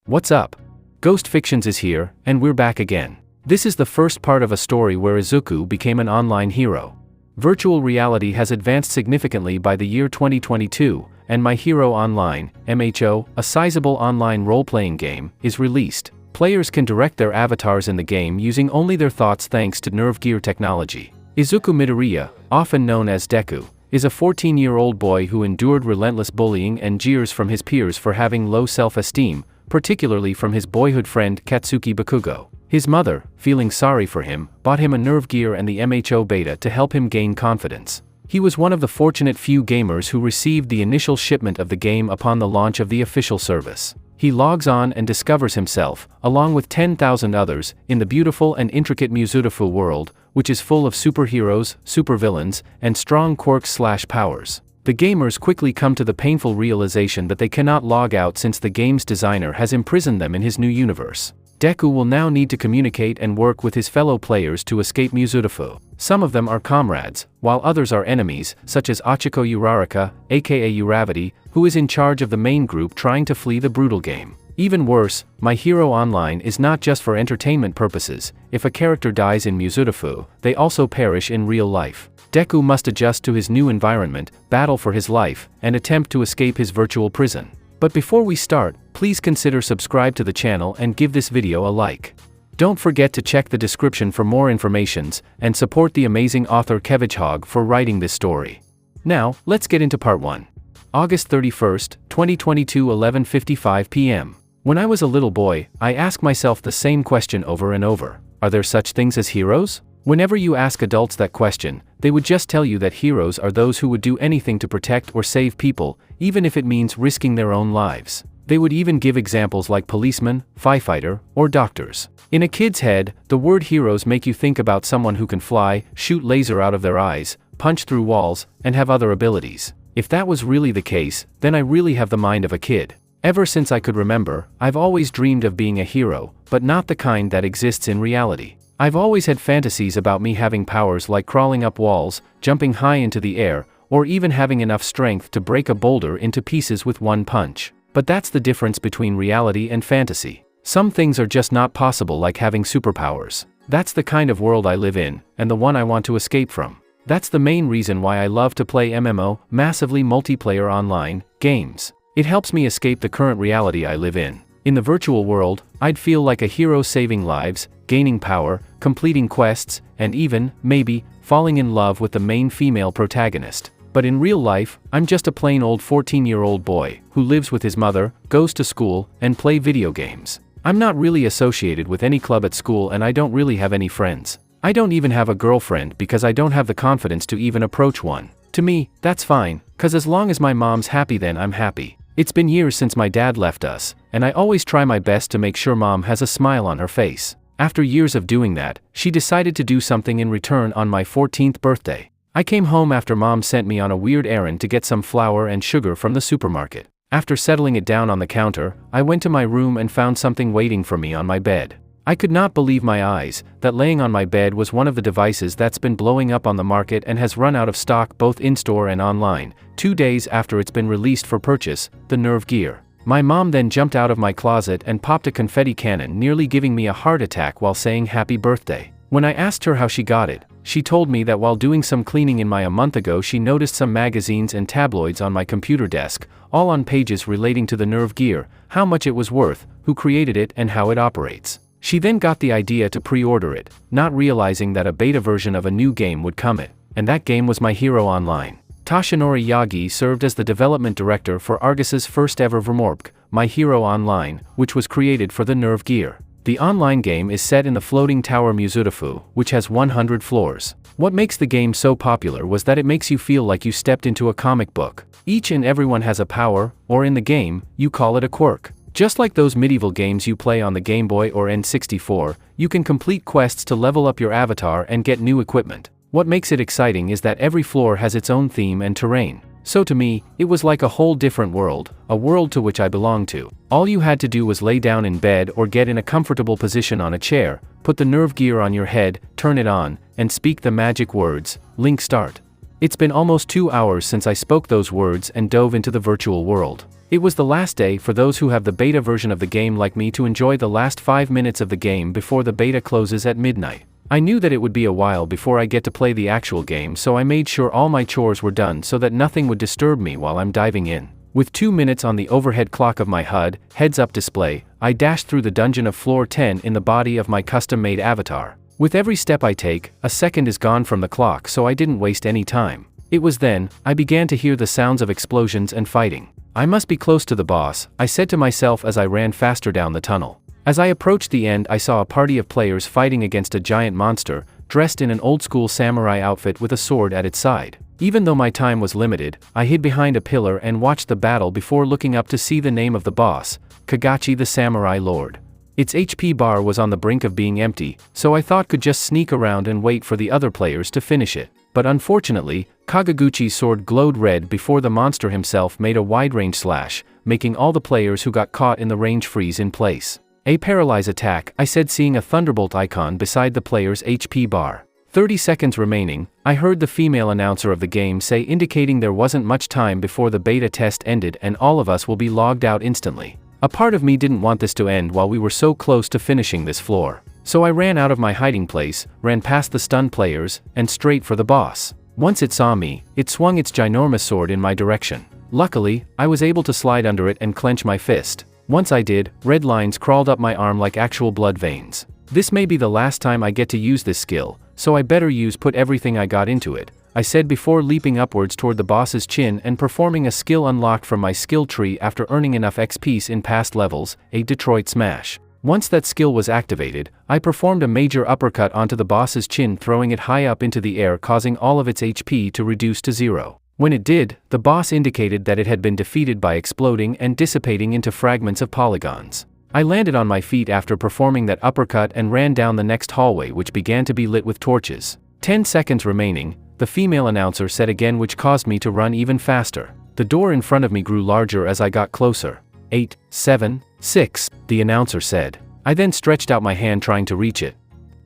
What's up? Ghost Fictions is here, and we're back again. This is the first part of a story where Izuku became an online hero. Virtual reality has advanced significantly by the year 2022, and My Hero Online, MHO, a sizable online role-playing game, is released. Players can direct their avatars in the game using only their thoughts thanks to NerveGear technology. Izuku Midoriya, often known as Deku, is a 14-year-old boy who endured relentless bullying and jeers from his peers for having low self-esteem, particularly from his boyhood friend Katsuki Bakugo. His mother, feeling sorry for him, bought him a NerveGear and the MHO beta to help him gain confidence. He was one of the fortunate few gamers who received the initial shipment of the game upon the launch of the official service. He logs on and discovers himself, along with 10,000 others, in the beautiful and intricate Musutafu world, which is full of superheroes, supervillains, and strong quirks/powers. The gamers quickly come to the painful realization that they cannot log out since the game's designer has imprisoned them in his new universe. Deku will now need to communicate and work with his fellow players to escape Musutafu. Some of them are comrades, while others are enemies, such as Ochiko Uraraka, aka Uravity, who is in charge of the main group trying to flee the brutal game. Even worse, My Hero Online is not just for entertainment purposes. If a character dies in Musutafu, they also perish in real life. Deku must adjust to his new environment, battle for his life, and attempt to escape his virtual prison. But before we start, please consider subscribe to the channel and give this video a like. Don't forget to check the description for more informations, and support the amazing author Kevhedgehog for writing this story. Now, let's get into part 1. August 31st, 2022, 11:55 p.m. When I was a little boy, I asked myself the same question over and over. Are there such things as heroes? Whenever you ask adults that question, they would just tell you that heroes are those who would do anything to protect or save people, even if it means risking their own lives. They would even give examples like policemen, firefighter, or doctors. In a kid's head, the word heroes make you think about someone who can fly, shoot laser out of their eyes, punch through walls, and have other abilities. If that was really the case, then I really have the mind of a kid. Ever since I could remember, I've always dreamed of being a hero, but not the kind that exists in reality. I've always had fantasies about me having powers like crawling up walls, jumping high into the air, or even having enough strength to break a boulder into pieces with one punch. But that's the difference between reality and fantasy. Some things are just not possible, like having superpowers. That's the kind of world I live in, and the one I want to escape from. That's the main reason why I love to play MMO, massively multiplayer online, games. It helps me escape the current reality I live in. In the virtual world, I'd feel like a hero saving lives, gaining power, completing quests, and even, maybe, falling in love with the main female protagonist. But in real life, I'm just a plain old 14-year-old boy, who lives with his mother, goes to school, and play video games. I'm not really associated with any club at school, and I don't really have any friends. I don't even have a girlfriend because I don't have the confidence to even approach one. To me, that's fine, cause as long as my mom's happy, then I'm happy. It's been years since my dad left us, and I always try my best to make sure mom has a smile on her face. After years of doing that, she decided to do something in return on my 14th birthday. I came home after mom sent me on a weird errand to get some flour and sugar from the supermarket. After settling it down on the counter, I went to my room and found something waiting for me on my bed. I could not believe my eyes, that laying on my bed was one of the devices that's been blowing up on the market and has run out of stock both in-store and online, 2 days after it's been released for purchase, the NerveGear. My mom then jumped out of my closet and popped a confetti cannon, nearly giving me a heart attack while saying happy birthday. When I asked her how she got it, she told me that while doing some cleaning in a month ago, she noticed some magazines and tabloids on my computer desk, all on pages relating to the NerveGear, how much it was worth, who created it, and how it operates. She then got the idea to pre-order it, not realizing that a beta version of a new game would come it, and that game was My Hero Online. Toshinori Yagi served as the development director for Argus's first ever VMORPG, My Hero Online, which was created for the NerveGear. The online game is set in the floating tower Musutafu, which has 100 floors. What makes the game so popular was that it makes you feel like you stepped into a comic book. Each and everyone has a power, or in the game, you call it a quirk. Just like those medieval games you play on the Game Boy or N64, you can complete quests to level up your avatar and get new equipment. What makes it exciting is that every floor has its own theme and terrain. So to me, it was like a whole different world, a world to which I belonged to. All you had to do was lay down in bed or get in a comfortable position on a chair, put the NerveGear on your head, turn it on, and speak the magic words, Link Start. It's been almost 2 hours since I spoke those words and dove into the virtual world. It was the last day for those who have the beta version of the game like me to enjoy the last 5 minutes of the game before the beta closes at midnight. I knew that it would be a while before I get to play the actual game, so I made sure all my chores were done so that nothing would disturb me while I'm diving in. With 2 minutes on the overhead clock of my HUD, heads-up display, I dashed through the dungeon of floor 10 in the body of my custom-made avatar. With every step I take, a second is gone from the clock, so I didn't waste any time. It was then I began to hear the sounds of explosions and fighting. I must be close to the boss, I said to myself as I ran faster down the tunnel. As I approached the end, I saw a party of players fighting against a giant monster, dressed in an old-school samurai outfit with a sword at its side. Even though my time was limited, I hid behind a pillar and watched the battle before looking up to see the name of the boss, Kagachi the Samurai Lord. Its HP bar was on the brink of being empty, so I thought could just sneak around and wait for the other players to finish it. But unfortunately, Kagaguchi's sword glowed red before the monster himself made a wide-range slash, making all the players who got caught in the range freeze in place. A paralyze attack, I said, seeing a thunderbolt icon beside the player's HP bar. 30 seconds remaining, I heard the female announcer of the game say, indicating there wasn't much time before the beta test ended and all of us will be logged out instantly. A part of me didn't want this to end while we were so close to finishing this floor. So I ran out of my hiding place, ran past the stunned players, and straight for the boss. Once it saw me, it swung its ginormous sword in my direction. Luckily, I was able to slide under it and clench my fist. Once I did, red lines crawled up my arm like actual blood veins. This may be the last time I get to use this skill, so I better put everything I got into it, I said before leaping upwards toward the boss's chin and performing a skill unlocked from my skill tree after earning enough XP in past levels, a Detroit Smash. Once that skill was activated, I performed a major uppercut onto the boss's chin, throwing it high up into the air, causing all of its HP to reduce to 0. When it did, the boss indicated that it had been defeated by exploding and dissipating into fragments of polygons. I landed on my feet after performing that uppercut and ran down the next hallway, which began to be lit with torches. 10 seconds remaining, the female announcer said again, which caused me to run even faster. The door in front of me grew larger as I got closer. 8, 7, 6, the announcer said. I then stretched out my hand trying to reach it.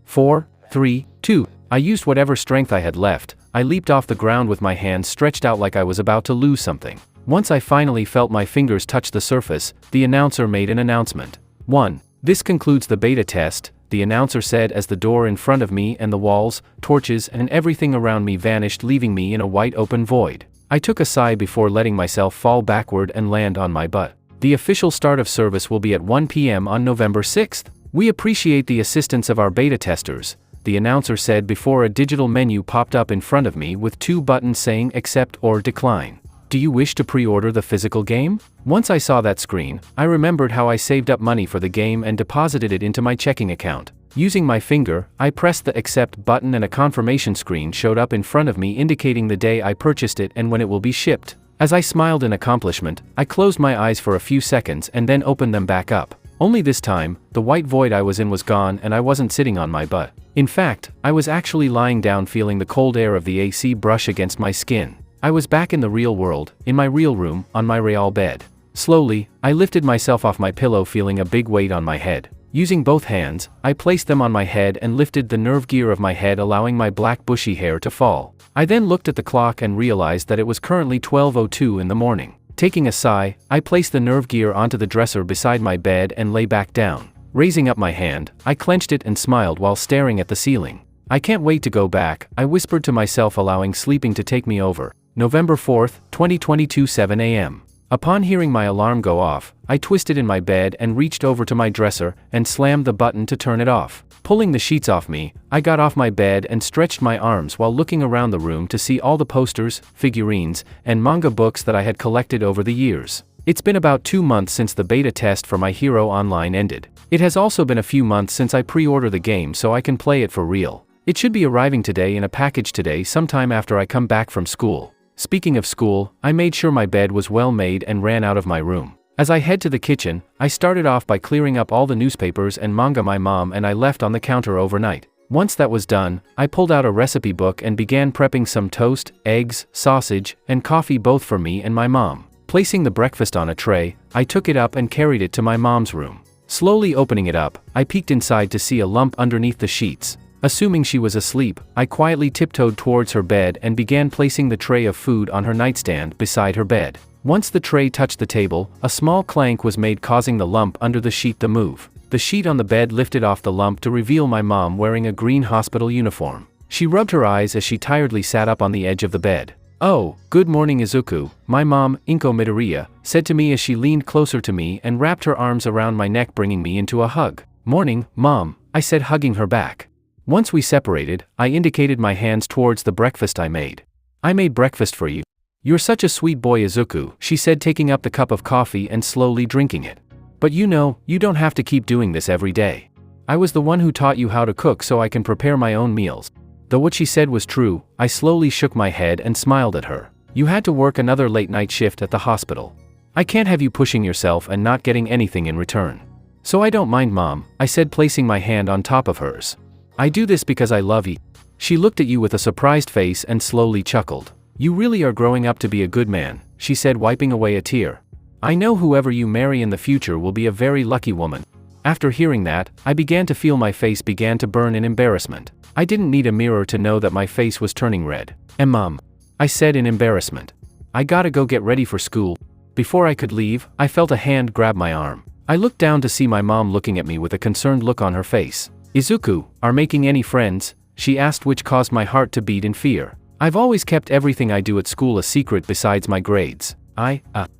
4, 3, 2, I used whatever strength I had left. I leaped off the ground with my hands stretched out like I was about to lose something. Once I finally felt my fingers touch the surface, the announcer made an announcement. 1. This concludes the beta test, the announcer said as the door in front of me and the walls, torches, and everything around me vanished, leaving me in a wide open void. I took a sigh before letting myself fall backward and land on my butt. The official start of service will be at 1 p.m. on November 6th. We appreciate the assistance of our beta testers, the announcer said before a digital menu popped up in front of me with 2 buttons saying accept or decline. Do you wish to pre-order the physical game? Once I saw that screen, I remembered how I saved up money for the game and deposited it into my checking account. Using my finger, I pressed the accept button and a confirmation screen showed up in front of me indicating the day I purchased it and when it will be shipped. As I smiled in accomplishment, I closed my eyes for a few seconds and then opened them back up. Only this time, the white void I was in was gone and I wasn't sitting on my butt. In fact, I was actually lying down, feeling the cold air of the AC brush against my skin. I was back in the real world, in my real room, on my real bed. Slowly, I lifted myself off my pillow, feeling a big weight on my head. Using both hands, I placed them on my head and lifted the NerveGear of my head, allowing my black bushy hair to fall. I then looked at the clock and realized that it was currently 12:02 in the morning. Taking a sigh, I placed the NerveGear onto the dresser beside my bed and lay back down. Raising up my hand, I clenched it and smiled while staring at the ceiling. I can't wait to go back, I whispered to myself, allowing sleeping to take me over. November 4th, 2022, 7 a.m. Upon hearing my alarm go off, I twisted in my bed and reached over to my dresser and slammed the button to turn it off. Pulling the sheets off me, I got off my bed and stretched my arms while looking around the room to see all the posters, figurines, and manga books that I had collected over the years. It's been about 2 months since the beta test for My Hero Online ended. It has also been a few months since I pre-ordered the game so I can play it for real. It should be arriving today in a package today sometime after I come back from school. Speaking of school, I made sure my bed was well made and ran out of my room. As I head to the kitchen, I started off by clearing up all the newspapers and manga my mom and I left on the counter overnight. Once that was done, I pulled out a recipe book and began prepping some toast, eggs, sausage, and coffee, both for me and my mom. Placing the breakfast on a tray, I took it up and carried it to my mom's room. Slowly opening it up, I peeked inside to see a lump underneath the sheets. Assuming she was asleep, I quietly tiptoed towards her bed and began placing the tray of food on her nightstand beside her bed. Once the tray touched the table, a small clank was made, causing the lump under the sheet to move. The sheet on the bed lifted off the lump to reveal my mom wearing a green hospital uniform. She rubbed her eyes as she tiredly sat up on the edge of the bed. "Oh, good morning, Izuku," my mom, Izuku Midoriya, said to me as she leaned closer to me and wrapped her arms around my neck, bringing me into a hug. "Morning, Mom," I said, hugging her back. Once we separated, I indicated my hands towards the breakfast I made. "I made breakfast for you. You're such a sweet boy, Izuku," she said, taking up the cup of coffee and slowly drinking it. "But you don't have to keep doing this every day. I was the one who taught you how to cook so I can prepare my own meals." Though what she said was true, I slowly shook my head and smiled at her. "You had to work another late night shift at the hospital. I can't have you pushing yourself and not getting anything in return." "So I don't mind, Mom," I said, placing my hand on top of hers. "I do this because I love you." She looked at you with a surprised face and slowly chuckled. "You really are growing up to be a good man," she said, wiping away a tear. "I know whoever you marry in the future will be a very lucky woman." After hearing that, I began to feel my face began to burn in embarrassment. I didn't need a mirror to know that my face was turning red. Mom," I said in embarrassment. "I gotta go get ready for school." Before I could leave, I felt a hand grab my arm. I looked down to see my mom looking at me with a concerned look on her face. "Izuku, are making any friends?" she asked, which caused my heart to beat in fear. "I've always kept everything I do at school a secret besides my grades."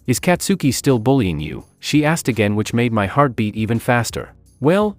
Is Katsuki still bullying you?" she asked again, which made my heart beat even faster. "Well,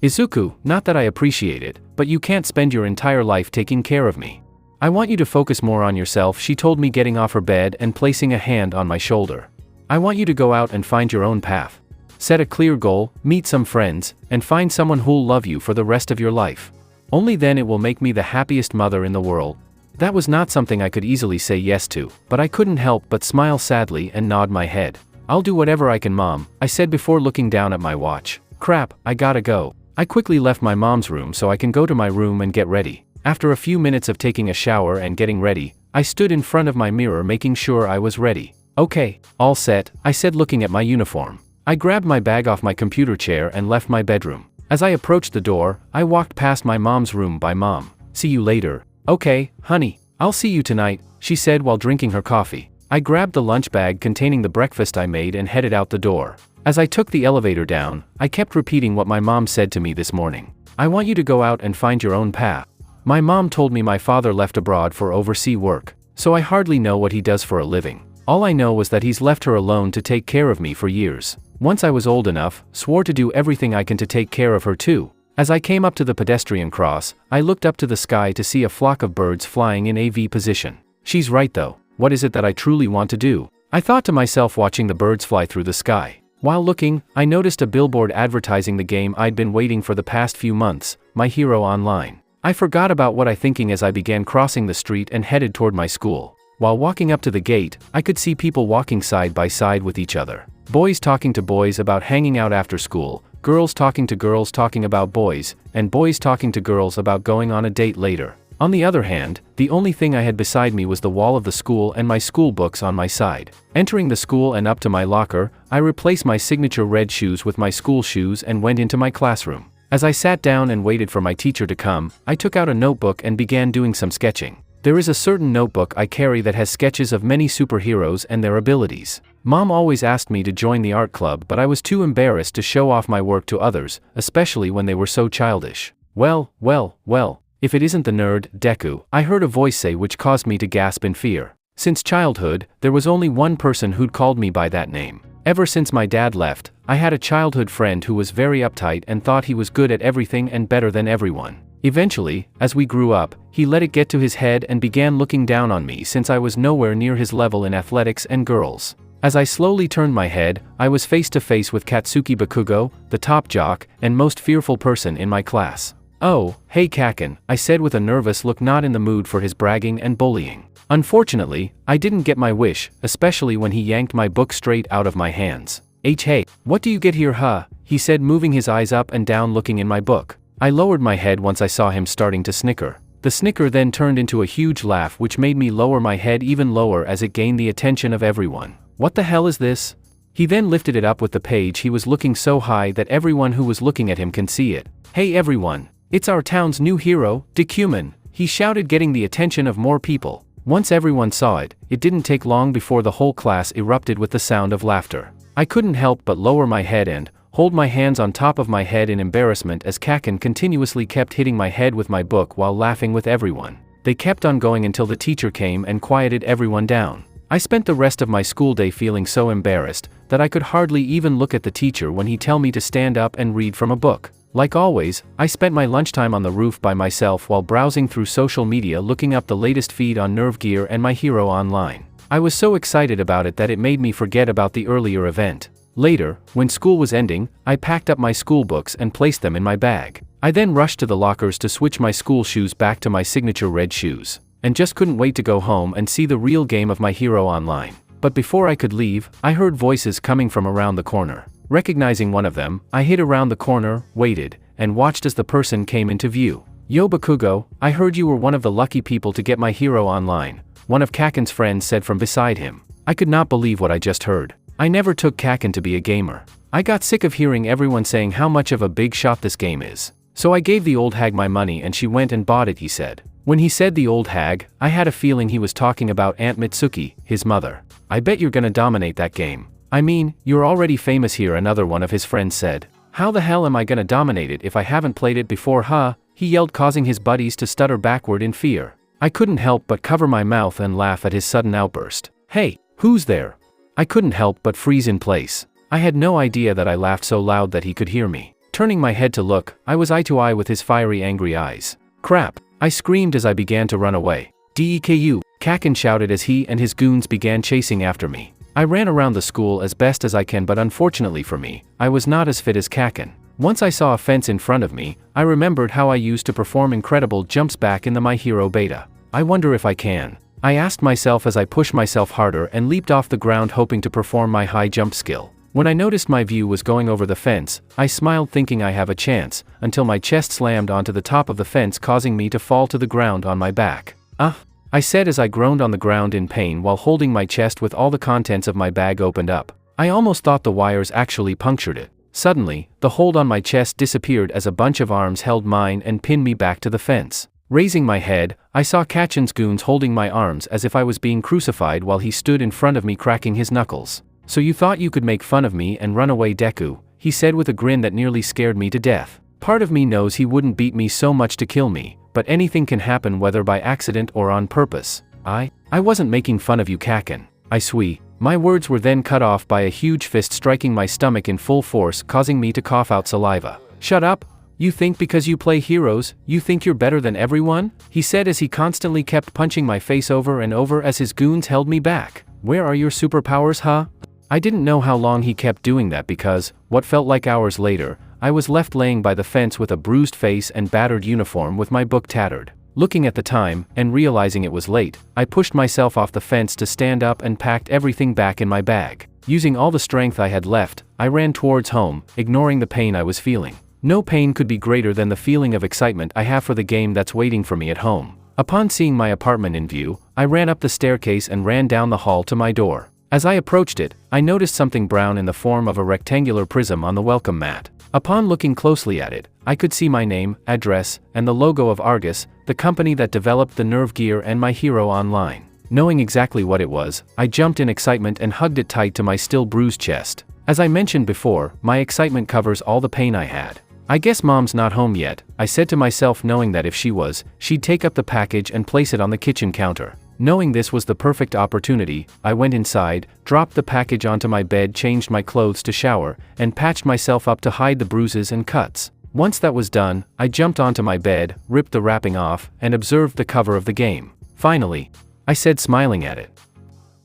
Izuku, not that I appreciate it, but you can't spend your entire life taking care of me. I want you to focus more on yourself," she told me, getting off her bed and placing a hand on my shoulder. "I want you to go out and find your own path. Set a clear goal, meet some friends, and find someone who'll love you for the rest of your life. Only then it will make me the happiest mother in the world." That was not something I could easily say yes to, but I couldn't help but smile sadly and nod my head. "I'll do whatever I can, Mom," I said before looking down at my watch. "Crap, I gotta go." I quickly left my mom's room so I can go to my room and get ready. After a few minutes of taking a shower and getting ready, I stood in front of my mirror making sure I was ready. "Okay, all set," I said, looking at my uniform. I grabbed my bag off my computer chair and left my bedroom. As I approached the door, I walked past my mom's room. "Bye, Mom. See you later." "Okay, honey, I'll see you tonight," she said while drinking her coffee. I grabbed the lunch bag containing the breakfast I made and headed out the door. As I took the elevator down, I kept repeating what my mom said to me this morning. "I want you to go out and find your own path." My mom told me my father left abroad for overseas work, so I hardly know what he does for a living. All I know was that he's left her alone to take care of me for years. Once I was old enough, swore to do everything I can to take care of her too. As I came up to the pedestrian cross, I looked up to the sky to see a flock of birds flying in a V position. She's right though. What is it that I truly want to do? I thought to myself, watching the birds fly through the sky. While looking, I noticed a billboard advertising the game I'd been waiting for the past few months, My Hero Online. I forgot about what I thinking as I began crossing the street and headed toward my school. While walking up to the gate, I could see people walking side by side with each other. Boys talking to boys about hanging out after school, girls talking to girls talking about boys, and boys talking to girls about going on a date later. On the other hand, the only thing I had beside me was the wall of the school and my school books on my side. Entering the school and up to my locker, I replaced my signature red shoes with my school shoes and went into my classroom. As I sat down and waited for my teacher to come, I took out a notebook and began doing some sketching. There is a certain notebook I carry that has sketches of many superheroes and their abilities. Mom always asked me to join the art club, but I was too embarrassed to show off my work to others, especially when they were so childish. Well, if it isn't the nerd, Deku, I heard a voice say, which caused me to gasp in fear. Since childhood, there was only one person who'd called me by that name. Ever since my dad left, I had a childhood friend who was very uptight and thought he was good at everything and better than everyone. Eventually, as we grew up, he let it get to his head and began looking down on me since I was nowhere near his level in athletics and girls. As I slowly turned my head, I was face to face with Katsuki Bakugo, the top jock and most fearful person in my class. "Oh, hey Kaken," I said with a nervous look, not in the mood for his bragging and bullying. Unfortunately, I didn't get my wish, especially when he yanked my book straight out of my hands. "Hey, what do you get here, huh?" he said, moving his eyes up and down looking in my book. I lowered my head once I saw him starting to snicker. The snicker then turned into a huge laugh, which made me lower my head even lower as it gained the attention of everyone. "What the hell is this?" He then lifted it up with the page he was looking so high that everyone who was looking at him can see it. "Hey everyone, It's our town's new hero, Deku," he shouted, getting the attention of more people. Once everyone saw it, it didn't take long before the whole class erupted with the sound of laughter. I couldn't help but lower my head and hold my hands on top of my head in embarrassment as Kaken continuously kept hitting my head with my book while laughing with everyone. They kept on going until the teacher came and quieted everyone down. I spent the rest of my school day feeling so embarrassed that I could hardly even look at the teacher when he tell me to stand up and read from a book. Like always, I spent my lunchtime on the roof by myself while browsing through social media, looking up the latest feed on NerveGear and My Hero Online. I was so excited about it that it made me forget about the earlier event. Later, when school was ending, I packed up my school books and placed them in my bag. I then rushed to the lockers to switch my school shoes back to my signature red shoes, and just couldn't wait to go home and see the real game of My Hero Online. But before I could leave, I heard voices coming from around the corner. Recognizing one of them, I hid around the corner, waited, and watched as the person came into view. "Yo Bakugo, I heard you were one of the lucky people to get My Hero Online," one of Kaken's friends said from beside him. I could not believe what I just heard. I never took Kaken to be a gamer. I got sick of hearing everyone saying how much of a big shot this game is. "So I gave the old hag my money and she went and bought it," he said. When he said the old hag, I had a feeling he was talking about Aunt Mitsuki, his mother. "I bet you're gonna dominate that game. I mean, you're already famous here," another one of his friends said. "How the hell am I gonna dominate it if I haven't played it before, huh?" he yelled, causing his buddies to stutter backward in fear. I couldn't help but cover my mouth and laugh at his sudden outburst. "Hey, who's there?" I couldn't help but freeze in place. I had no idea that I laughed so loud that he could hear me. Turning my head to look, I was eye to eye with his fiery, angry eyes. "Crap!" I screamed as I began to run away. "Deku!" Kaken shouted as he and his goons began chasing after me. I ran around the school as best as I can, but unfortunately for me, I was not as fit as Kaken. Once I saw a fence in front of me, I remembered how I used to perform incredible jumps back in the My Hero beta. I wonder if I can. I asked myself as I pushed myself harder and leaped off the ground, hoping to perform my high jump skill. When I noticed my view was going over the fence, I smiled thinking I have a chance, until my chest slammed onto the top of the fence, causing me to fall to the ground on my back. I said as I groaned on the ground in pain while holding my chest with all the contents of my bag opened up. I almost thought the wires actually punctured it. Suddenly, the hold on my chest disappeared as a bunch of arms held mine and pinned me back to the fence. Raising my head, I saw Kaken's goons holding my arms as if I was being crucified while he stood in front of me cracking his knuckles. "So you thought you could make fun of me and run away, Deku," he said with a grin that nearly scared me to death. Part of me knows he wouldn't beat me so much to kill me, but anything can happen whether by accident or on purpose. I wasn't making fun of you, Kaken. I swear. My words were then cut off by a huge fist striking my stomach in full force, causing me to cough out saliva. "Shut up! You think because you play heroes, you think you're better than everyone?" he said as he constantly kept punching my face over and over as his goons held me back. "Where are your superpowers, huh?" I didn't know how long he kept doing that because, what felt like hours later, I was left laying by the fence with a bruised face and battered uniform with my book tattered. Looking at the time, and realizing it was late, I pushed myself off the fence to stand up and packed everything back in my bag. Using all the strength I had left, I ran towards home, ignoring the pain I was feeling. No pain could be greater than the feeling of excitement I have for the game that's waiting for me at home. Upon seeing my apartment in view, I ran up the staircase and ran down the hall to my door. As I approached it, I noticed something brown in the form of a rectangular prism on the welcome mat. Upon looking closely at it, I could see my name, address, and the logo of Argus, the company that developed the NerveGear and My Hero Online. Knowing exactly what it was, I jumped in excitement and hugged it tight to my still bruised chest. As I mentioned before, my excitement covers all the pain I had. "I guess Mom's not home yet," I said to myself, knowing that if she was, she'd take up the package and place it on the kitchen counter. Knowing this was the perfect opportunity, I went inside, dropped the package onto my bed, changed my clothes to shower, and patched myself up to hide the bruises and cuts. Once that was done, I jumped onto my bed, ripped the wrapping off, and observed the cover of the game. "Finally," I said, smiling at it.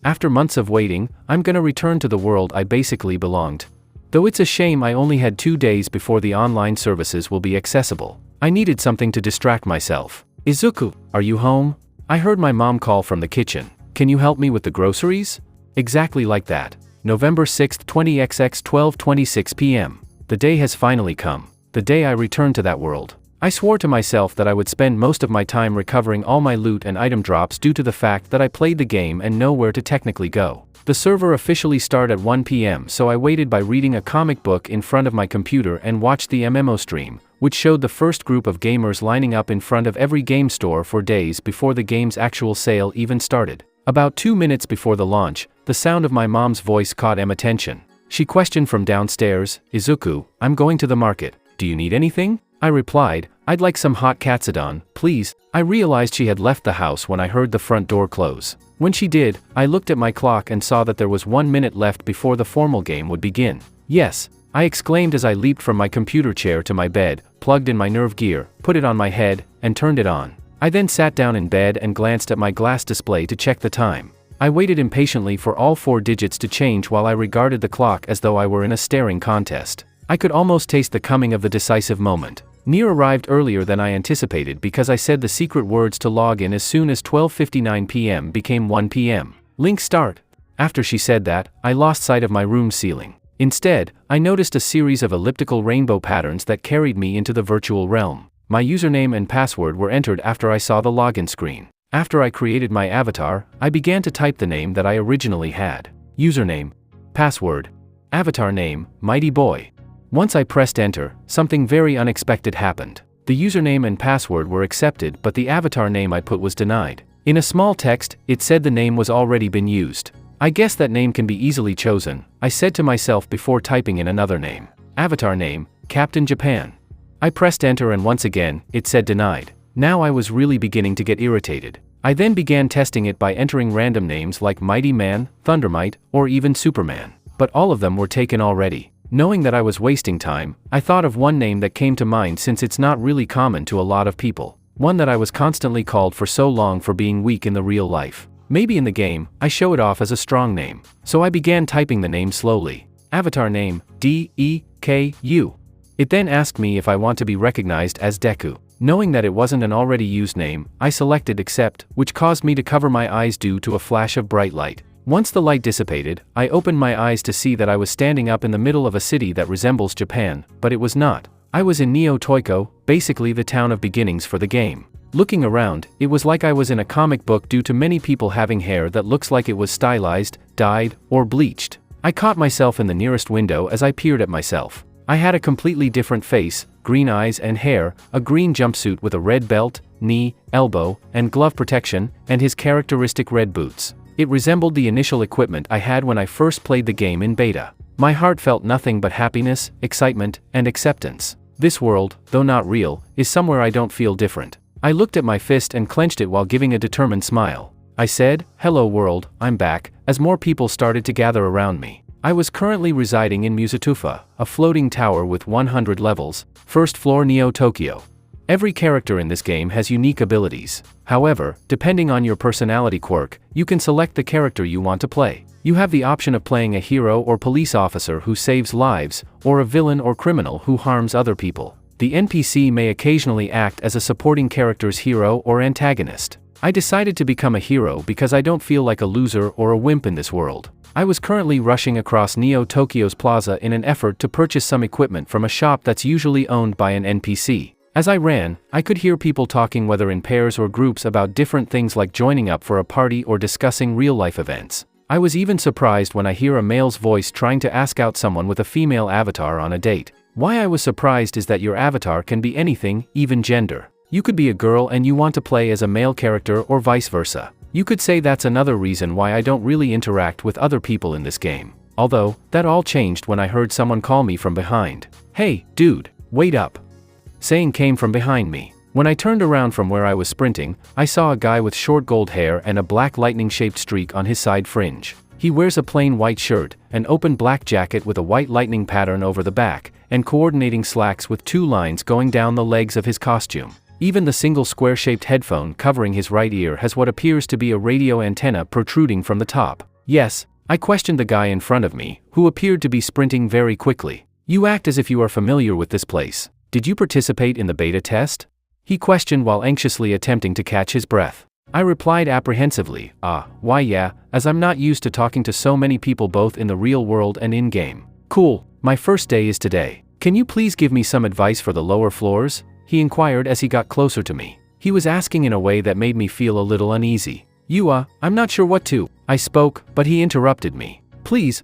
"After months of waiting, I'm gonna return to the world I basically belonged. Though it's a shame I only had 2 days before the online services will be accessible. I needed something to distract myself. Izuku, are you home? I heard my mom call from the kitchen. Can you help me with the groceries?" Exactly like that. November 6th, 20XX, 12:26 p.m. The day has finally come. The day I returned to that world. I swore to myself that I would spend most of my time recovering all my loot and item drops due to the fact that I played the game and know where to technically go. The server officially started at 1 p.m., so I waited by reading a comic book in front of my computer and watched the MMO stream, which showed the first group of gamers lining up in front of every game store for days before the game's actual sale even started. About 2 minutes before the launch, the sound of my mom's voice caught Em's attention. She questioned from downstairs, "Izuku, I'm going to the market. Do you need anything?" I replied, "I'd like some hot katsudon, please." I realized she had left the house when I heard the front door close. When she did, I looked at my clock and saw that there was 1 minute left before the formal game would begin. "Yes," I exclaimed as I leaped from my computer chair to my bed, plugged in my NerveGear, put it on my head, and turned it on. I then sat down in bed and glanced at my glass display to check the time. I waited impatiently for all 4 digits to change while I regarded the clock as though I were in a staring contest. I could almost taste the coming of the decisive moment. Nier arrived earlier than I anticipated because I said the secret words to log in as soon as 12:59 p.m. became 1 p.m. Link start. After she said that, I lost sight of my room's ceiling. Instead, I noticed a series of elliptical rainbow patterns that carried me into the virtual realm. My username and password were entered after I saw the login screen. After I created my avatar, I began to type the name that I originally had. Username. Password. Avatar name, Mighty Boy. Once I pressed enter, something very unexpected happened. The username and password were accepted, but the avatar name I put was denied. In a small text, it said the name was already been used. "I guess that name can be easily chosen," I said to myself before typing in another name. Avatar name, Captain Japan. I pressed enter and once again, it said denied. Now I was really beginning to get irritated. I then began testing it by entering random names like Mighty Man, Thundermite, or even Superman. But all of them were taken already. Knowing that I was wasting time, I thought of one name that came to mind since it's not really common to a lot of people. One that I was constantly called for so long for being weak in the real life. Maybe in the game, I show it off as a strong name. So I began typing the name slowly. Avatar name, Deku. It then asked me if I want to be recognized as Deku. Knowing that it wasn't an already used name, I selected accept, which caused me to cover my eyes due to a flash of bright light. Once the light dissipated, I opened my eyes to see that I was standing up in the middle of a city that resembles Japan, but it was not. I was in Neo Tokyo, basically the town of beginnings for the game. Looking around, it was like I was in a comic book due to many people having hair that looks like it was stylized, dyed, or bleached. I caught myself in the nearest window as I peered at myself. I had a completely different face, green eyes and hair, a green jumpsuit with a red belt, knee, elbow, and glove protection, and his characteristic red boots. It resembled the initial equipment I had when I first played the game in beta. My heart felt nothing but happiness, excitement, and acceptance. This world, though not real, is somewhere I don't feel different. I looked at my fist and clenched it while giving a determined smile. I said, "Hello world, I'm back," as more people started to gather around me. I was currently residing in Musutafu, a floating tower with 100 levels, first floor Neo Tokyo. Every character in this game has unique abilities. However, depending on your personality quirk, you can select the character you want to play. You have the option of playing a hero or police officer who saves lives, or a villain or criminal who harms other people. The NPC may occasionally act as a supporting character's hero or antagonist. I decided to become a hero because I don't feel like a loser or a wimp in this world. I was currently rushing across Neo Tokyo's plaza in an effort to purchase some equipment from a shop that's usually owned by an NPC. As I ran, I could hear people talking whether in pairs or groups about different things like joining up for a party or discussing real-life events. I was even surprised when I hear a male's voice trying to ask out someone with a female avatar on a date. Why I was surprised is that your avatar can be anything, even gender. You could be a girl and you want to play as a male character or vice versa. You could say that's another reason why I don't really interact with other people in this game. Although, that all changed when I heard someone call me from behind. "Hey, dude, wait up," saying came from behind me. When I turned around from where I was sprinting, I saw a guy with short gold hair and a black lightning-shaped streak on his side fringe. He wears a plain white shirt, an open black jacket with a white lightning pattern over the back, and coordinating slacks with 2 lines going down the legs of his costume. Even the single square-shaped headphone covering his right ear has what appears to be a radio antenna protruding from the top. Yes, I questioned the guy in front of me, who appeared to be sprinting very quickly. "You act as if you are familiar with this place. Did you participate in the beta test?" he questioned while anxiously attempting to catch his breath. I replied apprehensively, why yeah, as I'm not used to talking to so many people both in the real world and in-game." "Cool, my first day is today. Can you please give me some advice for the lower floors?" he inquired as he got closer to me. He was asking in a way that made me feel a little uneasy. I'm not sure what to," I spoke, but he interrupted me. Please,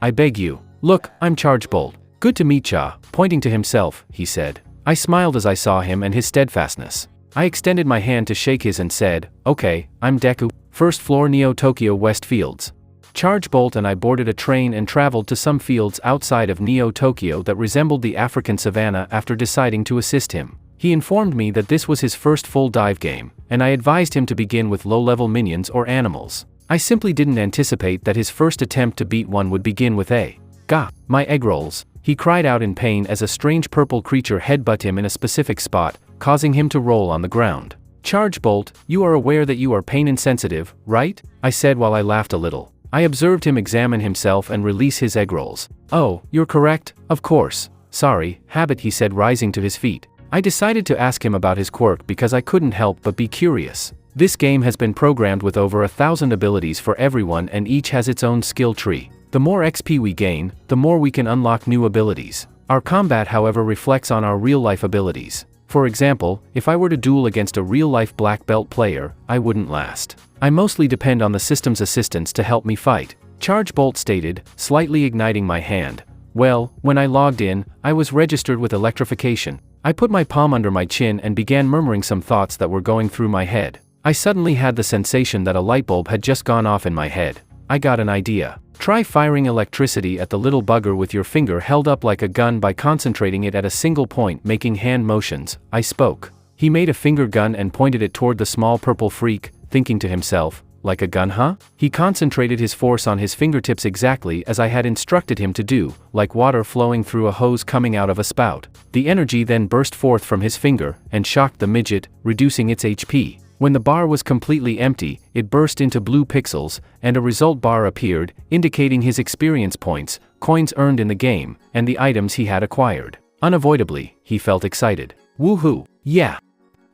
I beg you. Look, I'm Chargebolt. Good to meet ya," pointing to himself, he said. I smiled as I saw him and his steadfastness. I extended my hand to shake his and said, "Okay, I'm Deku, first floor Neo Tokyo West Fields." Charge Bolt and I boarded a train and traveled to some fields outside of Neo Tokyo that resembled the African savannah after deciding to assist him. He informed me that this was his first full dive game, and I advised him to begin with low-level minions or animals. I simply didn't anticipate that his first attempt to beat one would begin with a "Gah, my egg rolls." He cried out in pain as a strange purple creature headbutted him in a specific spot, causing him to roll on the ground. "Charge Bolt, you are aware that you are pain insensitive, right?" I said while I laughed a little. I observed him examine himself and release his egg rolls. "Oh, you're correct, of course. Sorry, habit," he said, rising to his feet. I decided to ask him about his quirk because I couldn't help but be curious. This game has been programmed with over 1,000 abilities for everyone and each has its own skill tree. The more XP we gain, the more we can unlock new abilities. Our combat, however, reflects on our real-life abilities. For example, if I were to duel against a real-life black belt player, I wouldn't last. I mostly depend on the system's assistance to help me fight. Charge Bolt stated, slightly igniting my hand. "Well, when I logged in, I was registered with electrification." I put my palm under my chin and began murmuring some thoughts that were going through my head. I suddenly had the sensation that a light bulb had just gone off in my head. I got an idea. Try firing electricity at the little bugger with your finger held up like a gun by concentrating it at a single point, making hand motions, I spoke. He made a finger gun and pointed it toward the small purple freak, thinking to himself, "Like a gun, huh?" He concentrated his force on his fingertips exactly as I had instructed him to do, like water flowing through a hose coming out of a spout. The energy then burst forth from his finger, and shocked the midget, reducing its HP. When the bar was completely empty, it burst into blue pixels, and a result bar appeared, indicating his experience points, coins earned in the game, and the items he had acquired. Unavoidably, he felt excited. "Woohoo! Yeah!"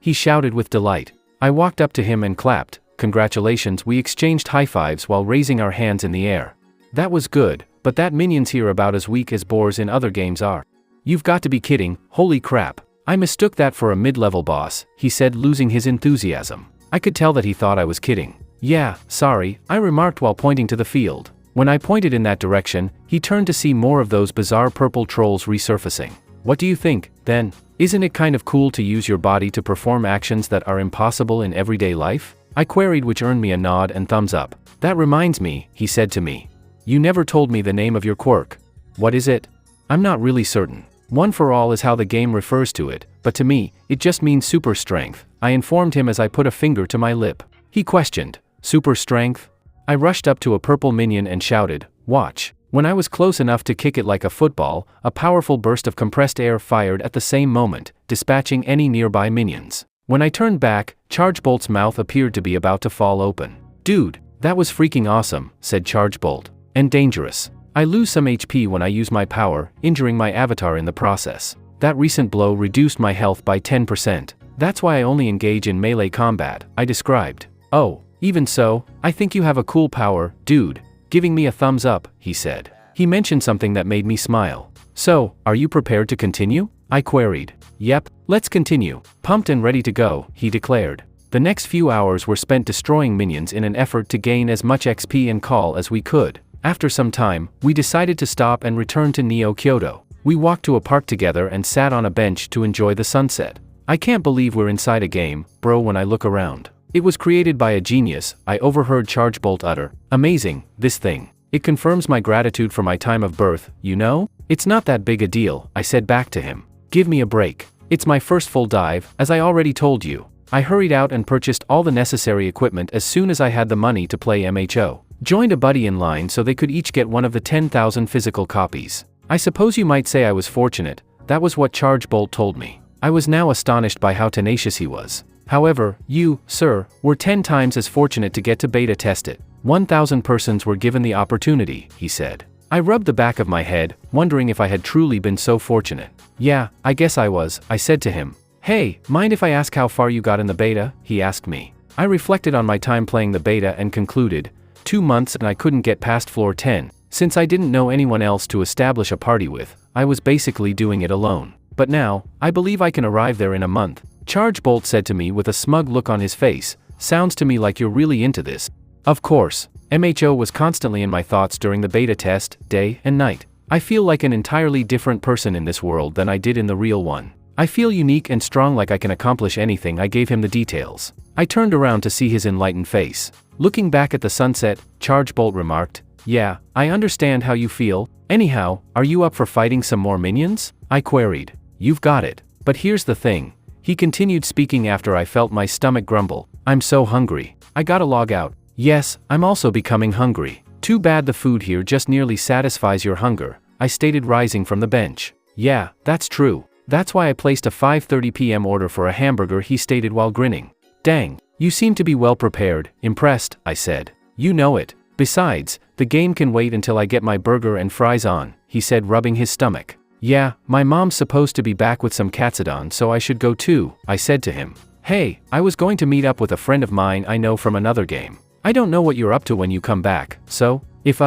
he shouted with delight. I walked up to him and clapped. "Congratulations." We exchanged high fives while raising our hands in the air. "That was good, but that minions here about as weak as boars in other games are." "You've got to be kidding, holy crap. I mistook that for a mid-level boss," he said, losing his enthusiasm. I could tell that he thought I was kidding. "Yeah, sorry," I remarked while pointing to the field. When I pointed in that direction, he turned to see more of those bizarre purple trolls resurfacing. "What do you think, then? Isn't it kind of cool to use your body to perform actions that are impossible in everyday life?" I queried, which earned me a nod and thumbs up. "That reminds me," he said to me. "You never told me the name of your quirk. What is it?" "I'm not really certain. One for all is how the game refers to it, but to me, it just means super strength," I informed him as I put a finger to my lip. He questioned, "Super strength?" I rushed up to a purple minion and shouted, "Watch." When I was close enough to kick it like a football, a powerful burst of compressed air fired at the same moment, dispatching any nearby minions. When I turned back, Charge Bolt's mouth appeared to be about to fall open. "Dude, that was freaking awesome," said Charge Bolt. "And dangerous. I lose some HP when I use my power, injuring my avatar in the process. That recent blow reduced my health by 10%. That's why I only engage in melee combat," I described. "Oh, even so, I think you have a cool power, dude." Giving me a thumbs up, he said. He mentioned something that made me smile. "So, are you prepared to continue?" I queried. "Yep, let's continue. Pumped and ready to go," he declared. The next few hours were spent destroying minions in an effort to gain as much XP and call as we could. After some time, we decided to stop and return to Neo Kyoto. We walked to a park together and sat on a bench to enjoy the sunset. "I can't believe we're inside a game, bro," when I look around. "It was created by a genius," I overheard Charge Bolt utter. "Amazing, this thing. It confirms my gratitude for my time of birth, you know? It's not that big a deal," I said back to him. "Give me a break. It's my first full dive, as I already told you." I hurried out and purchased all the necessary equipment as soon as I had the money to play MHO. Joined a buddy in line so they could each get one of the 10,000 physical copies. I suppose you might say I was fortunate. That was what Charge Bolt told me. I was now astonished by how tenacious he was. "However, you, sir, were 10 times as fortunate to get to beta test it. 1,000 persons were given the opportunity," he said. I rubbed the back of my head, wondering if I had truly been so fortunate. "Yeah, I guess I was," I said to him. "Hey, mind if I ask how far you got in the beta?" he asked me. I reflected on my time playing the beta and concluded, 2 months and I couldn't get past floor 10. Since I didn't know anyone else to establish a party with, I was basically doing it alone. But now, I believe I can arrive there in a month. Charge Bolt said to me with a smug look on his face. "Sounds to me like you're really into this." Of course, MHO was constantly in my thoughts during the beta test, day and night. I feel like an entirely different person in this world than I did in the real one. I feel unique and strong, like I can accomplish anything. I gave him the details. I turned around to see his enlightened face. Looking back at the sunset, Charge Bolt remarked, "Yeah, I understand how you feel. Anyhow, are you up for fighting some more minions?" I queried. "You've got it. But here's the thing," he continued, speaking after I felt my stomach grumble. "I'm so hungry. I gotta log out." "Yes, I'm also becoming hungry. Too bad the food here just nearly satisfies your hunger," I stated, rising from the bench. "Yeah, that's true. That's why I placed a 5:30 p.m. order for a hamburger," he stated while grinning. "Dang, you seem to be well prepared." "Impressed," I said. "You know it. Besides, the game can wait until I get my burger and fries on," he said, rubbing his stomach. "Yeah, my mom's supposed to be back with some katsudon, so I should go too," I said to him. "Hey, I was going to meet up with a friend of mine I know from another game. I don't know what you're up to when you come back, so, if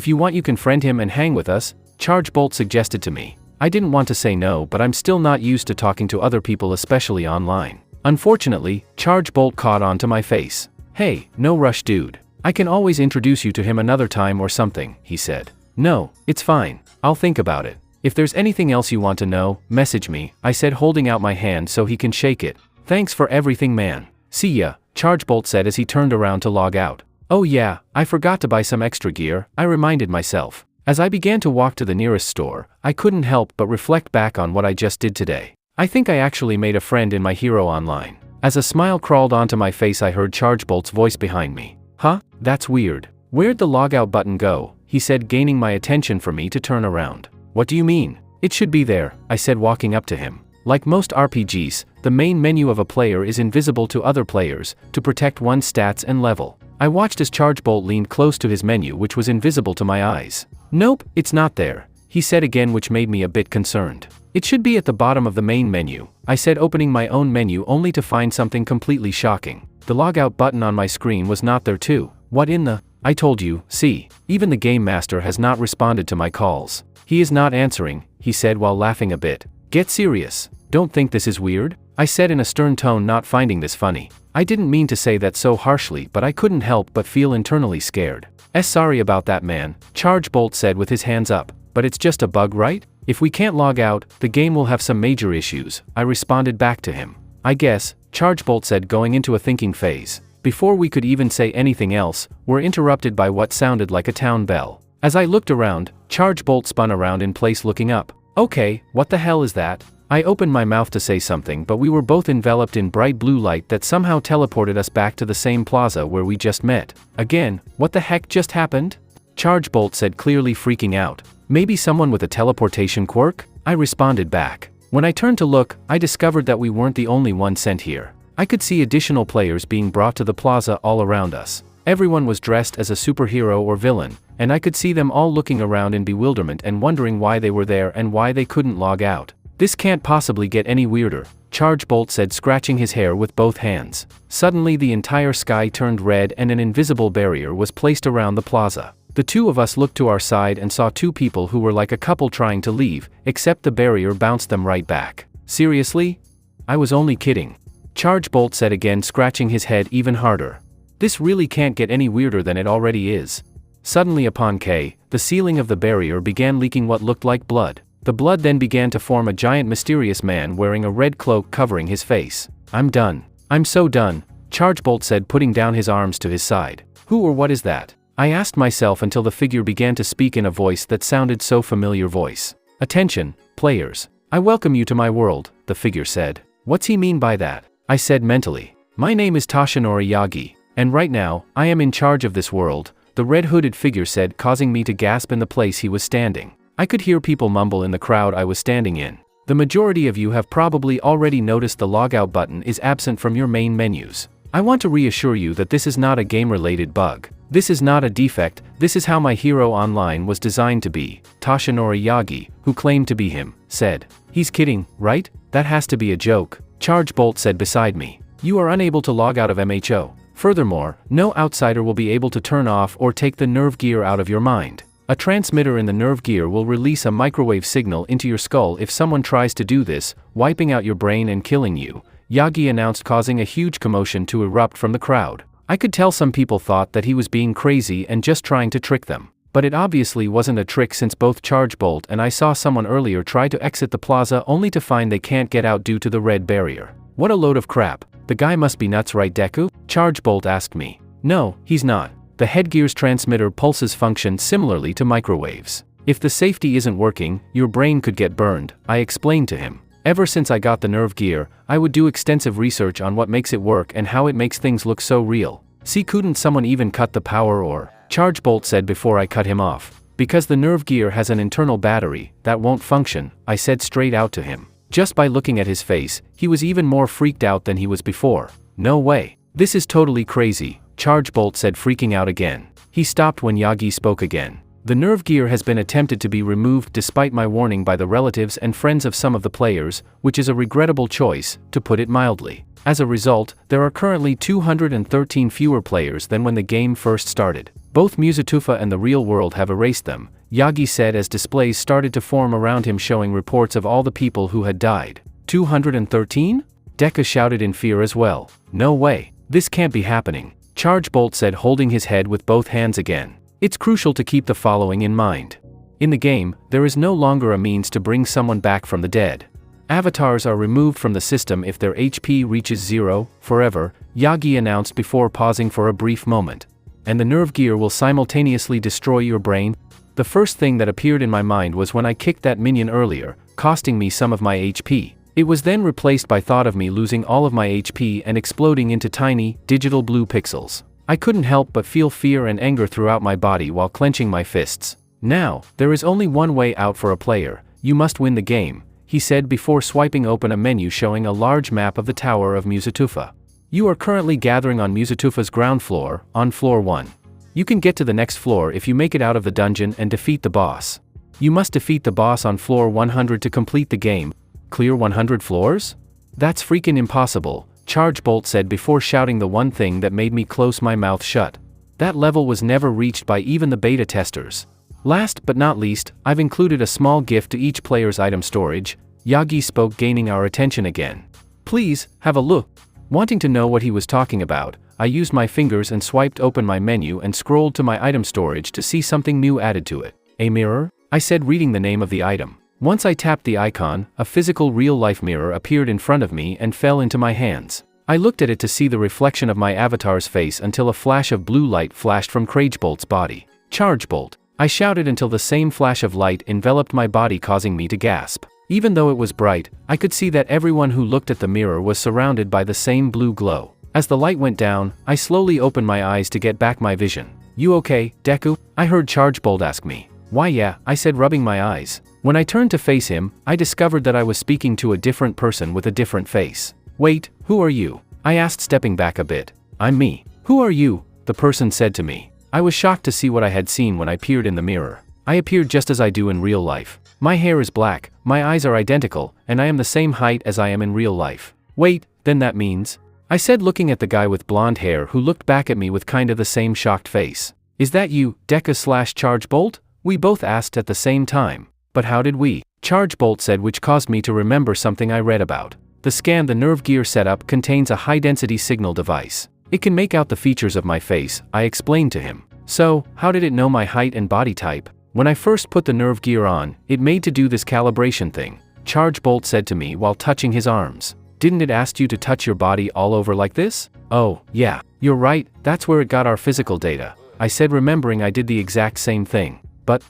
you want you can friend him and hang with us," Charge Bolt suggested to me. I didn't want to say no, but I'm still not used to talking to other people, especially online. Unfortunately, Charge Bolt caught on to my face. "Hey, no rush, dude. I can always introduce you to him another time or something," he said. "No, it's fine. I'll think about it. If there's anything else you want to know, message me," I said, holding out my hand so he can shake it. "Thanks for everything, man. See ya," Charge Bolt said as he turned around to log out. "Oh yeah, I forgot to buy some extra gear," I reminded myself. As I began to walk to the nearest store, I couldn't help but reflect back on what I just did today. I think I actually made a friend in my hero online. As a smile crawled onto my face, I heard Charge Bolt's voice behind me. "Huh? That's weird. Where'd the logout button go?" he said, gaining my attention for me to turn around. "What do you mean?" "It should be there," I said, walking up to him. Like most RPGs, the main menu of a player is invisible to other players, to protect one's stats and level. I watched as Charge Bolt leaned close to his menu, which was invisible to my eyes. "Nope, it's not there," he said again, which made me a bit concerned. "It should be at the bottom of the main menu," I said, opening my own menu only to find something completely shocking. The logout button on my screen was not there too. "What in the—" "I told you, see, even the game master has not responded to my calls. He is not answering," he said while laughing a bit. "Get serious. Don't think this is weird?" I said in a stern tone, not finding this funny. I didn't mean to say that so harshly, but I couldn't help but feel internally scared. Sorry about that, man," Charge Bolt said with his hands up. "But it's just a bug, right? If we can't log out, the game will have some major issues," I responded back to him. "I guess," Charge Bolt said, going into a thinking phase. Before we could even say anything else, we're interrupted by what sounded like a town bell. As I looked around, Charge Bolt spun around in place, looking up. "Okay, what the hell is that?" I opened my mouth to say something, but we were both enveloped in bright blue light that somehow teleported us back to the same plaza where we just met. "Again, what the heck just happened?" Charge Bolt said, clearly freaking out. "Maybe someone with a teleportation quirk?" I responded back. When I turned to look, I discovered that we weren't the only one sent here. I could see additional players being brought to the plaza all around us. Everyone was dressed as a superhero or villain, and I could see them all looking around in bewilderment and wondering why they were there and why they couldn't log out. "This can't possibly get any weirder," Charge Bolt said, scratching his hair with both hands. Suddenly the entire sky turned red and an invisible barrier was placed around the plaza. The two of us looked to our side and saw two people who were like a couple trying to leave, except the barrier bounced them right back. "Seriously? I was only kidding," Charge Bolt said again, scratching his head even harder. "This really can't get any weirder than it already is." Suddenly upon K, the ceiling of the barrier began leaking what looked like blood. The blood then began to form a giant mysterious man wearing a red cloak covering his face. "I'm done. I'm so done," Charge Bolt said, putting down his arms to his side. "Who or what is that?" I asked myself until the figure began to speak in a voice that sounded so familiar. "Voice. Attention, players. I welcome you to my world," the figure said. "What's he mean by that?" I said mentally. "My name is Toshinori Yagi, and right now, I am in charge of this world," the red-hooded figure said, causing me to gasp in the place he was standing. I could hear people mumble in the crowd I was standing in. "The majority of you have probably already noticed the logout button is absent from your main menus. I want to reassure you that this is not a game-related bug. This is not a defect, this is how my hero online was designed to be," Toshinori Yagi, who claimed to be him, said. "He's kidding, right? That has to be a joke," Charge Bolt said beside me. "You are unable to log out of MHO. Furthermore, no outsider will be able to turn off or take the NerveGear out of your mind. A transmitter in the NerveGear will release a microwave signal into your skull if someone tries to do this, wiping out your brain and killing you," Yagi announced, causing a huge commotion to erupt from the crowd. I could tell some people thought that he was being crazy and just trying to trick them. But it obviously wasn't a trick since both Charge Bolt and I saw someone earlier try to exit the plaza only to find they can't get out due to the red barrier. What a load of crap. The guy must be nuts, right, Deku? Charge Bolt asked me. No, he's not. The headgear's transmitter pulses function similarly to microwaves. If the safety isn't working, your brain could get burned, I explained to him. Ever since I got the NerveGear, I would do extensive research on what makes it work and how it makes things look so real. See, couldn't someone even cut the power or? Charge Bolt said before I cut him off. Because the NerveGear has an internal battery that won't function, I said straight out to him. Just by looking at his face, he was even more freaked out than he was before. No way. This is totally crazy, Charge Bolt said, freaking out again. He stopped when Yagi spoke again. The NerveGear has been attempted to be removed despite my warning by the relatives and friends of some of the players, which is a regrettable choice, to put it mildly. As a result, there are currently 213 fewer players than when the game first started. Both Musutafu and the real world have erased them, Yagi said as displays started to form around him showing reports of all the people who had died. 213? Deku shouted in fear as well. No way. This can't be happening, Charge Bolt said, holding his head with both hands again. It's crucial to keep the following in mind. In the game, there is no longer a means to bring someone back from the dead. Avatars are removed from the system if their HP reaches 0, forever, Yagi announced before pausing for a brief moment. And the NerveGear will simultaneously destroy your brain? The first thing that appeared in my mind was when I kicked that minion earlier, costing me some of my HP. It was then replaced by thought of me losing all of my HP and exploding into tiny, digital blue pixels. I couldn't help but feel fear and anger throughout my body while clenching my fists. Now, there is only one way out for a player. You must win the game, he said before swiping open a menu showing a large map of the Tower of Musutafu. You are currently gathering on Musutafu's ground floor, on floor 1. You can get to the next floor if you make it out of the dungeon and defeat the boss. You must defeat the boss on floor 100 to complete the game. Clear 100 floors? That's freaking impossible, Charge Bolt said before shouting the one thing that made me close my mouth shut. That level was never reached by even the beta testers. Last but not least, I've included a small gift to each player's item storage, Yagi spoke, gaining our attention again. Please, have a look. Wanting to know what he was talking about, I used my fingers and swiped open my menu and scrolled to my item storage to see something new added to it. A mirror? I said, reading the name of the item. Once I tapped the icon, a physical real-life mirror appeared in front of me and fell into my hands. I looked at it to see the reflection of my avatar's face until a flash of blue light flashed from Charge Bolt's body. Charge Bolt! I shouted until the same flash of light enveloped my body, causing me to gasp. Even though it was bright, I could see that everyone who looked at the mirror was surrounded by the same blue glow. As the light went down, I slowly opened my eyes to get back my vision. You okay, Deku? I heard Charge Bolt ask me. Why yeah, I said, rubbing my eyes. When I turned to face him, I discovered that I was speaking to a different person with a different face. Wait, who are you? I asked, stepping back a bit. I'm me. Who are you? The person said to me. I was shocked to see what I had seen when I peered in the mirror. I appeared just as I do in real life. My hair is black, my eyes are identical, and I am the same height as I am in real life. Wait, then that means? I said, looking at the guy with blonde hair who looked back at me with kinda the same shocked face. Is that you, Deku/Charge Bolt? We both asked at the same time. But how did we? Charge Bolt said, which caused me to remember something I read about. The scan the NerveGear setup contains a high-density signal device. It can make out the features of my face, I explained to him. So, how did it know my height and body type? When I first put the NerveGear on, it made to do this calibration thing, Charge Bolt said to me while touching his arms. Didn't it ask you to touch your body all over like this? Oh, yeah, you're right, that's where it got our physical data, I said, remembering I did the exact same thing. But,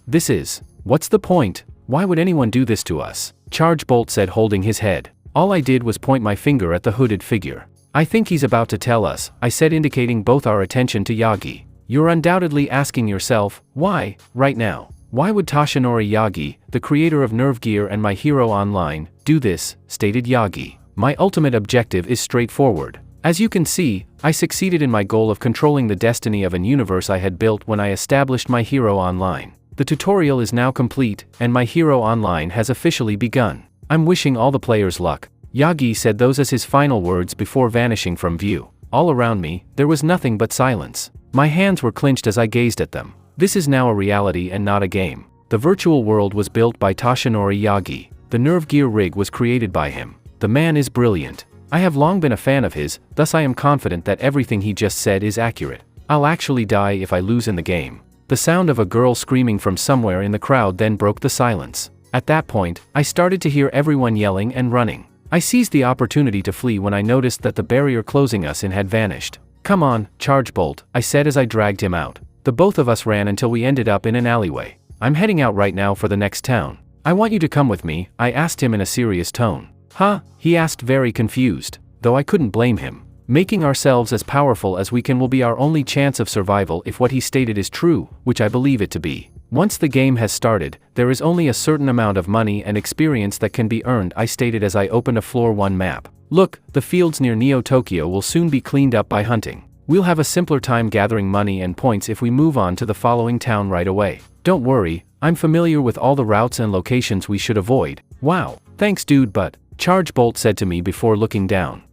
what's the point? Why would anyone do this to us? Charge Bolt said, holding his head. All I did was point my finger at the hooded figure. I think he's about to tell us, I said, indicating both our attention to Yagi. You're undoubtedly asking yourself, why, right now? Why would Toshinori Yagi, the creator of NerveGear and My Hero Online, do this, stated Yagi. My ultimate objective is straightforward. As you can see, I succeeded in my goal of controlling the destiny of an universe I had built when I established My Hero Online. The tutorial is now complete, and My Hero Online has officially begun. I'm wishing all the players luck. Yagi said those as his final words before vanishing from view. All around me, there was nothing but silence. My hands were clenched as I gazed at them. This is now a reality and not a game. The virtual world was built by Toshinori Yagi. The NerveGear rig was created by him. The man is brilliant. I have long been a fan of his, thus I am confident that everything he just said is accurate. I'll actually die if I lose in the game. The sound of a girl screaming from somewhere in the crowd then broke the silence. At that point, I started to hear everyone yelling and running. I seized the opportunity to flee when I noticed that the barrier closing us in had vanished. "Come on, charge Bolt," I said as I dragged him out. The both of us ran until we ended up in an alleyway. "I'm heading out right now for the next town. I want you to come with me," I asked him in a serious tone. "Huh?" he asked, very confused, though I couldn't blame him. Making ourselves as powerful as we can will be our only chance of survival if what he stated is true, which I believe it to be. Once the game has started, there is only a certain amount of money and experience that can be earned, I stated as I opened a floor 1 map. "Look, the fields near Neo Tokyo will soon be cleaned up by hunting. We'll have a simpler time gathering money and points if we move on to the following town right away. Don't worry, I'm familiar with all the routes and locations we should avoid." "Wow, thanks dude, but," Charge Bolt said to me before looking down.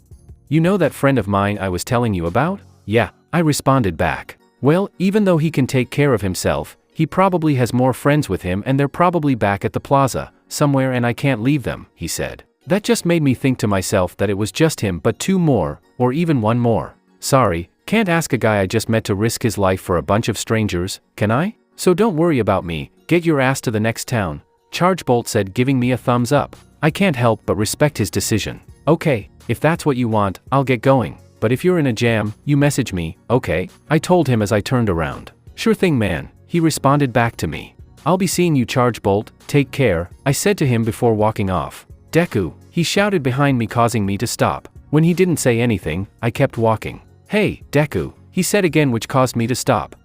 "You know that friend of mine I was telling you about?" "Yeah," I responded back. "Well, even though he can take care of himself, he probably has more friends with him and they're probably back at the plaza, somewhere, and I can't leave them," he said. That just made me think to myself that it was just him but 2 more, or even 1 more. Sorry, can't ask a guy I just met to risk his life for a bunch of strangers, can I? "So don't worry about me, get your ass to the next town," Charge Bolt said, giving me a thumbs up. I can't help but respect his decision. "Okay, if that's what you want, I'll get going. But if you're in a jam, you message me, okay?" I told him as I turned around. "Sure thing, man," he responded back to me. "I'll be seeing you, Charge Bolt, take care," I said to him before walking off. "Deku," he shouted behind me, causing me to stop. When he didn't say anything, I kept walking. "Hey, Deku," he said again, which caused me to stop.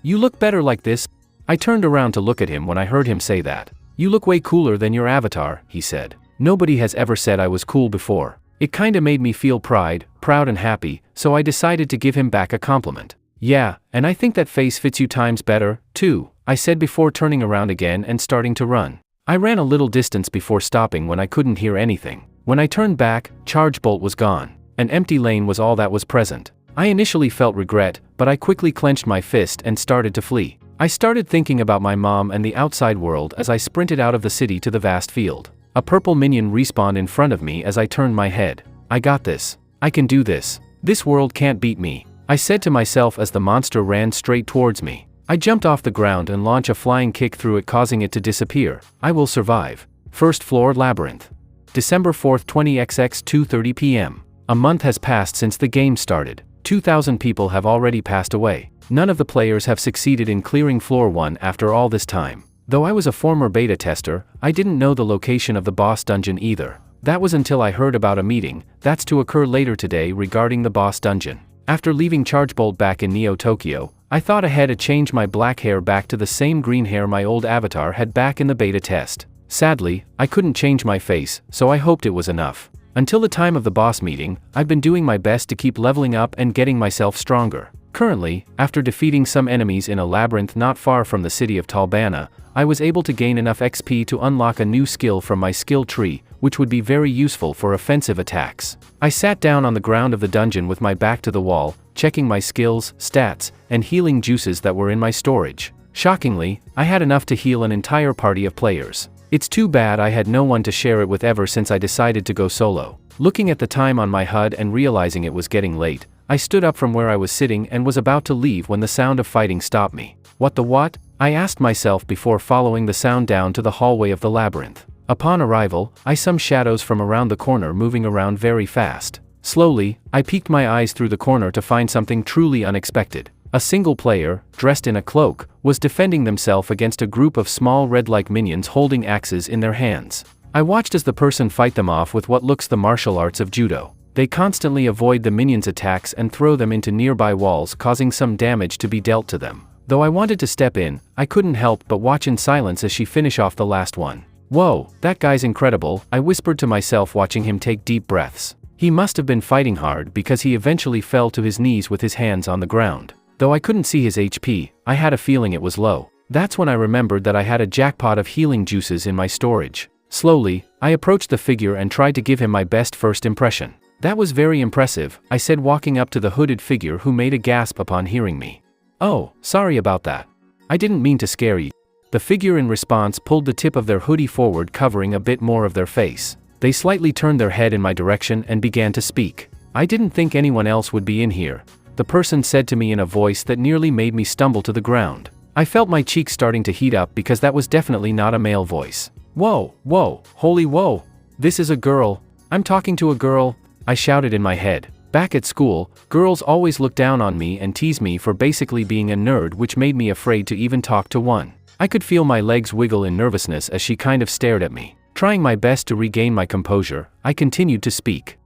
You look better like this." I turned around to look at him when I heard him say that. "You look way cooler than your avatar," he said. Nobody has ever said I was cool before. It kinda made me feel proud and happy, so I decided to give him back a compliment. "Yeah, and I think that face fits you times better, too," I said before turning around again and starting to run. I ran a little distance before stopping when I couldn't hear anything. When I turned back, Charge Bolt was gone. An empty lane was all that was present. I initially felt regret, but I quickly clenched my fist and started to flee. I started thinking about my mom and the outside world as I sprinted out of the city to the vast field. A purple minion respawned in front of me as I turned my head. "I got this. I can do this. This world can't beat me," I said to myself as the monster ran straight towards me. I jumped off the ground and launched a flying kick through it, causing it to disappear. I will survive. First floor labyrinth. December 4th 20XX 2:30 p.m. A month has passed since the game started. 2,000 people have already passed away. None of the players have succeeded in clearing floor 1 after all this time. Though I was a former beta tester, I didn't know the location of the boss dungeon either. That was until I heard about a meeting that's to occur later today regarding the boss dungeon. After leaving Charge Bolt back in Neo Tokyo, I thought ahead to change my black hair back to the same green hair my old avatar had back in the beta test. Sadly, I couldn't change my face, so I hoped it was enough. Until the time of the boss meeting, I've been doing my best to keep leveling up and getting myself stronger. Currently, after defeating some enemies in a labyrinth not far from the city of Talbana, I was able to gain enough XP to unlock a new skill from my skill tree, which would be very useful for offensive attacks. I sat down on the ground of the dungeon with my back to the wall, checking my skills, stats, and healing juices that were in my storage. Shockingly, I had enough to heal an entire party of players. It's too bad I had no one to share it with ever since I decided to go solo. Looking at the time on my HUD and realizing it was getting late, I stood up from where I was sitting and was about to leave when the sound of fighting stopped me. What? I asked myself before following the sound down to the hallway of the labyrinth. Upon arrival, I saw some shadows from around the corner moving around very fast. Slowly, I peeked my eyes through the corner to find something truly unexpected. A single player, dressed in a cloak, was defending themselves against a group of small red-like minions holding axes in their hands. I watched as the person fight them off with what looks the martial arts of judo. They constantly avoid the minions' attacks and throw them into nearby walls, causing some damage to be dealt to them. Though I wanted to step in, I couldn't help but watch in silence as she finished off the last one. "Whoa, that guy's incredible," I whispered to myself, watching him take deep breaths. He must have been fighting hard because he eventually fell to his knees with his hands on the ground. Though I couldn't see his HP, I had a feeling it was low. That's when I remembered that I had a jackpot of healing juices in my storage. Slowly, I approached the figure and tried to give him my best first impression. "That was very impressive," I said, walking up to the hooded figure, who made a gasp upon hearing me. "Oh, sorry about that. I didn't mean to scare you." The figure in response pulled the tip of their hoodie forward, covering a bit more of their face. They slightly turned their head in my direction and began to speak. "I didn't think anyone else would be in here," the person said to me in a voice that nearly made me stumble to the ground. I felt my cheeks starting to heat up because that was definitely not a male voice. Whoa, whoa, holy whoa. This is a girl. I'm talking to a girl, I shouted in my head. Back at school, girls always looked down on me and teased me for basically being a nerd, which made me afraid to even talk to one. I could feel my legs wiggle in nervousness as she kind of stared at me. Trying my best to regain my composure, I continued to speak.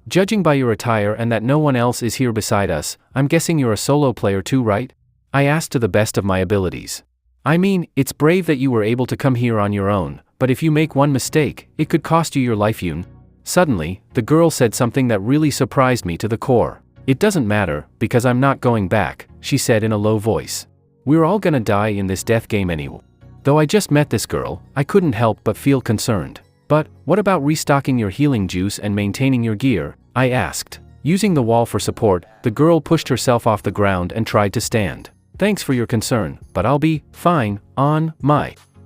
Judging by your attire and that no one else is here beside us, I'm guessing you're a solo player too, right? I asked to the best of my abilities. I mean, it's brave that you were able to come here on your own, but if you make one mistake, it could cost you your life, Suddenly, the girl said something that really surprised me to the core. It doesn't matter, because I'm not going back, she said in a low voice. We're all gonna die in this death game anyway. Though I just met this girl, I couldn't help but feel concerned. But, what about restocking your healing juice and maintaining your gear? I asked. Using the wall for support, the girl pushed herself off the ground and tried to stand. Thanks for your concern, but I'll be fine,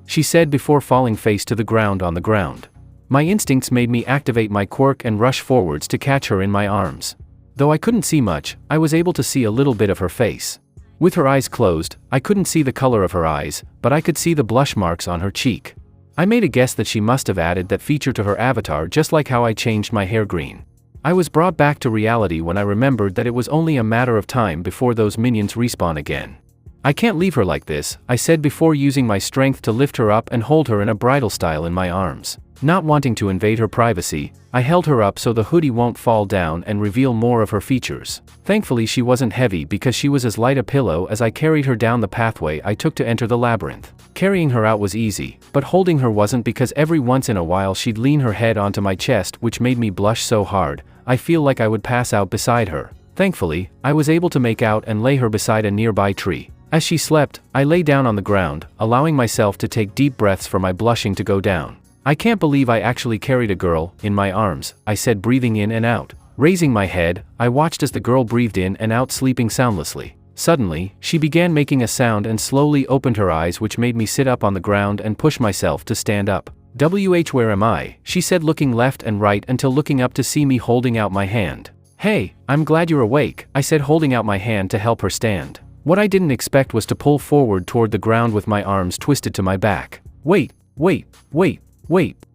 she said before falling face to the ground on the ground. My instincts made me activate my quirk and rush forwards to catch her in my arms. Though I couldn't see much, I was able to see a little bit of her face. With her eyes closed, I couldn't see the color of her eyes, but I could see the blush marks on her cheek. I made a guess that she must have added that feature to her avatar just like how I changed my hair green. I was brought back to reality when I remembered that it was only a matter of time before those minions respawn again. I can't leave her like this, I said before using my strength to lift her up and hold her in a bridal style in my arms. Not wanting to invade her privacy, I held her up so the hoodie won't fall down and reveal more of her features. Thankfully she wasn't heavy because she was as light a pillow as I carried her down the pathway I took to enter the labyrinth. Carrying her out was easy, but holding her wasn't because every once in a while she'd lean her head onto my chest, which made me blush so hard, I feel like I would pass out beside her. Thankfully, I was able to make out and lay her beside a nearby tree. As she slept, I lay down on the ground, allowing myself to take deep breaths for my blushing to go down. I can't believe I actually carried a girl in my arms, I said, breathing in and out. Raising my head, I watched as the girl breathed in and out, sleeping soundlessly. Suddenly, she began making a sound and slowly opened her eyes, which made me sit up on the ground and push myself to stand up. Where am I? She said, looking left and right until looking up to see me holding out my hand. Hey, I'm glad you're awake, I said, holding out my hand to help her stand. What I didn't expect was to pull forward toward the ground with my arms twisted to my back. Wait,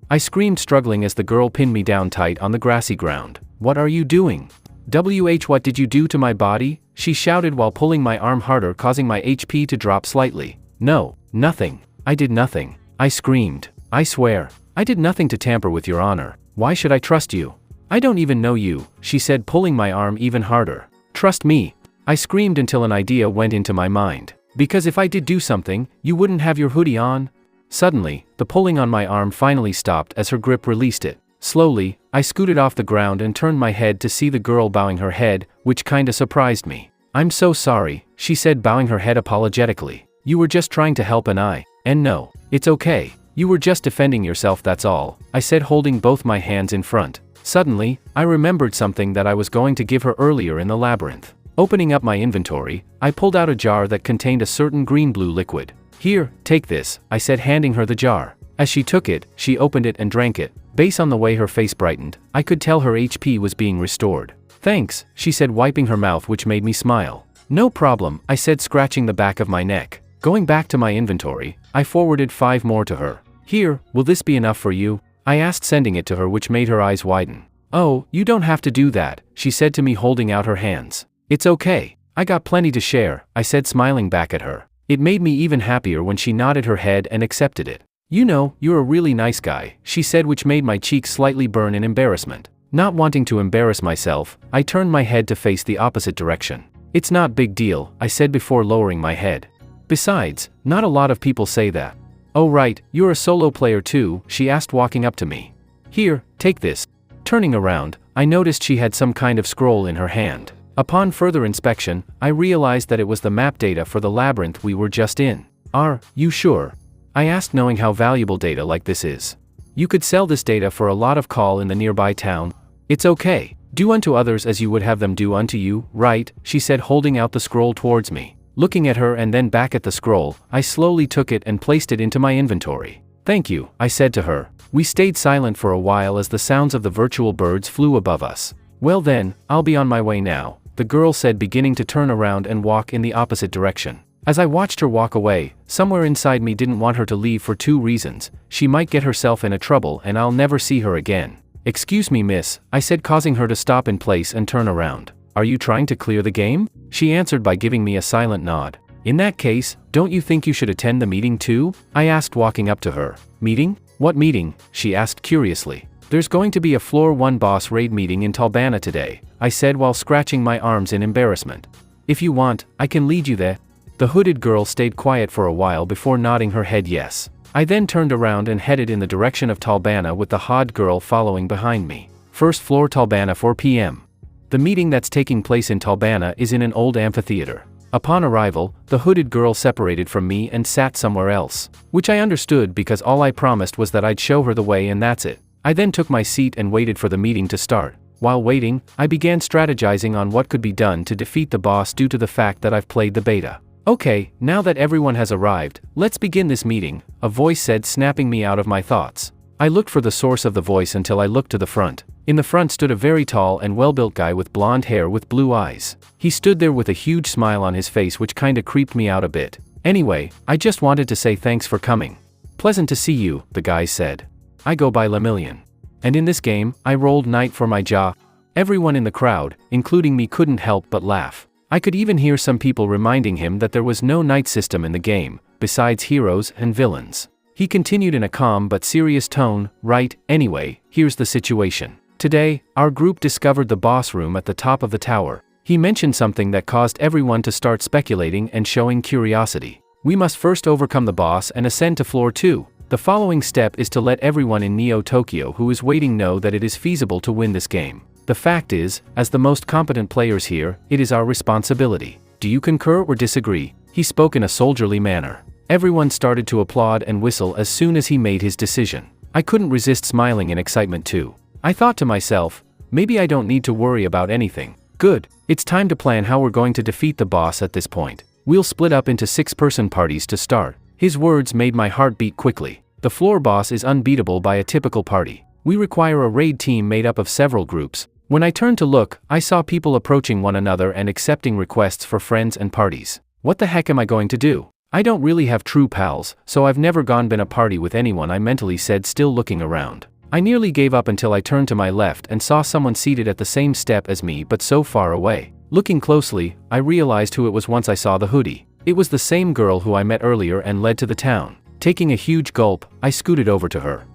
I screamed, struggling as the girl pinned me down tight on the grassy ground. What are you doing? What did you do to my body? She shouted while pulling my arm harder, causing my HP to drop slightly. No, nothing. I did nothing. I screamed. I swear, I did nothing to tamper with your honor. Why should I trust you? I don't even know you, she said, pulling my arm even harder. Trust me. I screamed until an idea went into my mind. Because if I did do something, you wouldn't have your hoodie on? Suddenly, the pulling on my arm finally stopped as her grip released it. Slowly, I scooted off the ground and turned my head to see the girl bowing her head, which kinda surprised me. I'm so sorry, she said, bowing her head apologetically. You were just trying to help and no, it's okay. You were just defending yourself, that's all, I said, holding both my hands in front. Suddenly, I remembered something that I was going to give her earlier in the labyrinth. Opening up my inventory, I pulled out a jar that contained a certain green-blue liquid. Here, take this, I said, handing her the jar. As she took it, she opened it and drank it. Based on the way her face brightened, I could tell her HP was being restored. Thanks, she said, wiping her mouth, which made me smile. No problem, I said, scratching the back of my neck. Going back to my inventory, I forwarded 5 more to her. Here, will this be enough for you? I asked, sending it to her, which made her eyes widen. Oh, you don't have to do that, she said to me, holding out her hands. It's okay. I got plenty to share, I said, smiling back at her. It made me even happier when she nodded her head and accepted it. You know, you're a really nice guy, she said, which made my cheeks slightly burn in embarrassment. Not wanting to embarrass myself, I turned my head to face the opposite direction. It's not big deal, I said before lowering my head. Besides, not a lot of people say that. Oh right, you're a solo player too, she asked, walking up to me. Here, take this. Turning around, I noticed she had some kind of scroll in her hand. Upon further inspection, I realized that it was the map data for the labyrinth we were just in. Are you sure? I asked, knowing how valuable data like this is. You could sell this data for a lot of coal in the nearby town. It's okay. Do unto others as you would have them do unto you, right? She said, holding out the scroll towards me. Looking at her and then back at the scroll, I slowly took it and placed it into my inventory. Thank you, I said to her. We stayed silent for a while as the sounds of the virtual birds flew above us. Well then, I'll be on my way now, the girl said, beginning to turn around and walk in the opposite direction. As I watched her walk away, somewhere inside me didn't want her to leave for two reasons. She might get herself in a trouble and I'll never see her again. "Excuse me, miss," I said, causing her to stop in place and turn around. "Are you trying to clear the game?" She answered by giving me a silent nod. "In that case, don't you think you should attend the meeting too?" I asked, walking up to her. "Meeting? What meeting?" she asked curiously. "There's going to be a Floor 1 boss raid meeting in Talbana today," I said while scratching my arms in embarrassment. "If you want, I can lead you there." The hooded girl stayed quiet for a while before nodding her head yes. I then turned around and headed in the direction of Talbana with the hood girl following behind me. First floor, Talbana, 4 p.m. The meeting that's taking place in Talbana is in an old amphitheater. Upon arrival, the hooded girl separated from me and sat somewhere else, which I understood because all I promised was that I'd show her the way and that's it. I then took my seat and waited for the meeting to start. While waiting, I began strategizing on what could be done to defeat the boss due to the fact that I've played the beta. "Okay, now that everyone has arrived, let's begin this meeting," a voice said, snapping me out of my thoughts. I looked for the source of the voice until I looked to the front. In the front stood a very tall and well-built guy with blonde hair with blue eyes. He stood there with a huge smile on his face, which kinda creeped me out a bit. "Anyway, I just wanted to say thanks for coming." "Pleasant to see you," the guy said. "I go by Lemillion. And in this game, I rolled knight for my job." Everyone in the crowd, including me, couldn't help but laugh. I could even hear some people reminding him that there was no knight system in the game, besides heroes and villains. He continued in a calm but serious tone, "Right, anyway, here's the situation. Today, our group discovered the boss room at the top of the tower." He mentioned something that caused everyone to start speculating and showing curiosity. "We must first overcome the boss and ascend to floor 2. The following step is to let everyone in Neo Tokyo who is waiting know that it is feasible to win this game. The fact is, as the most competent players here, it is our responsibility. Do you concur or disagree?" He spoke in a soldierly manner. Everyone started to applaud and whistle as soon as he made his decision. I couldn't resist smiling in excitement too. I thought to myself, maybe I don't need to worry about anything. Good, it's time to plan how we're going to defeat the boss at this point. We'll split up into 6-person parties to start. His words made my heart beat quickly. The floor boss is unbeatable by a typical party. We require a raid team made up of several groups. When I turned to look, I saw people approaching one another and accepting requests for friends and parties. What the heck am I going to do? I don't really have true pals, so I've never been a party with anyone, I mentally said, still looking around. I nearly gave up until I turned to my left and saw someone seated at the same step as me but so far away. Looking closely, I realized who it was once I saw the hoodie. It was the same girl who I met earlier and led to the town. Taking a huge gulp, I scooted over to her.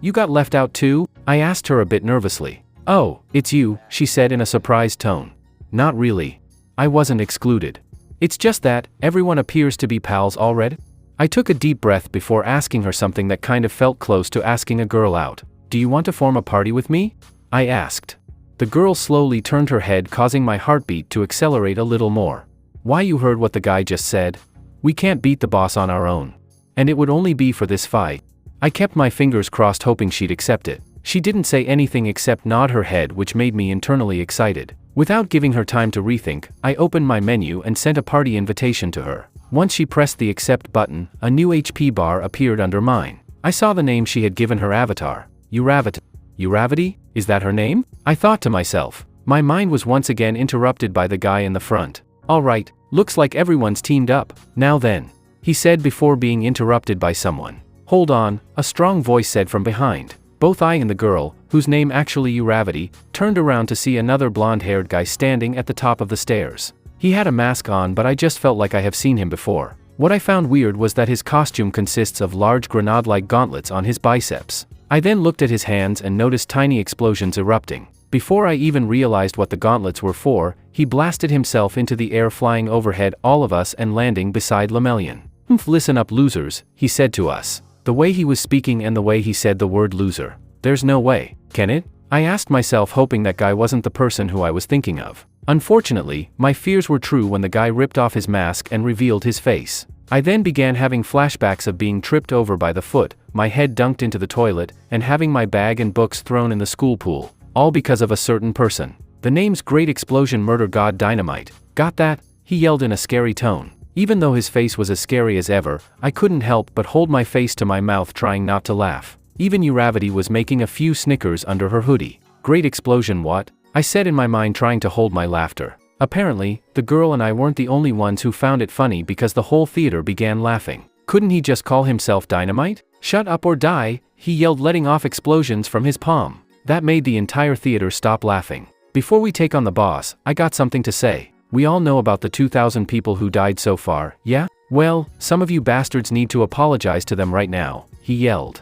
You got left out too?" I asked her a bit nervously. "Oh, it's you," she said in a surprised tone. "Not really. I wasn't excluded. It's just that, everyone appears to be pals already." I took a deep breath before asking her something that kind of felt close to asking a girl out. "Do you want to form a party with me?" I asked. The girl slowly turned her head, causing my heartbeat to accelerate a little more. "Why, you heard what the guy just said? We can't beat the boss on our own. And it would only be for this fight." I kept my fingers crossed, hoping she'd accept it. She didn't say anything except nod her head, which made me internally excited. Without giving her time to rethink, I opened my menu and sent a party invitation to her. Once she pressed the accept button, a new HP bar appeared under mine. I saw the name she had given her avatar. Uravity? Is that her name? I thought to myself. My mind was once again interrupted by the guy in the front. "Alright, looks like everyone's teamed up. Now then," he said before being interrupted by someone. "Hold on," a strong voice said from behind. Both I and the girl, whose name actually Uravity, turned around to see another blonde-haired guy standing at the top of the stairs. He had a mask on, but I just felt like I have seen him before. What I found weird was that his costume consists of large grenade-like gauntlets on his biceps. I then looked at his hands and noticed tiny explosions erupting. Before I even realized what the gauntlets were for, he blasted himself into the air, flying overhead all of us and landing beside Lemillion. "Listen up, losers," he said to us. The way he was speaking and the way he said the word loser. There's no way, can it? I asked myself, hoping that guy wasn't the person who I was thinking of. Unfortunately, my fears were true when the guy ripped off his mask and revealed his face. I then began having flashbacks of being tripped over by the foot, my head dunked into the toilet, and having my bag and books thrown in the school pool. All because of a certain person. The name's Great Explosion Murder God Dynamite. Got that? He yelled in a scary tone. Even though his face was as scary as ever, I couldn't help but hold my face to my mouth, trying not to laugh. Even Uravity was making a few snickers under her hoodie. "Great Explosion what?" I said in my mind, trying to hold my laughter. Apparently, the girl and I weren't the only ones who found it funny because the whole theater began laughing. Couldn't he just call himself Dynamite? Shut up or die, he yelled, letting off explosions from his palm. That made the entire theater stop laughing. Before we take on the boss, I got something to say. We all know about the 2,000 people who died so far, yeah? Well, some of you bastards need to apologize to them right now, he yelled.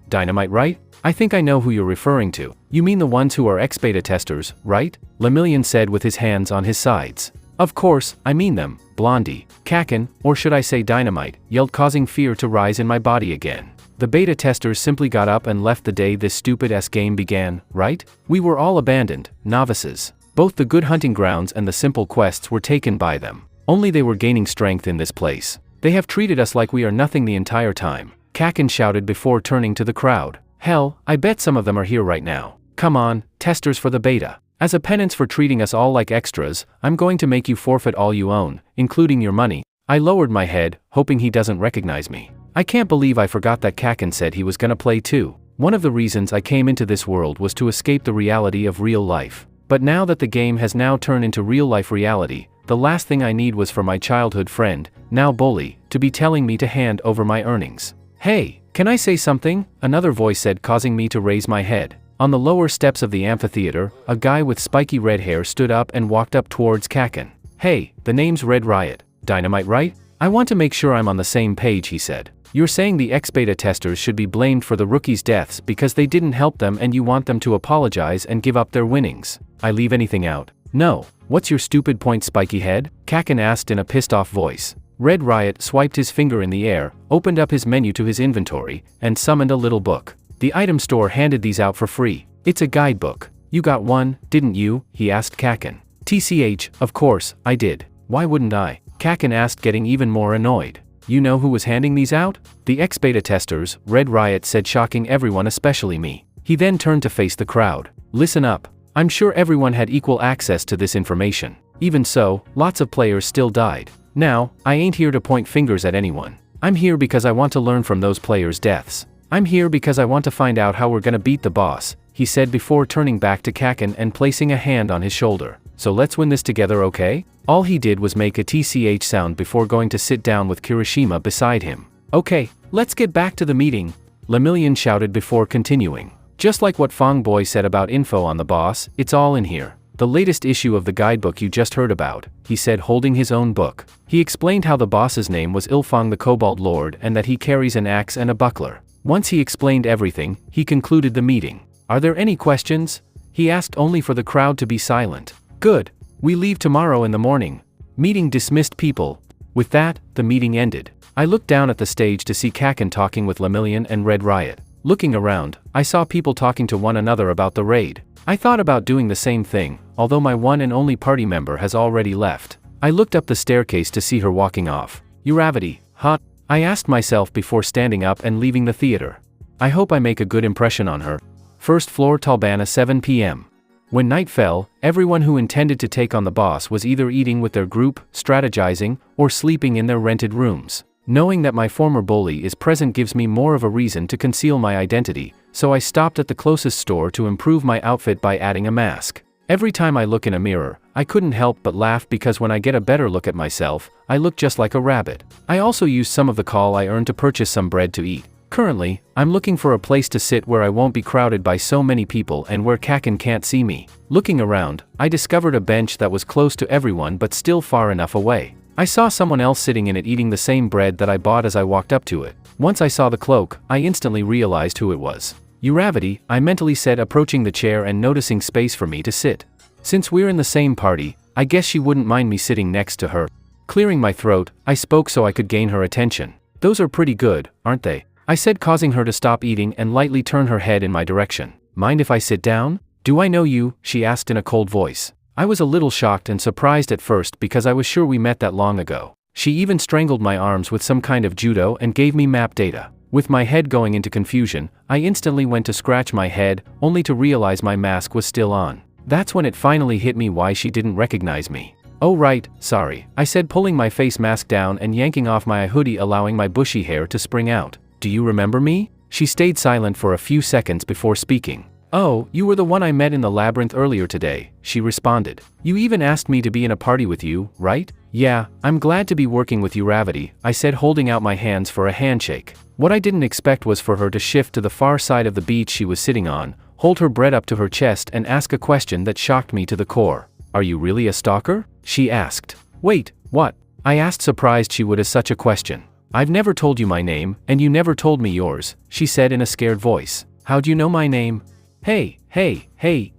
Dynamite, right? I think I know who you're referring to. You mean the ones who are ex-beta testers, right? Lemillion said with his hands on his sides. Of course, I mean them, Blondie. Kakin, or should I say Dynamite, yelled, causing fear to rise in my body again. The beta testers simply got up and left the day this stupid-ass game began, right? We were all abandoned, novices. Both the good hunting grounds and the simple quests were taken by them. Only they were gaining strength in this place. They have treated us like we are nothing the entire time, Kakin shouted before turning to the crowd. Hell, I bet some of them are here right now. Come on, testers for the beta. As a penance for treating us all like extras, I'm going to make you forfeit all you own, including your money. I lowered my head, hoping he doesn't recognize me. I can't believe I forgot that Kakin said he was gonna play too. One of the reasons I came into this world was to escape the reality of real life. But now that the game has now turned into real-life reality, the last thing I need was for my childhood friend, now bully, to be telling me to hand over my earnings. Hey, can I say something? Another voice said, causing me to raise my head. On the lower steps of the amphitheater, a guy with spiky red hair stood up and walked up towards Kakin. Hey, the name's Red Riot. Dynamite, right? I want to make sure I'm on the same page, he said. You're saying the ex-beta testers should be blamed for the rookies' deaths because they didn't help them and you want them to apologize and give up their winnings. I leave anything out? No. What's your stupid point, spiky head? Kakin asked in a pissed-off voice. Red Riot swiped his finger in the air, opened up his menu to his inventory, and summoned a little book. The item store handed these out for free. It's a guidebook. You got one, didn't you? He asked Kakin. TCH, of course, I did. Why wouldn't I? Kakin asked, getting even more annoyed. You know who was handing these out? The ex-beta testers, Red Riot said, shocking everyone, especially me. He then turned to face the crowd. Listen up. I'm sure everyone had equal access to this information. Even so, lots of players still died. Now, I ain't here to point fingers at anyone. I'm here because I want to learn from those players' deaths. I'm here because I want to find out how we're gonna beat the boss, he said before turning back to Kakin and placing a hand on his shoulder. So let's win this together, okay? All he did was make a TCH sound before going to sit down with Kirishima beside him. Okay, let's get back to the meeting, Lemillion shouted before continuing. Just like what Fong Boy said about info on the boss, it's all in here. The latest issue of the guidebook you just heard about, he said, holding his own book. He explained how the boss's name was Ilfong the Cobalt Lord and that he carries an axe and a buckler. Once he explained everything, he concluded the meeting. Are there any questions? He asked, only for the crowd to be silent. Good. We leave tomorrow in the morning. Meeting dismissed, people. With that, the meeting ended. I looked down at the stage to see Kakin talking with Lemillion and Red Riot. Looking around, I saw people talking to one another about the raid. I thought about doing the same thing, although my one and only party member has already left. I looked up the staircase to see her walking off. Uravity, huh? I asked myself before standing up and leaving the theater. I hope I make a good impression on her. First floor, Talbana, 7 p.m. When night fell, everyone who intended to take on the boss was either eating with their group, strategizing, or sleeping in their rented rooms. Knowing that my former bully is present gives me more of a reason to conceal my identity, so I stopped at the closest store to improve my outfit by adding a mask. Every time I look in a mirror, I couldn't help but laugh because when I get a better look at myself, I look just like a rabbit. I also used some of the call I earned to purchase some bread to eat. Currently, I'm looking for a place to sit where I won't be crowded by so many people and where Kakin can't see me. Looking around, I discovered a bench that was close to everyone but still far enough away. I saw someone else sitting in it eating the same bread that I bought as I walked up to it. Once I saw the cloak, I instantly realized who it was. Uravity, I mentally said, approaching the chair and noticing space for me to sit. Since we're in the same party, I guess she wouldn't mind me sitting next to her. Clearing my throat, I spoke so I could gain her attention. Those are pretty good, aren't they? I said, causing her to stop eating and lightly turn her head in my direction. Mind if I sit down? Do I know you? She asked in a cold voice. I was a little shocked and surprised at first because I was sure we met that long ago. She even strangled my arms with some kind of judo and gave me map data. With my head going into confusion, I instantly went to scratch my head, only to realize my mask was still on. That's when it finally hit me why she didn't recognize me. Oh right, sorry, I said, pulling my face mask down and yanking off my hoodie, allowing my bushy hair to spring out. Do you remember me? She stayed silent for a few seconds before speaking. "Oh, you were the one I met in the labyrinth earlier today," she responded. "You even asked me to be in a party with you, right?" "Yeah, I'm glad to be working with you, Ravity," I said, holding out my hands for a handshake. What I didn't expect was for her to shift to the far side of the beach she was sitting on, hold her bread up to her chest and ask a question that shocked me to the core. "Are you really a stalker?" she asked. "Wait, what?" I asked, surprised she would ask such a question. "I've never told you my name, and you never told me yours," she said in a scared voice. "How'd you know my name?" Hey,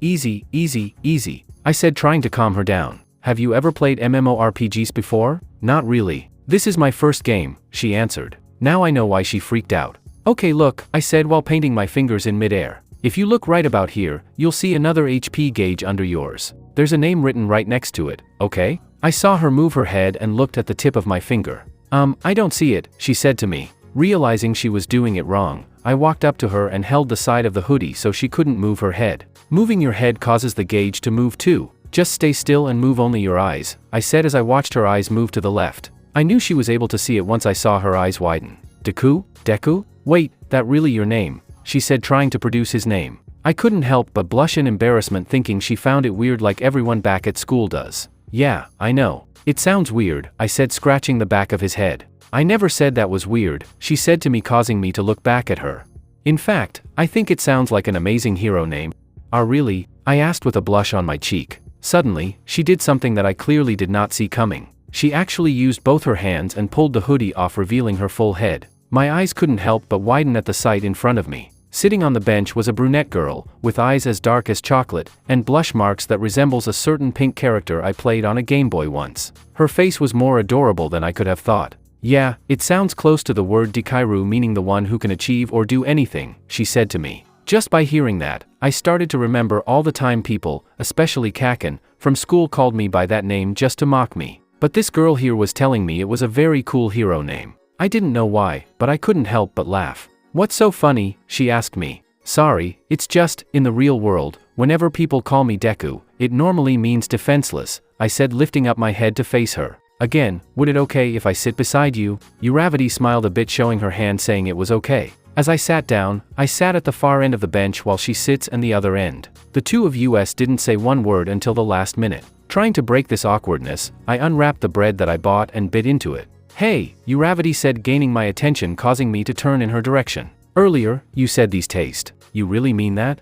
easy, easy, I said, trying to calm her down. "Have you ever played MMORPGs before?" "Not really. This is my first game," she answered. Now I know why she freaked out. "Okay, look," I said while painting my fingers in midair. "If you look right about here, you'll see another HP gauge under yours. There's a name written right next to it, okay?" I saw her move her head and looked at the tip of my finger. I don't see it," she said to me. Realizing she was doing it wrong, I walked up to her and held the side of the hoodie so she couldn't move her head. "Moving your head causes the gauge to move too. Just stay still and move only your eyes," I said as I watched her eyes move to the left. I knew she was able to see it once I saw her eyes widen. Deku? Wait, that really your name?" she said, trying to produce his name. I couldn't help but blush in embarrassment, thinking she found it weird like everyone back at school does. "Yeah, I know. It sounds weird," I said, scratching the back of his head. "I never said that was weird," she said to me, causing me to look back at her. "In fact, I think it sounds like an amazing hero name." "Ah, really?" I asked with a blush on my cheek. Suddenly, she did something that I clearly did not see coming. She actually used both her hands and pulled the hoodie off, revealing her full head. My eyes couldn't help but widen at the sight in front of me. Sitting on the bench was a brunette girl, with eyes as dark as chocolate, and blush marks that resembles a certain pink character I played on a Game Boy once. Her face was more adorable than I could have thought. "Yeah, it sounds close to the word Dikairu, meaning the one who can achieve or do anything," she said to me. Just by hearing that, I started to remember all the time people, especially Kaken, from school called me by that name just to mock me. But this girl here was telling me it was a very cool hero name. I didn't know why, but I couldn't help but laugh. "What's so funny?" she asked me. "Sorry, it's just, in the real world, whenever people call me Deku, it normally means defenseless," I said, lifting up my head to face her. "Again, would it okay if I sit beside you?" Uravity smiled a bit, showing her hand, saying it was okay. As I sat down, I sat at the far end of the bench while she sits at the other end. The two of us didn't say one word until the last minute. Trying to break this awkwardness, I unwrapped the bread that I bought and bit into it. "Hey," Uravity said, gaining my attention, causing me to turn in her direction. "Earlier, you said these taste. You really mean that?"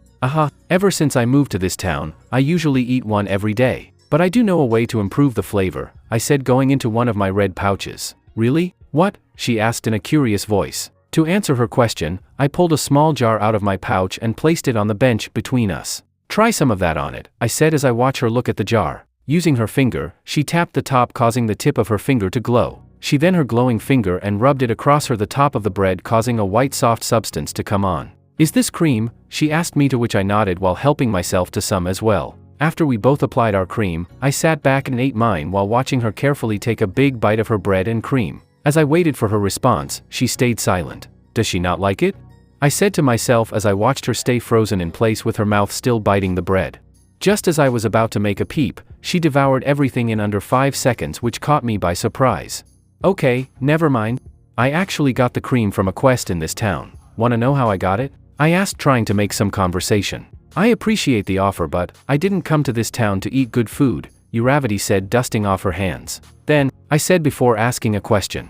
Ever since I moved to this town, I usually eat one every day. But I do know a way to improve the flavor, I said, going into one of my red pouches. "Really? What?" she asked in a curious voice. To answer her question, I pulled a small jar out of my pouch and placed it on the bench between us. "Try some of that on it," I said as I watched her look at the jar. Using her finger, she tapped the top, causing the tip of her finger to glow. She then her glowing finger and rubbed it across the top of the bread, causing a white soft substance to come on. "Is this cream?" she asked me, to which I nodded while helping myself to some as well. After we both applied our cream, I sat back and ate mine while watching her carefully take a big bite of her bread and cream. As I waited for her response, she stayed silent. "Does she not like it?" I said to myself as I watched her stay frozen in place with her mouth still biting the bread. Just as I was about to make a peep, she devoured everything in under 5 seconds, which caught me by surprise. "Okay, never mind. I actually got the cream from a quest in this town. Wanna know how I got it?" I asked, trying to make some conversation. "I appreciate the offer, but I didn't come to this town to eat good food," Uravity said, dusting off her hands. "Then," I said before asking a question.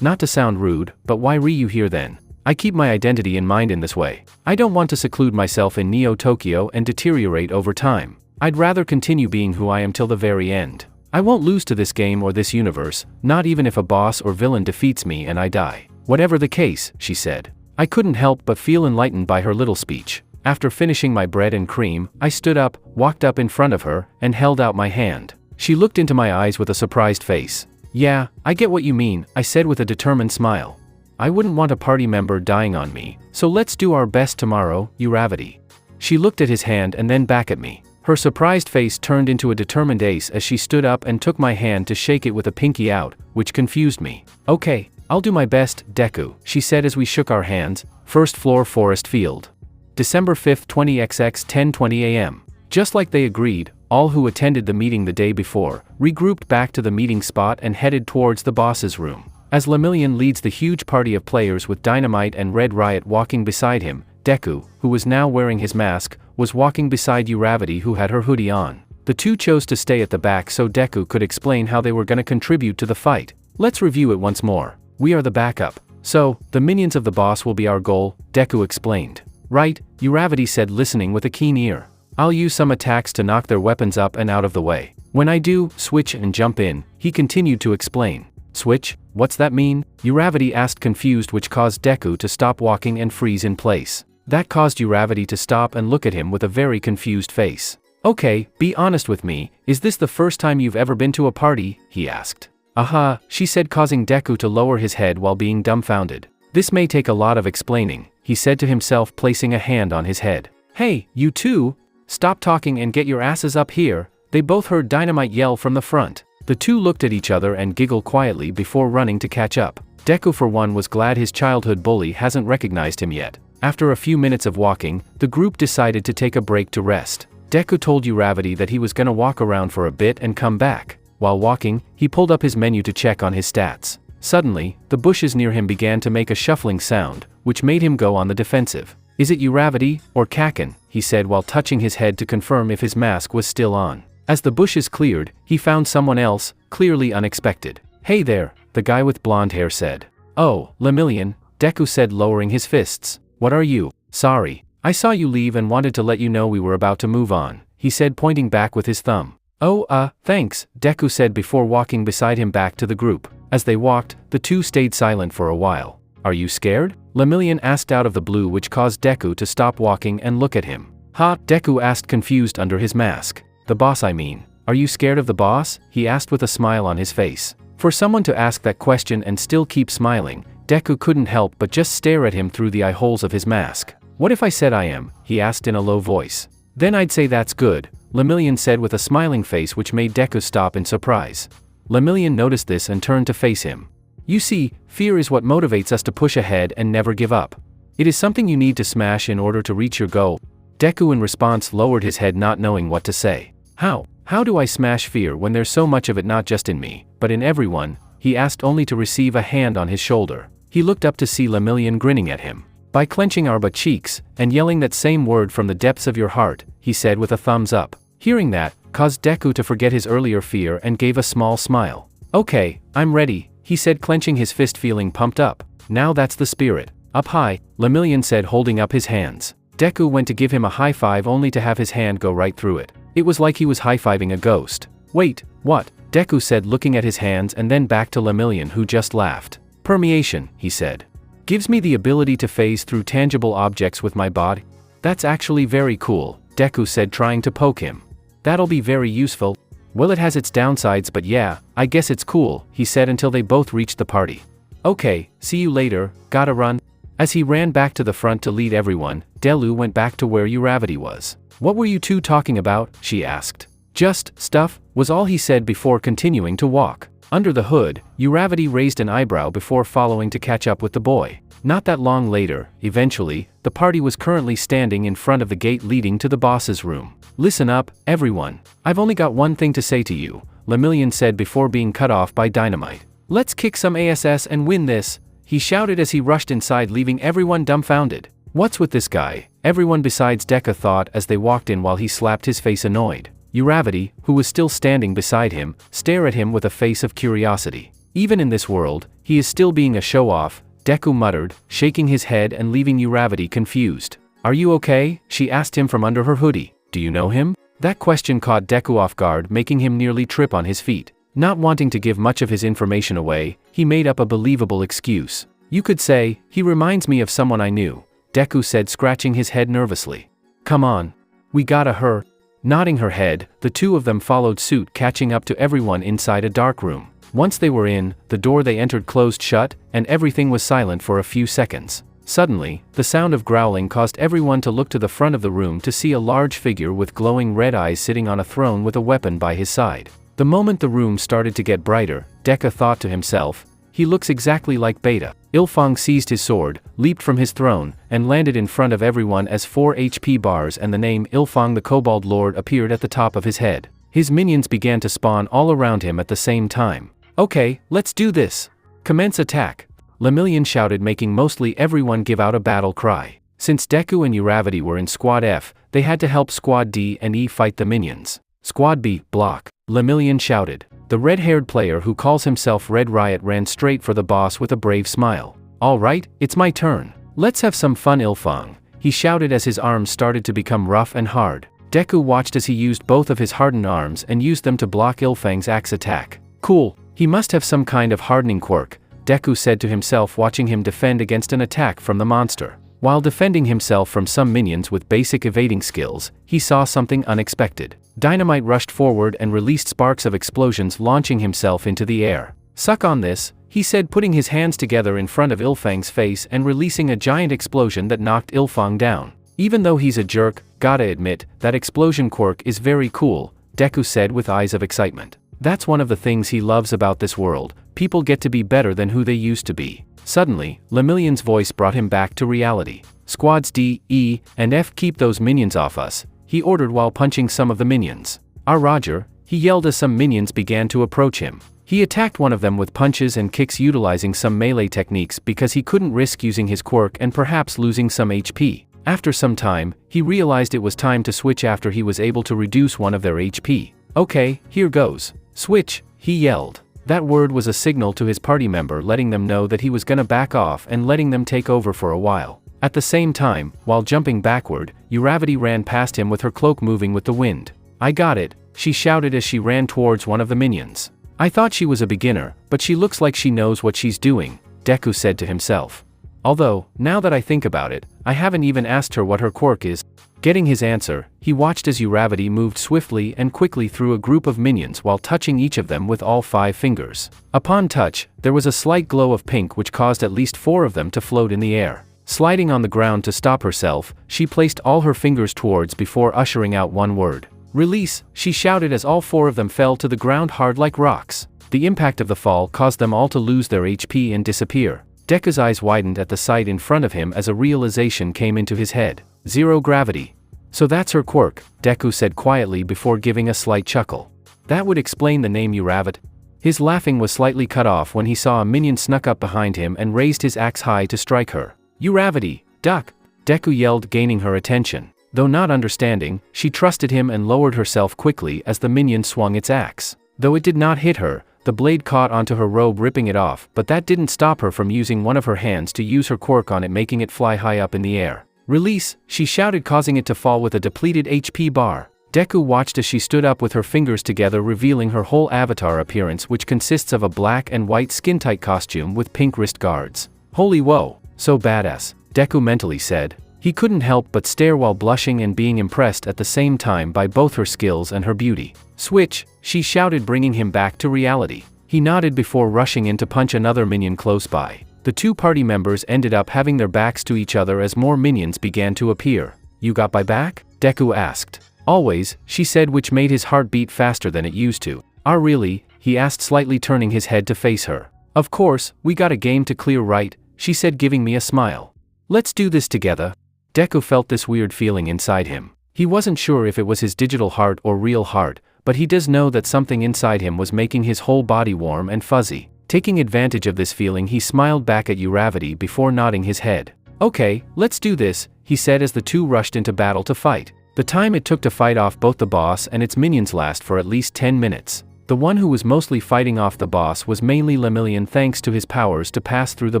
"Not to sound rude, but why were you here then?" I keep my identity in mind in this way. I don't want to seclude myself in Neo Tokyo and deteriorate over time. I'd rather continue being who I am till the very end. I won't lose to this game or this universe, not even if a boss or villain defeats me and I die. "Whatever the case," she said. I couldn't help but feel enlightened by her little speech. After finishing my bread and cream, I stood up, walked up in front of her, and held out my hand. She looked into my eyes with a surprised face. "Yeah, I get what you mean," I said with a determined smile. "I wouldn't want a party member dying on me, so let's do our best tomorrow, Uravity." She looked at his hand and then back at me. Her surprised face turned into a determined ace as she stood up and took my hand to shake it with a pinky out, which confused me. "Okay, I'll do my best, Deku," she said as we shook our hands. First floor, Forest Field. December 5th, 20XX, 10:20 a.m. Just like they agreed, all who attended the meeting the day before regrouped back to the meeting spot and headed towards the boss's room. As Lemillion leads the huge party of players with Dynamite and Red Riot walking beside him, Deku, who was now wearing his mask, was walking beside Uravity, who had her hoodie on. The two chose to stay at the back so Deku could explain how they were gonna contribute to the fight. Let's review it once more. We are the backup. So, the minions of the boss will be our goal, Deku explained. Right, Uravity said, listening with a keen ear. I'll use some attacks to knock their weapons up and out of the way. When I do, switch and jump in, he continued to explain. Switch? What's that mean? Uravity asked, confused, which caused Deku to stop walking and freeze in place. That caused Uravity to stop and look at him with a very confused face. Okay, be honest with me, is this the first time you've ever been to a party? He asked. Aha, she said, causing Deku to lower his head while being dumbfounded. This may take a lot of explaining, he said to himself, placing a hand on his head. Hey, you two! Stop talking and get your asses up here. They both heard Dynamite yell from the front. The two looked at each other and giggled quietly before running to catch up. Deku for one was glad his childhood bully hasn't recognized him yet. After a few minutes of walking, the group decided to take a break to rest. Deku told Uravity that he was gonna walk around for a bit and come back. While walking, he pulled up his menu to check on his stats. Suddenly, the bushes near him began to make a shuffling sound, which made him go on the defensive. Is it Uravity, or Kaken? He said while touching his head to confirm if his mask was still on. As the bushes cleared, he found someone else, clearly unexpected. Hey there, the guy with blonde hair said. Oh, Lemillion, Deku said, lowering his fists. What are you? Sorry. I saw you leave and wanted to let you know we were about to move on, he said, pointing back with his thumb. Oh, thanks, Deku said before walking beside him back to the group. As they walked, the two stayed silent for a while. Are you scared? Lemillion asked out of the blue, which caused Deku to stop walking and look at him. Ha, Deku asked, confused under his mask. The boss, I mean. Are you scared of the boss? He asked with a smile on his face. For someone to ask that question and still keep smiling, Deku couldn't help but just stare at him through the eye holes of his mask. What if I said I am? He asked in a low voice. Then I'd say that's good, Lemillion said with a smiling face, which made Deku stop in surprise. Lemillion noticed this and turned to face him. You see, fear is what motivates us to push ahead and never give up. It is something you need to smash in order to reach your goal. Deku in response lowered his head, not knowing what to say. How do I smash fear when there's so much of it not just in me, but in everyone? He asked, only to receive a hand on his shoulder. He looked up to see Lemillion grinning at him. By clenching our butt cheeks, and yelling that same word from the depths of your heart, he said with a thumbs up. Hearing that, caused Deku to forget his earlier fear and gave a small smile. Okay, I'm ready, he said, clenching his fist, feeling pumped up. Now that's the spirit. Up high, Lemillion said, holding up his hands. Deku went to give him a high five only to have his hand go right through it. It was like he was high-fiving a ghost. Wait, what? Deku said, looking at his hands and then back to Lemillion, who just laughed. Permeation, he said. Gives me the ability to phase through tangible objects with my body? That's actually very cool, Deku said, trying to poke him. That'll be very useful. Well, it has its downsides, but yeah, I guess it's cool, he said until they both reached the party. Okay, see you later, gotta run. As he ran back to the front to lead everyone, Delu went back to where Uravity was. What were you two talking about? She asked. Just stuff, was all he said before continuing to walk. Under the hood, Uravity raised an eyebrow before following to catch up with the boy. Not that long later, eventually, the party was currently standing in front of the gate leading to the boss's room. Listen up, everyone. I've only got one thing to say to you, Lemillion said before being cut off by Dynamite. Let's kick some ass and win this, he shouted as he rushed inside, leaving everyone dumbfounded. What's with this guy? Everyone besides Deku thought as they walked in, while he slapped his face annoyed. Uravity, who was still standing beside him, stared at him with a face of curiosity. Even in this world, he is still being a show-off, Deku muttered, shaking his head and leaving Uravity confused. Are you okay? She asked him from under her hoodie. Do you know him? That question caught Deku off guard, making him nearly trip on his feet. Not wanting to give much of his information away, he made up a believable excuse. You could say, he reminds me of someone I knew, Deku said, scratching his head nervously. Come on. We gotta hurry. Nodding her head, the two of them followed suit, catching up to everyone inside a dark room. Once they were in, the door they entered closed shut, and everything was silent for a few seconds. Suddenly, the sound of growling caused everyone to look to the front of the room to see a large figure with glowing red eyes sitting on a throne with a weapon by his side. The moment the room started to get brighter, Deku thought to himself, he looks exactly like Beta. Ilfong seized his sword, leaped from his throne, and landed in front of everyone as 4 HP bars and the name Ilfong the Kobold Lord appeared at the top of his head. His minions began to spawn all around him at the same time. Okay, let's do this. Commence attack. Lemillion shouted, making mostly everyone give out a battle cry. Since Deku and Uravity were in Squad F, they had to help Squad D and E fight the minions. Squad B, block, Lemillion shouted. The red-haired player who calls himself Red Riot ran straight for the boss with a brave smile. All right, it's my turn. Let's have some fun, Ilfang, he shouted as his arms started to become rough and hard. Deku watched as he used both of his hardened arms and used them to block Ilfang's axe attack. Cool, he must have some kind of hardening quirk, Deku said to himself, watching him defend against an attack from the monster. While defending himself from some minions with basic evading skills, he saw something unexpected. Dynamite rushed forward and released sparks of explosions, launching himself into the air. Suck on this, he said, putting his hands together in front of Ilfang's face and releasing a giant explosion that knocked Ilfang down. Even though he's a jerk, gotta admit, that explosion quirk is very cool, Deku said with eyes of excitement. That's one of the things he loves about this world, people get to be better than who they used to be. Suddenly, Lemillion's voice brought him back to reality. Squads D, E, and F, keep those minions off us, he ordered while punching some of the minions. Roger, he yelled as some minions began to approach him. He attacked one of them with punches and kicks, utilizing some melee techniques because he couldn't risk using his quirk and perhaps losing some HP. After some time, he realized it was time to switch after he was able to reduce one of their HP. Okay, here goes. Switch, he yelled. That word was a signal to his party member, letting them know that he was gonna back off and letting them take over for a while. At the same time, while jumping backward, Uravity ran past him with her cloak moving with the wind. I got it, she shouted as she ran towards one of the minions. I thought she was a beginner, but she looks like she knows what she's doing, Deku said to himself. Although, now that I think about it, I haven't even asked her what her quirk is. Getting his answer, he watched as Uravity moved swiftly and quickly through a group of minions while touching each of them with all 5 fingers. Upon touch, there was a slight glow of pink which caused at least 4 of them to float in the air. Sliding on the ground to stop herself, she placed all her fingers towards before ushering out one word. Release, she shouted as all 4 of them fell to the ground hard like rocks. The impact of the fall caused them all to lose their HP and disappear. Deku's eyes widened at the sight in front of him as a realization came into his head. Zero gravity. So that's her quirk, Deku said quietly before giving a slight chuckle. That would explain the name Uravit. His laughing was slightly cut off when he saw a minion snuck up behind him and raised his axe high to strike her. Uravity, duck! Deku yelled, gaining her attention. Though not understanding, she trusted him and lowered herself quickly as the minion swung its axe. Though it did not hit her, the blade caught onto her robe, ripping it off, but that didn't stop her from using one of her hands to use her quirk on it, making it fly high up in the air. Release, she shouted, causing it to fall with a depleted HP bar. Deku watched as she stood up with her fingers together, revealing her whole avatar appearance, which consists of a black and white skin-tight costume with pink wrist guards. Holy whoa, so badass, Deku mentally said. He couldn't help but stare while blushing and being impressed at the same time by both her skills and her beauty. Switch, she shouted, bringing him back to reality. He nodded before rushing in to punch another minion close by. The 2 party members ended up having their backs to each other as more minions began to appear. You got my back? Deku asked. Always, she said, which made his heart beat faster than it used to. Really? He asked, slightly turning his head to face her. Of course, we got a game to clear, right? She said, giving me a smile. Let's do this together. Deku felt this weird feeling inside him. He wasn't sure if it was his digital heart or real heart, but he does know that something inside him was making his whole body warm and fuzzy. Taking advantage of this feeling, he smiled back at Uravity before nodding his head. Okay, let's do this, he said as the 2 rushed into battle to fight. The time it took to fight off both the boss and its minions last for at least 10 minutes. The one who was mostly fighting off the boss was mainly Lemillion, thanks to his powers to pass through the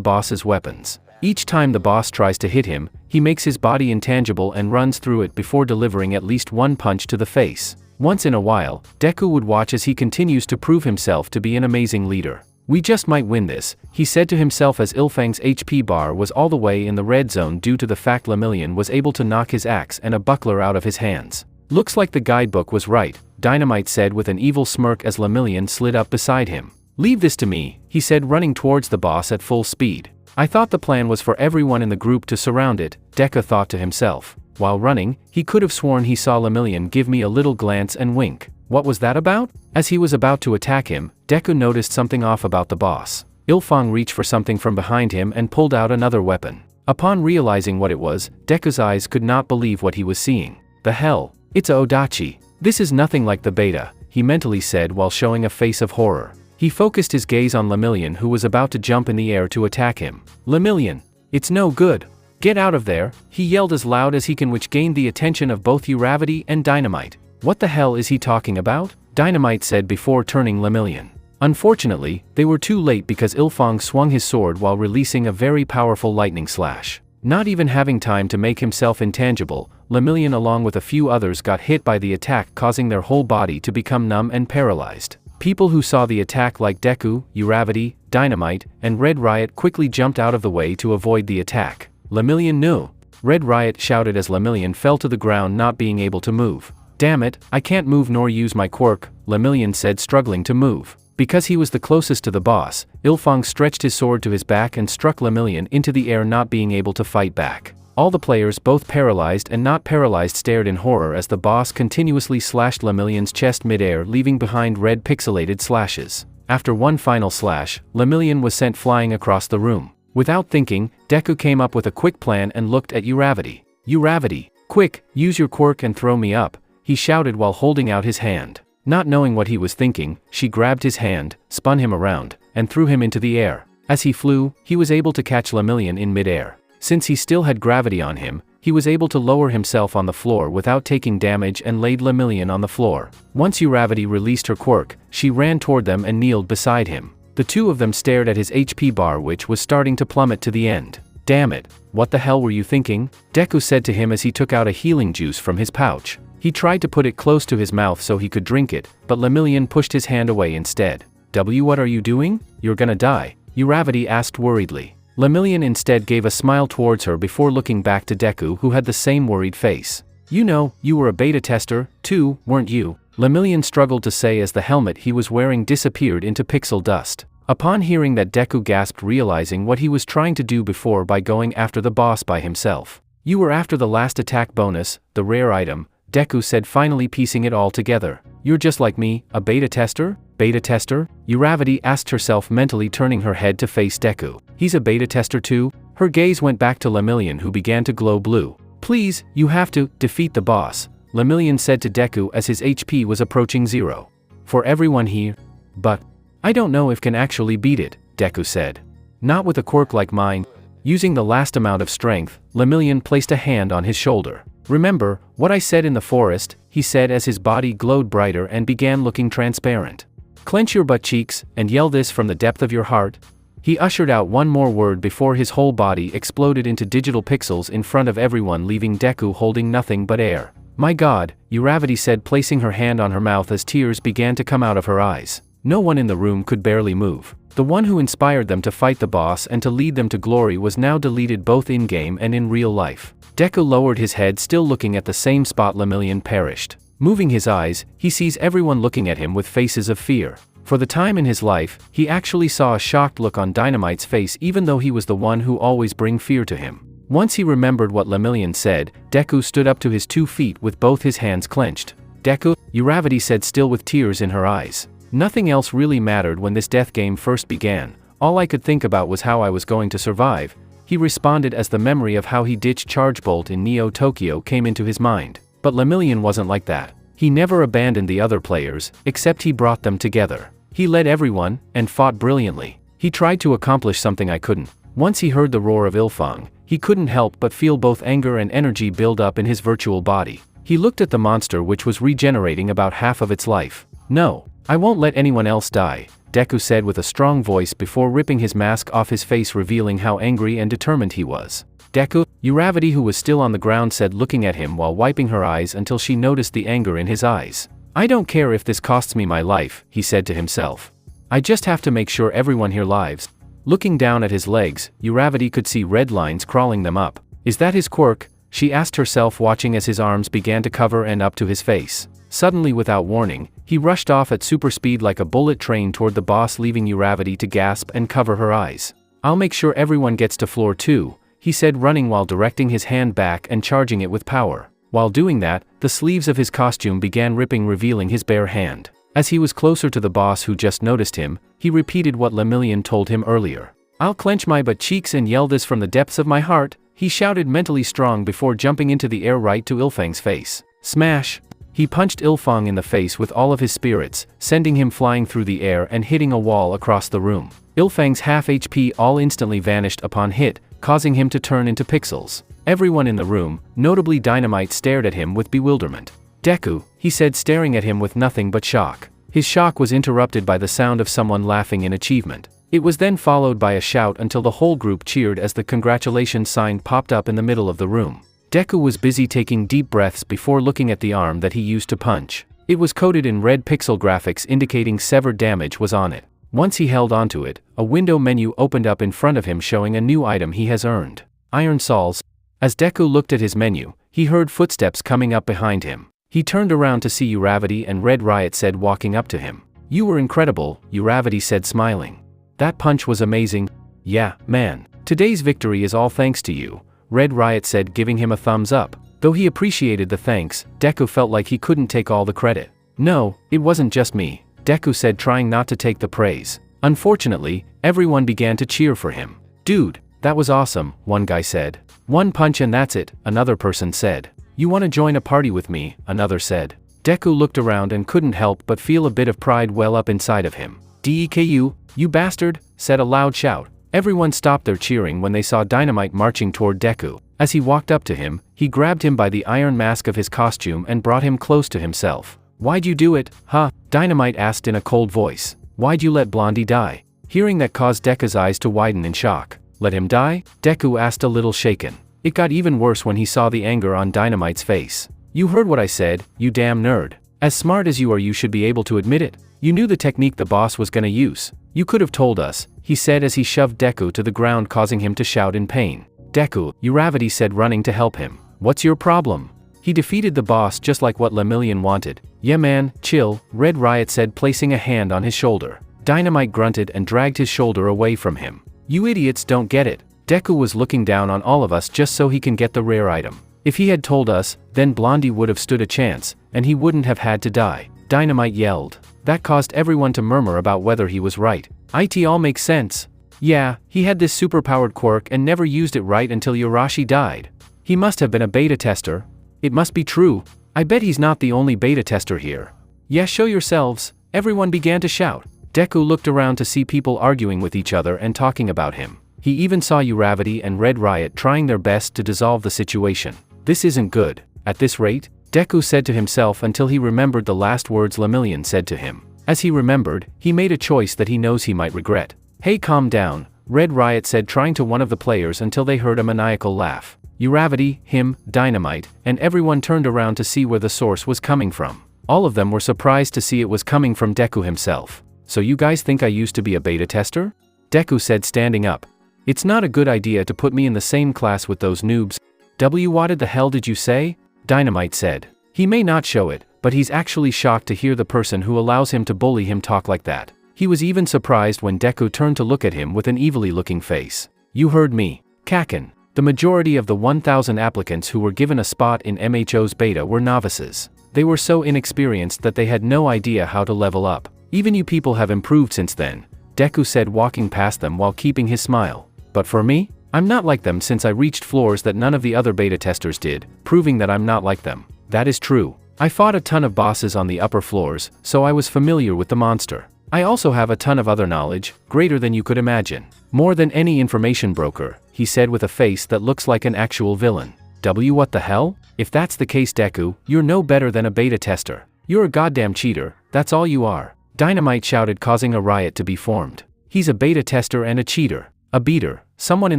boss's weapons. Each time the boss tries to hit him, he makes his body intangible and runs through it before delivering at least one punch to the face. Once in a while, Deku would watch as he continues to prove himself to be an amazing leader. We just might win this, he said to himself as Ilfang's HP bar was all the way in the red zone due to the fact Lemillion was able to knock his axe and a buckler out of his hands. Looks like the guidebook was right, Dynamite said with an evil smirk as Lemillion slid up beside him. Leave this to me, he said, running towards the boss at full speed. I thought the plan was for everyone in the group to surround it, Deku thought to himself. While running, he could have sworn he saw Lemillion give me a little glance and wink. What was that about? As he was about to attack him, Deku noticed something off about the boss. Ilfang reached for something from behind him and pulled out another weapon. Upon realizing what it was, Deku's eyes could not believe what he was seeing. The hell? It's a Odachi. This is nothing like the beta, he mentally said while showing a face of horror. He focused his gaze on Lemillion, who was about to jump in the air to attack him. Lemillion! It's no good! "Get out of there," he yelled as loud as he can, which gained the attention of both Uravity and Dynamite. "What the hell is he talking about?" Dynamite said before turning Lemillion. Unfortunately, they were too late because Ilfang swung his sword while releasing a very powerful lightning slash. Not even having time to make himself intangible, Lemillion along with a few others got hit by the attack, causing their whole body to become numb and paralyzed. People who saw the attack like Deku, Uravity, Dynamite, and Red Riot quickly jumped out of the way to avoid the attack. "Lemillion, no!" Red Riot shouted as Lemillion fell to the ground, not being able to move. "Damn it, I can't move nor use my quirk," Lemillion said, struggling to move. Because he was the closest to the boss, Ilfang stretched his sword to his back and struck Lemillion into the air, not being able to fight back. All the players, both paralyzed and not paralyzed, stared in horror as the boss continuously slashed Lemillion's chest mid-air, leaving behind red pixelated slashes. After one final slash, Lemillion was sent flying across the room. Without thinking, Deku came up with a quick plan and looked at Uravity. "Uravity, quick, use your quirk and throw me up," he shouted while holding out his hand. Not knowing what he was thinking, she grabbed his hand, spun him around, and threw him into the air. As he flew, he was able to catch Lemillion in mid-air. Since he still had gravity on him, he was able to lower himself on the floor without taking damage and laid Lemillion on the floor. Once Uravity released her quirk, she ran toward them and kneeled beside him. The two of them stared at his HP bar, which was starting to plummet to the end. "Damn it, what the hell were you thinking?" Deku said to him as he took out a healing juice from his pouch. He tried to put it close to his mouth so he could drink it, but Lemillion pushed his hand away instead. What are you doing? You're gonna die," Uravity asked worriedly. Lemillion instead gave a smile towards her before looking back to Deku, who had the same worried face. "You know, you were a beta tester, too, weren't you?" Lemillion struggled to say as the helmet he was wearing disappeared into pixel dust. Upon hearing that, Deku gasped, realizing what he was trying to do before by going after the boss by himself. "You were after the last attack bonus, the rare item," Deku said, finally piecing it all together. "You're just like me, a beta tester?" "Beta tester?" Uravity asked herself, mentally turning her head to face Deku. "He's a beta tester too?" Her gaze went back to Lemillion, who began to glow blue. "Please, you have to defeat the boss," Lemillion said to Deku as his HP was approaching 0. "For everyone here." "But I don't know if can actually beat it," Deku said. "Not with a quirk like mine." Using the last amount of strength, Lemillion placed a hand on his shoulder. "Remember what I said in the forest," he said as his body glowed brighter and began looking transparent. "Clench your butt cheeks and yell this from the depth of your heart." He ushered out one more word before his whole body exploded into digital pixels in front of everyone, leaving Deku holding nothing but air. "My God," Uravity said, placing her hand on her mouth as tears began to come out of her eyes. No one in the room could barely move. The one who inspired them to fight the boss and to lead them to glory was now deleted, both in-game and in real life. Deku lowered his head, still looking at the same spot Lemillion perished. Moving his eyes, he sees everyone looking at him with faces of fear. For the time in his life, he actually saw a shocked look on Dynamite's face, even though he was the one who always bring fear to him. Once he remembered what Lemillion said, Deku stood up to his 2 feet with both his hands clenched. "Deku," Uravity said, still with tears in her eyes. "Nothing else really mattered when this death game first began. All I could think about was how I was going to survive," he responded as the memory of how he ditched Charge Bolt in Neo Tokyo came into his mind. But Lemillion wasn't like that. He never abandoned the other players, except he brought them together. He led everyone, and fought brilliantly. He tried to accomplish something I couldn't. Once he heard the roar of Ilfang, he couldn't help but feel both anger and energy build up in his virtual body. He looked at the monster, which was regenerating about half of its life. "No, I won't let anyone else die," Deku said with a strong voice before ripping his mask off his face, revealing how angry and determined he was. "Deku," Uravity, who was still on the ground, said, looking at him while wiping her eyes until she noticed the anger in his eyes. "I don't care if this costs me my life," he said to himself. "I just have to make sure everyone here lives." Looking down at his legs, Uravity could see red lines crawling them up. "Is that his quirk?" she asked herself, watching as his arms began to cover and up to his face. Suddenly, without warning, he rushed off at super speed like a bullet train toward the boss, leaving Uravity to gasp and cover her eyes. "I'll make sure everyone gets to floor 2, he said, running while directing his hand back and charging it with power. While doing that, the sleeves of his costume began ripping, revealing his bare hand. As he was closer to the boss, who just noticed him, he repeated what Lemillion told him earlier. "I'll clench my butt cheeks and yell this from the depths of my heart," he shouted, mentally strong, before jumping into the air right to Ilfang's face. Smash! He punched Ilfang in the face with all of his spirits, sending him flying through the air and hitting a wall across the room. Ilfang's half HP all instantly vanished upon hit, causing him to turn into pixels. Everyone in the room, notably Dynamite, stared at him with bewilderment. "Deku," he said, staring at him with nothing but shock. His shock was interrupted by the sound of someone laughing in achievement. It was then followed by a shout until the whole group cheered as the congratulations sign popped up in the middle of the room. Deku was busy taking deep breaths before looking at the arm that he used to punch. It was coated in red pixel graphics indicating severed damage was on it. Once he held onto it, a window menu opened up in front of him showing a new item he has earned. Iron Soles. As Deku looked at his menu, he heard footsteps coming up behind him. He turned around to see Uravity and Red Riot said walking up to him. "You were incredible," Uravity said smiling. "That punch was amazing." "Yeah, man. Today's victory is all thanks to you," Red Riot said, giving him a thumbs up. Though he appreciated the thanks, Deku felt like he couldn't take all the credit. "No, it wasn't just me," Deku said, trying not to take the praise. Unfortunately, everyone began to cheer for him. "Dude, that was awesome," one guy said. "One punch and that's it," another person said. "You want to join a party with me?" another said. Deku looked around and couldn't help but feel a bit of pride well up inside of him. "Deku, you bastard," said a loud shout. Everyone stopped their cheering when they saw Dynamite marching toward Deku. As he walked up to him, he grabbed him by the iron mask of his costume and brought him close to himself. "Why'd you do it, huh?" Dynamite asked in a cold voice. "Why'd you let Blondie die?" Hearing that caused Deku's eyes to widen in shock. "Let him die?" Deku asked, a little shaken. It got even worse when he saw the anger on Dynamite's face. "You heard what I said, you damn nerd. As smart as you are, you should be able to admit it. You knew the technique the boss was gonna use. You could have told us," he said as he shoved Deku to the ground, causing him to shout in pain. "Deku," Uravity said, running to help him. "What's your problem?" "He defeated the boss just like what Lemillion wanted." "Yeah man, chill," Red Riot said, placing a hand on his shoulder. Dynamite grunted and dragged his shoulder away from him. "You idiots don't get it. Deku was looking down on all of us just so he can get the rare item. If he had told us, then Blondie would have stood a chance, and he wouldn't have had to die," Dynamite yelled. That caused everyone to murmur about whether he was right. "It all makes sense. Yeah, he had this superpowered quirk and never used it right until Yorashi died. He must have been a beta tester. It must be true. I bet he's not the only beta tester here." "Yeah, show yourselves," everyone began to shout. Deku looked around to see people arguing with each other and talking about him. He even saw Uravity and Red Riot trying their best to dissolve the situation. "This isn't good. At this rate," Deku said to himself until he remembered the last words Lemillion said to him. As he remembered, he made a choice that he knows he might regret. "Hey, calm down," Red Riot said, trying to one of the players until they heard a maniacal laugh. Uravity, him, Dynamite, and everyone turned around to see where the source was coming from. All of them were surprised to see it was coming from Deku himself. "So you guys think I used to be a beta tester?" Deku said, standing up. "It's not a good idea to put me in the same class with those noobs." What the hell did you say?" Dynamite said. "He may not show it, but he's actually shocked to hear the person who allows him to bully him talk like that." He was even surprised when Deku turned to look at him with an evilly looking face. "You heard me, Kaken." The majority of the 1,000 applicants who were given a spot in MHO's beta were novices. They were so inexperienced that they had no idea how to level up. "Even you people have improved since then," Deku said, walking past them while keeping his smile. "But for me? I'm not like them since I reached floors that none of the other beta testers did, proving that I'm not like them." "That is true. I fought a ton of bosses on the upper floors, so I was familiar with the monster. I also have a ton of other knowledge, greater than you could imagine. More than any information broker," he said with a face that looks like an actual villain. What the hell? If that's the case, Deku, you're no better than a beta tester. You're a goddamn cheater, that's all you are," Dynamite shouted, causing a riot to be formed. "He's a beta tester and a cheater. A beater," someone in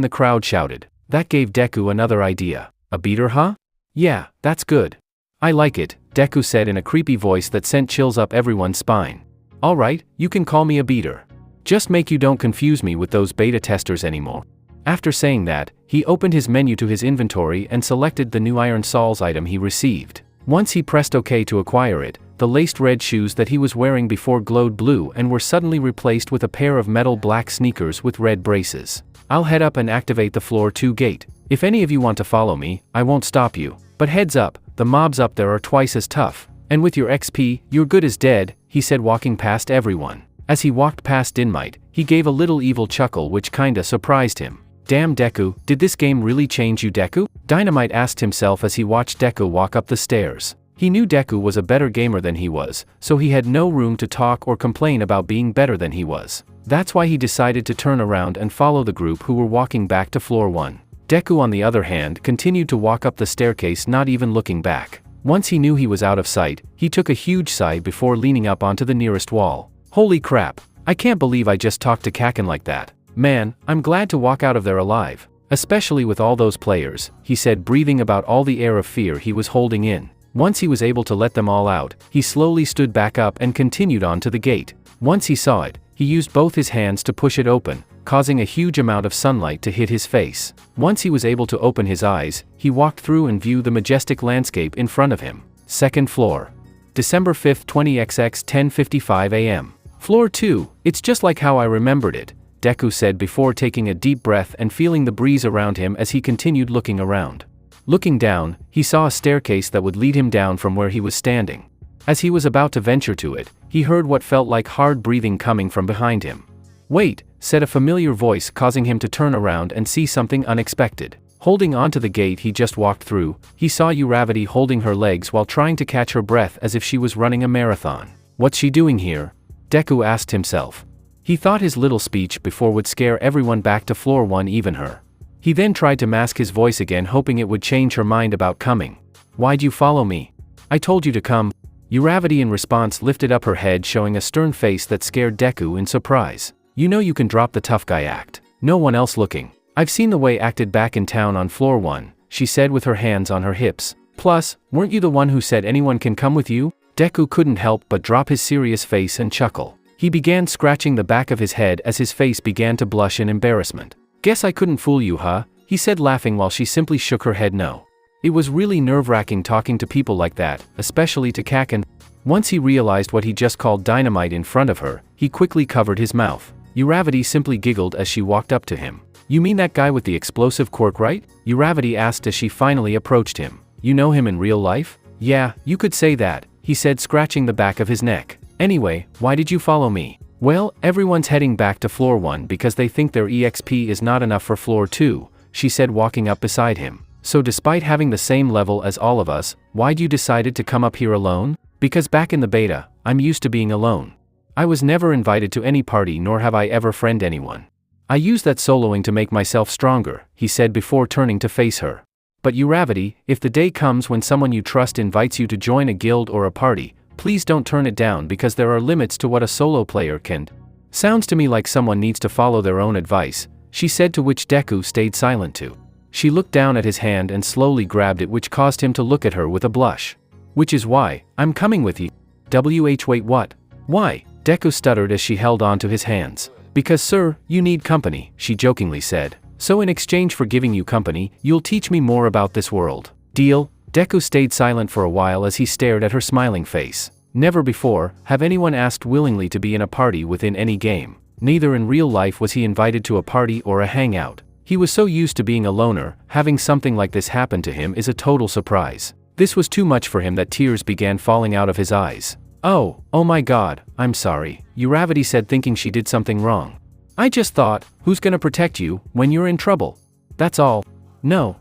the crowd shouted. That gave Deku another idea. "A beater, huh? Yeah, that's good. I like it," Deku said in a creepy voice that sent chills up everyone's spine. "Alright, you can call me a beater. Just make you don't confuse me with those beta testers anymore." After saying that, he opened his menu to his inventory and selected the new Iron Soles item he received. Once he pressed OK to acquire it, the laced red shoes that he was wearing before glowed blue and were suddenly replaced with a pair of metal black sneakers with red braces. "I'll head up and activate the floor 2 gate. If any of you want to follow me, I won't stop you. But heads up, the mobs up there are twice as tough. And with your XP, you're good as dead," he said, walking past everyone. As he walked past Dynamite, he gave a little evil chuckle which kinda surprised him. "Damn Deku, did this game really change you, Deku?" Dynamite asked himself as he watched Deku walk up the stairs. He knew Deku was a better gamer than he was, so he had no room to talk or complain about being better than he was. That's why he decided to turn around and follow the group who were walking back to floor 1. Deku, on the other hand, continued to walk up the staircase, not even looking back. Once he knew he was out of sight, he took a huge sigh before leaning up onto the nearest wall. Holy crap, I can't believe I just talked to Kaken like that. Man, I'm glad to walk out of there alive. Especially with all those players, he said, breathing about all the air of fear he was holding in. Once he was able to let them all out, he slowly stood back up and continued on to the gate. Once he saw it, he used both his hands to push it open, causing a huge amount of sunlight to hit his face. Once he was able to open his eyes, he walked through and viewed the majestic landscape in front of him. Second floor. December 5, 20XX 10:55 a.m. Floor 2, it's just like how I remembered it, Deku said before taking a deep breath and feeling the breeze around him as he continued looking around. Looking down, he saw a staircase that would lead him down from where he was standing. As he was about to venture to it, he heard what felt like hard breathing coming from behind him. "Wait," said a familiar voice, causing him to turn around and see something unexpected. Holding onto the gate he just walked through, he saw Uravity holding her legs while trying to catch her breath as if she was running a marathon. What's she doing here? Deku asked himself. He thought his little speech before would scare everyone back to floor 1, even her. He then tried to mask his voice again, hoping it would change her mind about coming. "Why'd you follow me? I told you to come." Uravity in response lifted up her head, showing a stern face that scared Deku in surprise. "You know you can drop the tough guy act. No one else looking. I've seen the way acted back in town on floor 1, she said with her hands on her hips. "Plus, weren't you the one who said anyone can come with you?" Deku couldn't help but drop his serious face and chuckle. He began scratching the back of his head as his face began to blush in embarrassment. "Guess I couldn't fool you, huh?" he said, laughing while she simply shook her head no. It was really nerve-wracking talking to people like that, especially to Kaken. Once he realized what he just called dynamite in front of her, he quickly covered his mouth. Uravity simply giggled as she walked up to him. "You mean that guy with the explosive quirk, right?" Uravity asked as she finally approached him. "You know him in real life?" "Yeah, you could say that," he said, scratching the back of his neck. "Anyway, why did you follow me?" "Well, everyone's heading back to floor 1 because they think their EXP is not enough for floor 2, she said, walking up beside him. "So despite having the same level as all of us, why'd you decided to come up here alone?" "Because back in the beta, I'm used to being alone. I was never invited to any party, nor have I ever friend anyone. I use that soloing to make myself stronger," he said before turning to face her. "But Uravity, if the day comes when someone you trust invites you to join a guild or a party, please don't turn it down because there are limits to what a solo player can." "Sounds to me like someone needs to follow their own advice," she said, to which Deku stayed silent too. She looked down at his hand and slowly grabbed it, which caused him to look at her with a blush. "Which is why I'm coming with you." Wait, what? Why? Deku stuttered as she held on to his hands. "Because sir, you need company," she jokingly said. "So in exchange for giving you company, you'll teach me more about this world. Deal?" Deku stayed silent for a while as he stared at her smiling face. Never before have anyone asked willingly to be in a party within any game. Neither in real life was he invited to a party or a hangout. He was so used to being a loner, having something like this happen to him is a total surprise. This was too much for him that tears began falling out of his eyes. Oh my god, I'm sorry," Uravity said, thinking she did something wrong. "I just thought, who's gonna protect you when you're in trouble? That's all." No,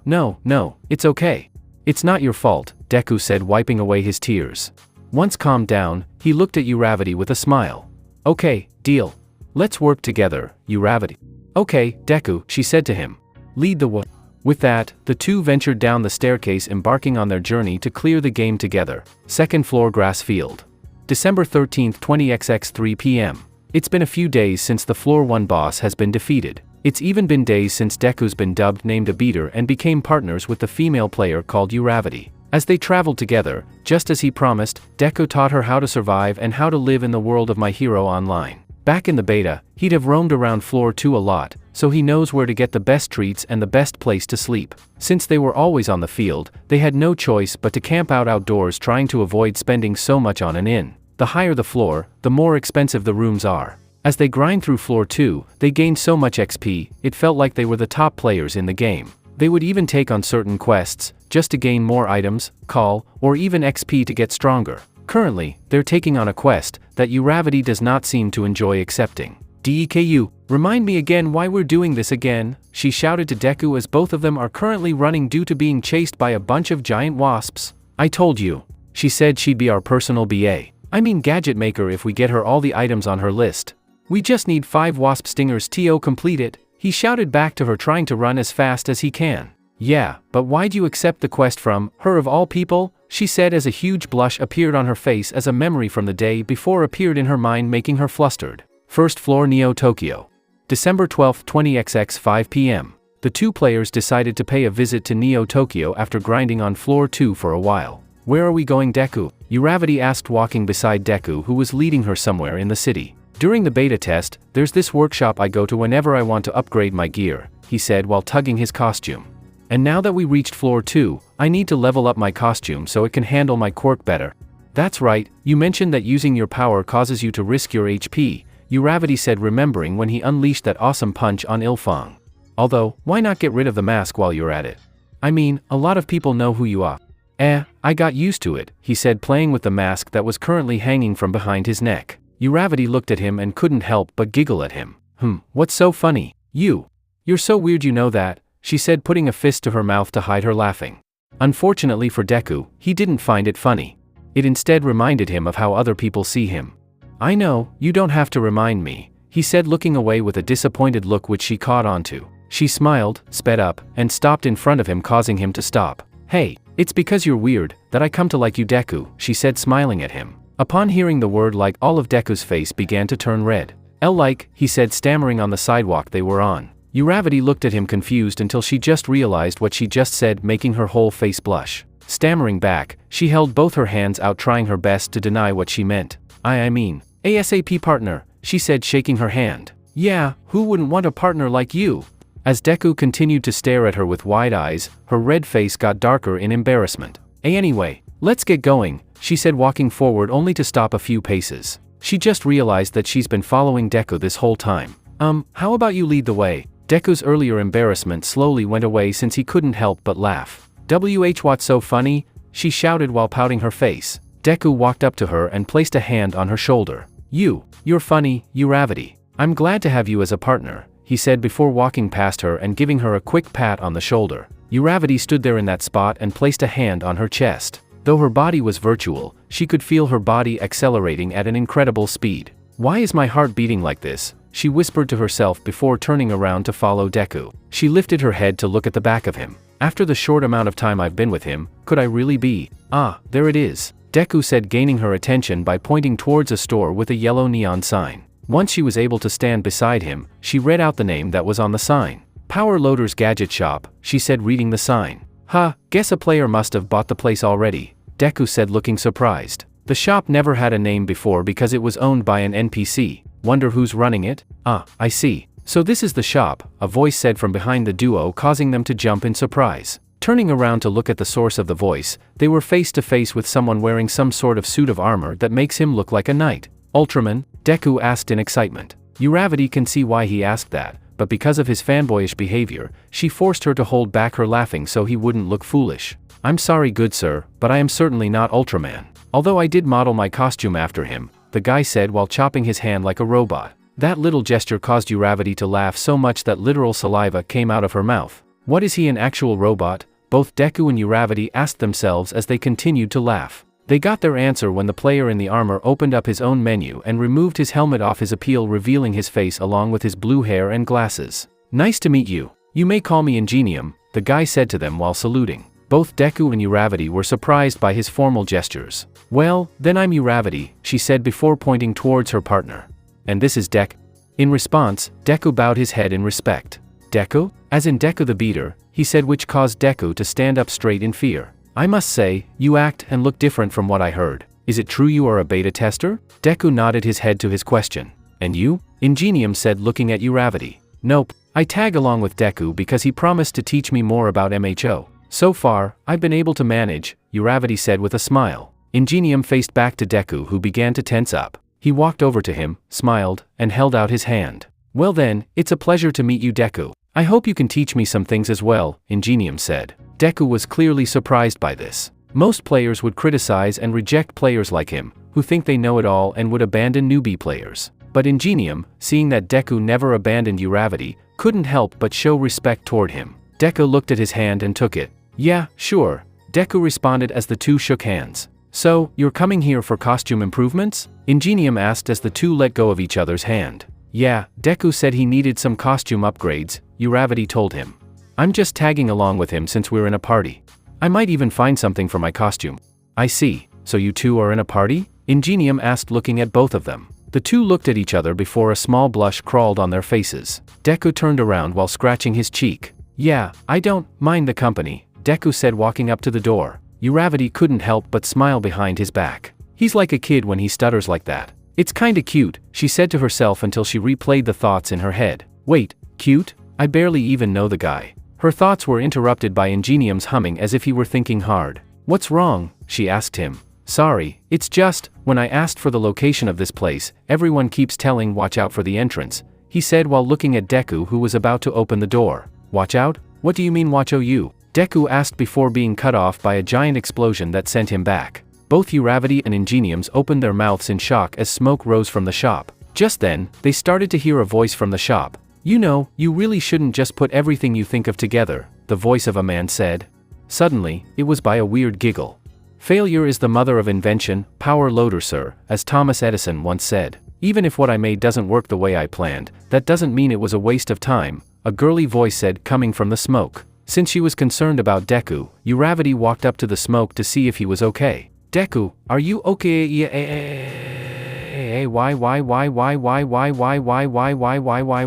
it's okay. "It's not your fault," Deku said, wiping away his tears. Once calmed down, he looked at Uravity with a smile. "Okay, deal. Let's work together, Uravity." "Okay, Deku," she said to him. "Lead the way." With that, the two ventured down the staircase, embarking on their journey to clear the game together. Second floor, grass field. December 13, 20XX 3 p.m. It's been a few days since the floor 1 boss has been defeated. It's even been days since Deku's been dubbed, named a beater, and became partners with the female player called Uravity. As they traveled together, just as he promised, Deku taught her how to survive and how to live in the world of My Hero Online. Back in the beta, he'd have roamed around floor 2 a lot, so he knows where to get the best treats and the best place to sleep. Since they were always on the field, they had no choice but to camp out outdoors, trying to avoid spending so much on an inn. The higher the floor, the more expensive the rooms are. As they grind through floor 2, they gained so much XP, it felt like they were the top players in the game. They would even take on certain quests, just to gain more items, call, or even XP to get stronger. Currently, they're taking on a quest that Uravity does not seem to enjoy accepting. "Deku, remind me again why we're doing this again," she shouted to Deku as both of them are currently running due to being chased by a bunch of giant wasps. "I told you," She said she'd be our personal BA. I mean gadget maker if we get her all the items on her list. We just need 5 wasp stingers to complete it, he shouted back to her, trying to run as fast as he can. Yeah, but why'd you accept the quest from her of all people? She said as a huge blush appeared on her face as a memory from the day before appeared in her mind, making her flustered. First floor, Neo Tokyo. December 12, 20XX 5 p.m. The two players decided to pay a visit to Neo Tokyo after grinding on floor 2 for a while. Where are we going, Deku? Uravity asked, walking beside Deku, who was leading her somewhere in the city. During the beta test, there's this workshop I go to whenever I want to upgrade my gear, he said while tugging his costume. And now that we reached floor 2, I need to level up my costume so it can handle my quirk better. That's right, you mentioned that using your power causes you to risk your HP, Uravity said, remembering when he unleashed that awesome punch on Ilfong. Although, why not get rid of the mask while you're at it? I mean, a lot of people know who you are. I got used to it, he said, playing with the mask that was currently hanging from behind his neck. Uravity looked at him and couldn't help but giggle at him. What's so funny? You're so weird, you know that, she said, putting a fist to her mouth to hide her laughing. Unfortunately for Deku, he didn't find it funny. It instead reminded him of how other people see him. I know, you don't have to remind me, he said, looking away with a disappointed look which she caught onto. She smiled, sped up, and stopped in front of him, causing him to stop. Hey, it's because you're weird that I come to like you, Deku, she said, smiling at him. Upon hearing the word like, all of Deku's face began to turn red. Like, he said, stammering on the sidewalk they were on. Uravity looked at him confused until she just realized what she just said, making her whole face blush. Stammering back, she held both her hands out, trying her best to deny what she meant. I mean, ASAP partner, she said, shaking her hand. Yeah, who wouldn't want a partner like you? As Deku continued to stare at her with wide eyes, her red face got darker in embarrassment. Anyway, let's get going, she said, walking forward only to stop a few paces. She just realized that she's been following Deku this whole time. How about you lead the way? Deku's earlier embarrassment slowly went away since he couldn't help but laugh. What's so funny? She shouted while pouting her face. Deku walked up to her and placed a hand on her shoulder. You're funny, Uravity. I'm glad to have you as a partner, he said before walking past her and giving her a quick pat on the shoulder. Uravity stood there in that spot and placed a hand on her chest. Though her body was virtual, she could feel her body accelerating at an incredible speed. Why is my heart beating like this? She whispered to herself before turning around to follow Deku. She lifted her head to look at the back of him. After the short amount of time I've been with him, could I really be? There it is, Deku said, gaining her attention by pointing towards a store with a yellow neon sign. Once she was able to stand beside him, she read out the name that was on the sign. Power Loader's Gadget Shop, she said, reading the sign. Guess a player must have bought the place already, Deku said, looking surprised. The shop never had a name before because it was owned by an NPC. Wonder who's running it? I see. So this is the shop, a voice said from behind the duo, causing them to jump in surprise. Turning around to look at the source of the voice, they were face to face with someone wearing some sort of suit of armor that makes him look like a knight. Ultraman? Deku asked in excitement. Uravity can see why he asked that, but because of his fanboyish behavior, she forced her to hold back her laughing so he wouldn't look foolish. I'm sorry, good sir, but I am certainly not Ultraman. Although I did model my costume after him, the guy said while chopping his hand like a robot. That little gesture caused Uravity to laugh so much that literal saliva came out of her mouth. What, is he an actual robot? Both Deku and Uravity asked themselves as they continued to laugh. They got their answer when the player in the armor opened up his own menu and removed his helmet off his appeal, revealing his face along with his blue hair and glasses. Nice to meet you. You may call me Ingenium, the guy said to them while saluting. Both Deku and Uravity were surprised by his formal gestures. Well, then I'm Uravity, she said before pointing towards her partner. And this is Deku. In response, Deku bowed his head in respect. Deku? As in Deku the Beater, he said, which caused Deku to stand up straight in fear. I must say, you act and look different from what I heard. Is it true you are a beta tester? Deku nodded his head to his question. And you? Ingenium said, looking at Uravity. Nope, I tag along with Deku because he promised to teach me more about MHO. So far, I've been able to manage, Uravity said with a smile. Ingenium faced back to Deku, who began to tense up. He walked over to him, smiled, and held out his hand. Well then, it's a pleasure to meet you, Deku. I hope you can teach me some things as well, Ingenium said. Deku was clearly surprised by this. Most players would criticize and reject players like him, who think they know it all and would abandon newbie players. But Ingenium, seeing that Deku never abandoned Uravity, couldn't help but show respect toward him. Deku looked at his hand and took it. Yeah, sure, Deku responded as the two shook hands. So, you're coming here for costume improvements? Ingenium asked as the two let go of each other's hand. Yeah, Deku said he needed some costume upgrades, Uravity told him. I'm just tagging along with him since we're in a party. I might even find something for my costume. I see, so you two are in a party? Ingenium asked looking at both of them. The two looked at each other before a small blush crawled on their faces. Deku turned around while scratching his cheek. Yeah, I don't mind the company, Deku said walking up to the door. Uravity couldn't help but smile behind his back. He's like a kid when he stutters like that. It's kinda cute, she said to herself until she replayed the thoughts in her head. Wait, cute? I barely even know the guy. Her thoughts were interrupted by Ingenium's humming as if he were thinking hard. What's wrong? She asked him. Sorry, it's just, when I asked for the location of this place, everyone keeps telling watch out for the entrance, he said while looking at Deku who was about to open the door. Watch out? What do you mean watch you? Deku asked before being cut off by a giant explosion that sent him back. Both Uravity and Ingeniums opened their mouths in shock as smoke rose from the shop. Just then, they started to hear a voice from the shop. You know, you really shouldn't just put everything you think of together, the voice of a man said. Suddenly, it was by a weird giggle. Failure is the mother of invention, power loader sir, as Thomas Edison once said. Even if what I made doesn't work the way I planned, that doesn't mean it was a waste of time, a girly voice said coming from the smoke. Since she was concerned about Deku, Uravity walked up to the smoke to see if he was okay. Deku, are you okay?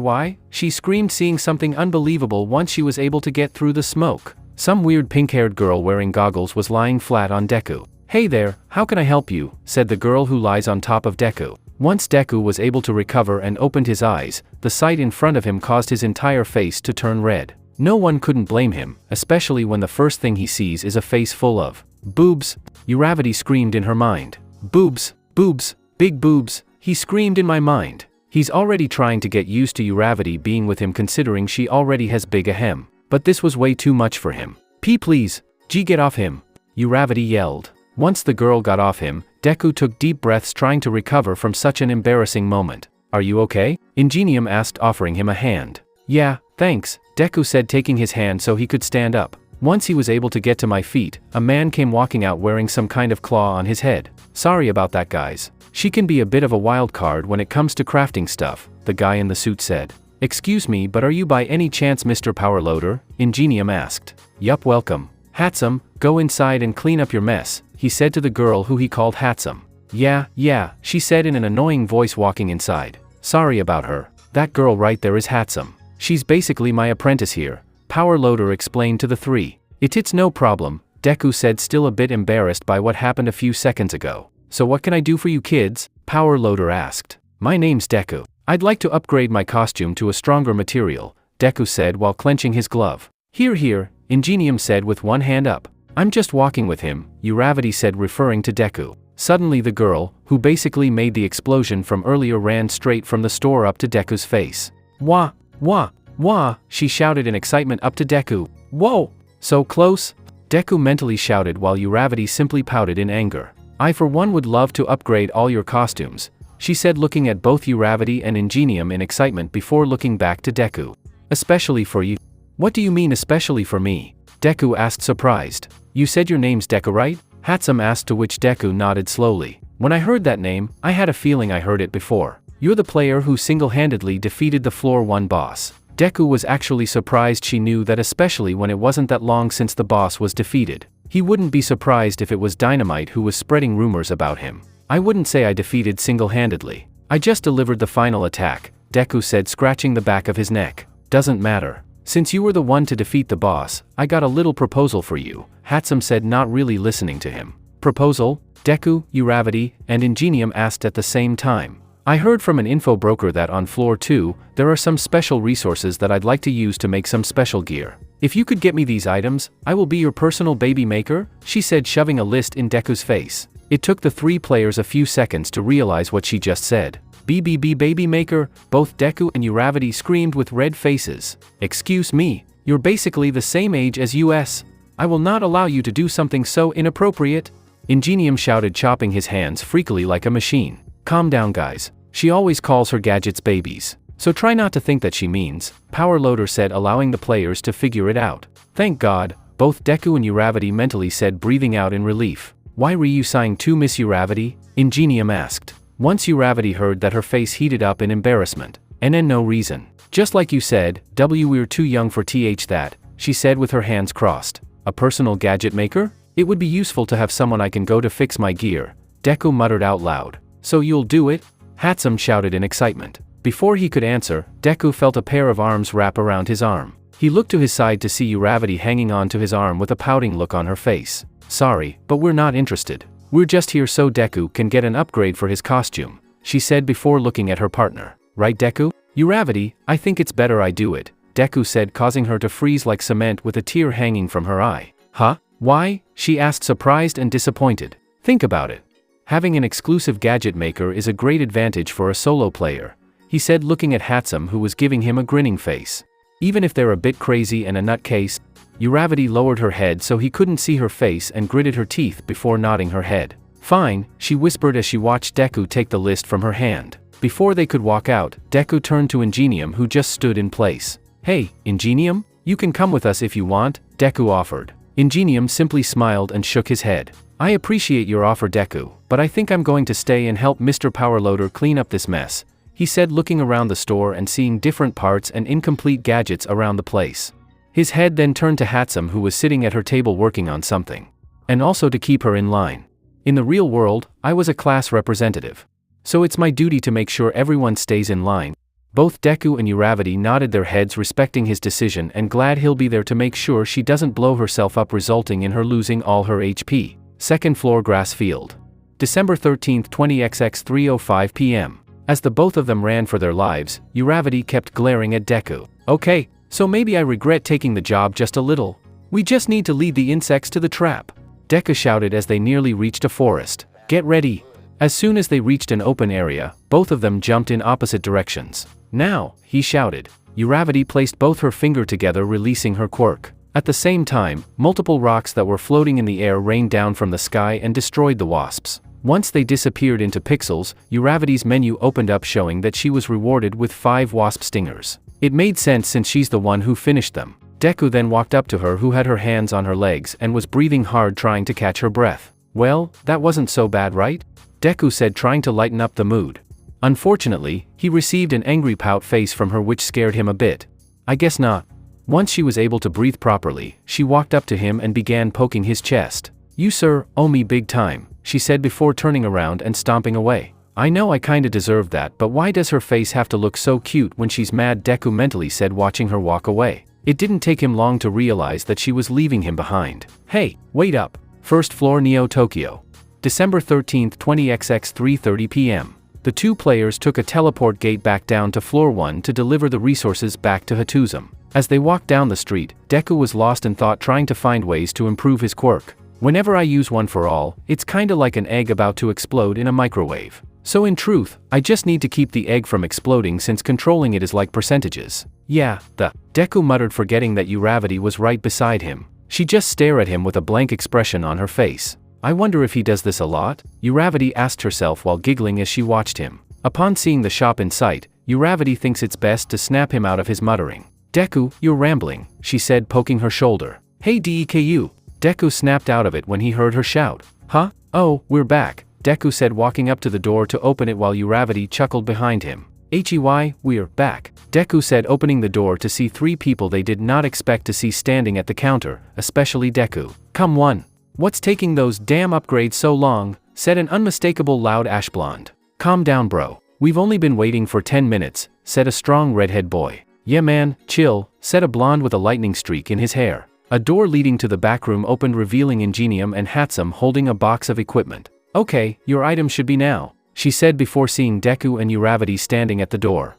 Why? She screamed seeing something unbelievable once she was able to get through the smoke. Some weird pink-haired girl wearing goggles was lying flat on Deku. Hey there, how can I help you? Said the girl who lies on top of Deku. Once Deku was able to recover and opened his eyes, the sight in front of him caused his entire face to turn red. No one couldn't blame him, especially when the first thing he sees is a face full of boobs. Uravity screamed in her mind. Boobs, boobs, big boobs, he screamed in my mind. He's already trying to get used to Uravity being with him considering she already has big ahem. But this was way too much for him. P please, G get off him, Uravity yelled. Once the girl got off him, Deku took deep breaths trying to recover from such an embarrassing moment. Are you okay? Ingenium asked offering him a hand. Yeah, thanks, Deku said taking his hand so he could stand up. Once he was able to get to my feet, a man came walking out wearing some kind of claw on his head. Sorry about that guys. She can be a bit of a wild card when it comes to crafting stuff, the guy in the suit said. Excuse me, but are you by any chance Mr. Powerloader? Ingenium asked. Yup, welcome. Hatsum, go inside and clean up your mess, he said to the girl who he called Hatsum. Yeah, she said in an annoying voice walking inside. Sorry about her. That girl right there is Hatsum. She's basically my apprentice here, Powerloader explained to the three. It's no problem, Deku said still a bit embarrassed by what happened a few seconds ago. So what can I do for you kids? Powerloader asked. My name's Deku. I'd like to upgrade my costume to a stronger material, Deku said while clenching his glove. Here, Ingenium said with one hand up. I'm just walking with him, Uravity said referring to Deku. Suddenly the girl, who basically made the explosion from earlier ran straight from the store up to Deku's face. Wah, she shouted in excitement up to Deku. Whoa, so close? Deku mentally shouted while Uravity simply pouted in anger. I for one would love to upgrade all your costumes, she said looking at both Uravity and Ingenium in excitement before looking back to Deku. Especially for you. What do you mean especially for me? Deku asked surprised. You said your name's Deku right? Hatsum asked to which Deku nodded slowly. When I heard that name, I had a feeling I heard it before. You're the player who single-handedly defeated the Floor 1 boss. Deku was actually surprised she knew that especially when it wasn't that long since the boss was defeated. He wouldn't be surprised if it was Dynamite who was spreading rumors about him. I wouldn't say I defeated single-handedly. I just delivered the final attack, Deku said scratching the back of his neck. Doesn't matter. Since you were the one to defeat the boss, I got a little proposal for you, Hatsum said not really listening to him. Proposal? Deku, Uravity, and Ingenium asked at the same time. I heard from an info broker that on floor 2, there are some special resources that I'd like to use to make some special gear. If you could get me these items, I will be your personal baby maker, she said shoving a list in Deku's face. It took the three players a few seconds to realize what she just said. BBB baby maker, both Deku and Uravity screamed with red faces. Excuse me, you're basically the same age as us. I will not allow you to do something so inappropriate. Ingenium shouted chopping his hands freakily like a machine. Calm down guys, she always calls her gadgets babies. So try not to think that she means, Powerloader said allowing the players to figure it out. Thank God, both Deku and Uravity mentally said breathing out in relief. Why were you sighing too, Miss Uravity? Ingenium asked. Once Uravity heard that, her face heated up in embarrassment. And no reason. Just like you said, we're too young for that, she said with her hands crossed. A personal gadget maker? It would be useful to have someone I can go to fix my gear, Deku muttered out loud. So you'll do it? Hatsum shouted in excitement. Before he could answer, Deku felt a pair of arms wrap around his arm. He looked to his side to see Uravity hanging on to his arm with a pouting look on her face. Sorry, but we're not interested. We're just here so Deku can get an upgrade for his costume, she said before looking at her partner. Right, Deku? Uravity, I think it's better I do it, Deku said, causing her to freeze like cement with a tear hanging from her eye. Huh? Why? She asked, surprised and disappointed. Think about it. Having an exclusive gadget maker is a great advantage for a solo player, he said, looking at Hatsum, who was giving him a grinning face. Even if they're a bit crazy and a nutcase. Uravity lowered her head so he couldn't see her face and gritted her teeth before nodding her head. Fine, she whispered as she watched Deku take the list from her hand. Before they could walk out, Deku turned to Ingenium, who just stood in place. Hey, Ingenium? You can come with us if you want, Deku offered. Ingenium simply smiled and shook his head. I appreciate your offer, Deku, but I think I'm going to stay and help Mr. Powerloader clean up this mess, he said, looking around the store and seeing different parts and incomplete gadgets around the place. His head then turned to Hatsum, who was sitting at her table working on something. And also to keep her in line. In the real world, I was a class representative. So it's my duty to make sure everyone stays in line. Both Deku and Uravity nodded their heads, respecting his decision and glad he'll be there to make sure she doesn't blow herself up, resulting in her losing all her HP. Second floor grass field. December 13, 20XX 3:05 p.m. As the both of them ran for their lives, Uravity kept glaring at Deku. Okay, so maybe I regret taking the job just a little. We just need to lead the insects to the trap, Deku shouted as they nearly reached a forest. Get ready. As soon as they reached an open area, both of them jumped in opposite directions. Now, he shouted. Uravity placed both her fingers together, releasing her quirk. At the same time, multiple rocks that were floating in the air rained down from the sky and destroyed the wasps. Once they disappeared into pixels, Uravity's menu opened up, showing that she was rewarded with 5 wasp stingers. It made sense since she's the one who finished them. Deku then walked up to her, who had her hands on her legs and was breathing hard, trying to catch her breath. Well, that wasn't so bad, right? Deku said, trying to lighten up the mood. Unfortunately, he received an angry pout face from her, which scared him a bit. I guess not. Once she was able to breathe properly, she walked up to him and began poking his chest. You, sir, owe me big time, she said before turning around and stomping away. I know I kinda deserved that, but why does her face have to look so cute when she's mad? Deku mentally said, watching her walk away. It didn't take him long to realize that she was leaving him behind. Hey, wait up. First floor, Neo Tokyo. December 13, 20XX 3:30 p.m. The two players took a teleport gate back down to floor 1 to deliver the resources back to Hatuzum. As they walked down the street, Deku was lost in thought, trying to find ways to improve his quirk. Whenever I use one for all, it's kinda like an egg about to explode in a microwave. So in truth, I just need to keep the egg from exploding, since controlling it is like percentages. Yeah, Deku muttered, forgetting that Uravity was right beside him. She just stared at him with a blank expression on her face. I wonder if he does this a lot? Uravity asked herself while giggling as she watched him. Upon seeing the shop in sight, Uravity thinks it's best to snap him out of his muttering. Deku, you're rambling, she said, poking her shoulder. Hey Deku. Deku snapped out of it when he heard her shout. Huh? Oh, we're back, Deku said, walking up to the door to open it while Uravity chuckled behind him. We're back, Deku said, opening the door to see 3 people they did not expect to see standing at the counter, especially Deku. Come on. What's taking those damn upgrades so long? Said an unmistakable loud ash blonde. Calm down, bro. We've only been waiting for 10 minutes, said a strong redhead boy. Yeah man, chill, said a blonde with a lightning streak in his hair. A door leading to the back room opened, revealing Ingenium and Hatsum holding a box of equipment. Okay, your item should be now, she said before seeing Deku and Uravity standing at the door.